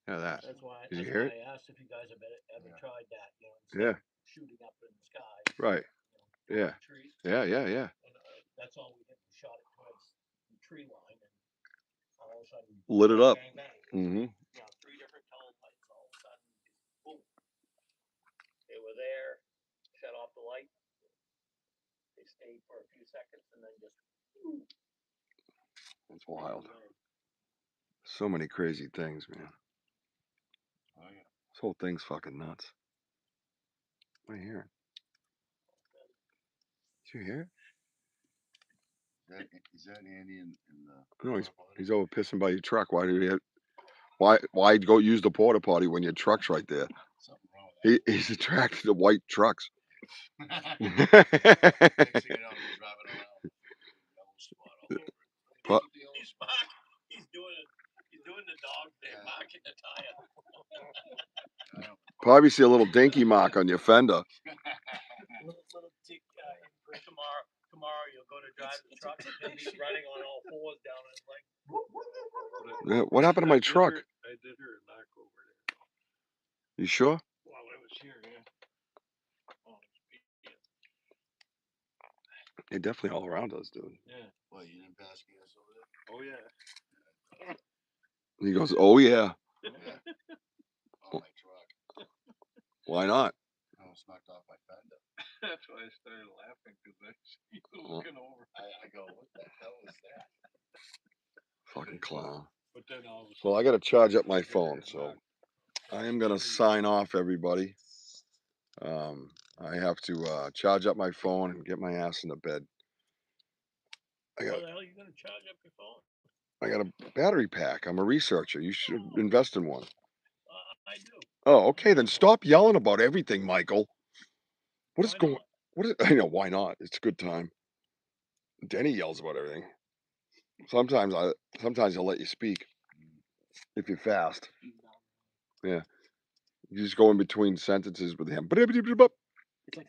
Yeah, that. That's why Did you hear it? I asked if you guys have ever tried that. Yeah. Shooting up in the sky. Right. Yeah. Trees. Yeah, yeah, yeah. And that's all we did. We shot it towards the tree line, and all of a sudden, Lit it up. bang, bang. Mm-hmm. 3 different colored lights. All of a sudden, boom. They were there. Shut off the light. They stayed for a few seconds, and then just. That's wild. So many crazy things, man. Oh yeah. This whole thing's fucking nuts. What are you hearing? Did you hear Is that Andy in the? it? No, he's over pissing by your truck. Why Why go use the porta potty when your truck's right there? Something wrong with He's attracted to white trucks. that. Next thing you know, he's driving around with yellow spot all over it. Pro- He's doing the dog thing, marking the tire. Probably see a little dinky mark on your fender. Little tick imprint. Tomorrow you'll go to drive the truck and he'll be running on all fours down his leg. What happened to my truck? I did her a knock over there. You sure? While I was here, yeah. Oh, They're definitely all around us, dude. yeah. Well, you didn't pass gas over there? Oh yeah. He goes, oh yeah. Yeah. On my truck. Why not? I almost knocked off my fender. That's why I started laughing because I see you looking over. I go, what the hell is that? Fucking clown. But then all of a Well, I got to charge up my phone, so I am going to sign off, everybody. I have to charge up my phone and get my ass into bed. How the hell are you gonna charge up your phone? I got a battery pack. I'm a researcher. You should invest in one. I do. Oh, okay. Then stop yelling about everything, Michael. What is Why going? not? What is? I know why not. It's a good time. Denny yells about everything. Sometimes he'll let you speak if you're fast. Yeah, you just go in between sentences with him. It's like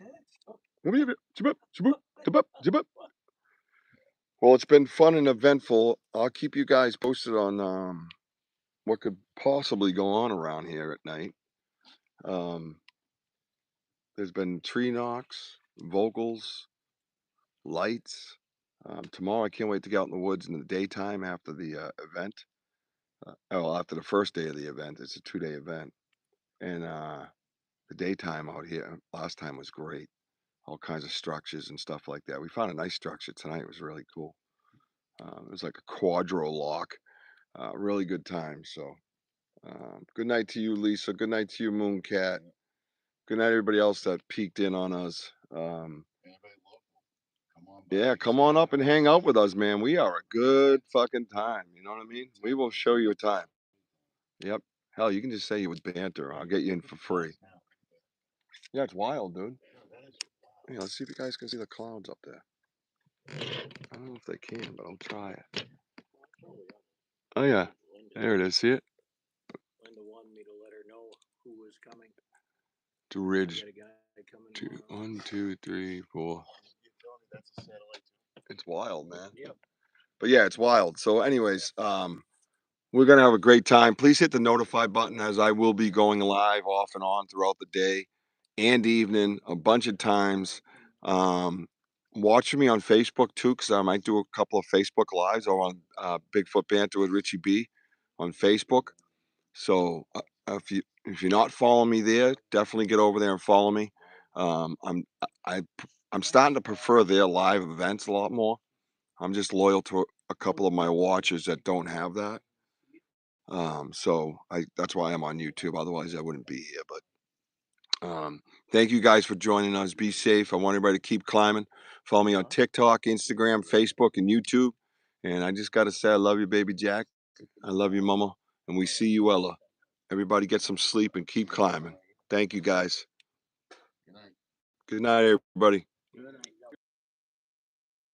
Well, it's been fun and eventful. I'll keep you guys posted on what could possibly go on around here at night. There's been tree knocks, vocals, lights. Tomorrow, I can't wait to get out in the woods in the daytime after the event. After the first day of the event. It's a 2-day event. And the daytime out here last time was great. All kinds of structures and stuff like that. We found a nice structure tonight. It was really cool. It was like a quadro lock. Really good time. So good night to you, Lisa. Good night to you, Mooncat. Good night, everybody else that peeked in on us. Anybody local? Come on by. Yeah, come on up and hang out with us, man. We are a good fucking time. You know what I mean? We will show you a time. Yep. Hell, you can just say you with Banter. I'll get you in for free. Yeah, it's wild, dude. Yeah, let's see if you guys can see the clouds up there. I don't know if they can, but I'll try it. Oh, yeah. There it is. See it? Linda wanted me to let her know who was coming. To Ridge. Got a guy coming Two, tomorrow. 1, 2, 3, 4. That's a satellite too. It's wild, man. Yep. But yeah, it's wild. So, anyways, we're gonna have a great time. Please hit the notify button, as I will be going live off and on throughout the day and evening a bunch of times. Watch me on Facebook too, because I might do a couple of Facebook lives or on Bigfoot Banter with Richie B on Facebook. So if you're not following me there, definitely get over there and follow me. I'm starting to prefer their live events a lot more. I'm just loyal to a couple of my watchers that don't have that. So that's why I'm on YouTube. Otherwise, I wouldn't be here. But thank you guys for joining us. Be safe. I want everybody to keep climbing. Follow me on TikTok, Instagram, Facebook, and YouTube. And I just got to say, I love you, baby Jack. I love you, Mama. And we see you, Ella. Everybody get some sleep and keep climbing. Thank you, guys. Good night. Good night, everybody. good night.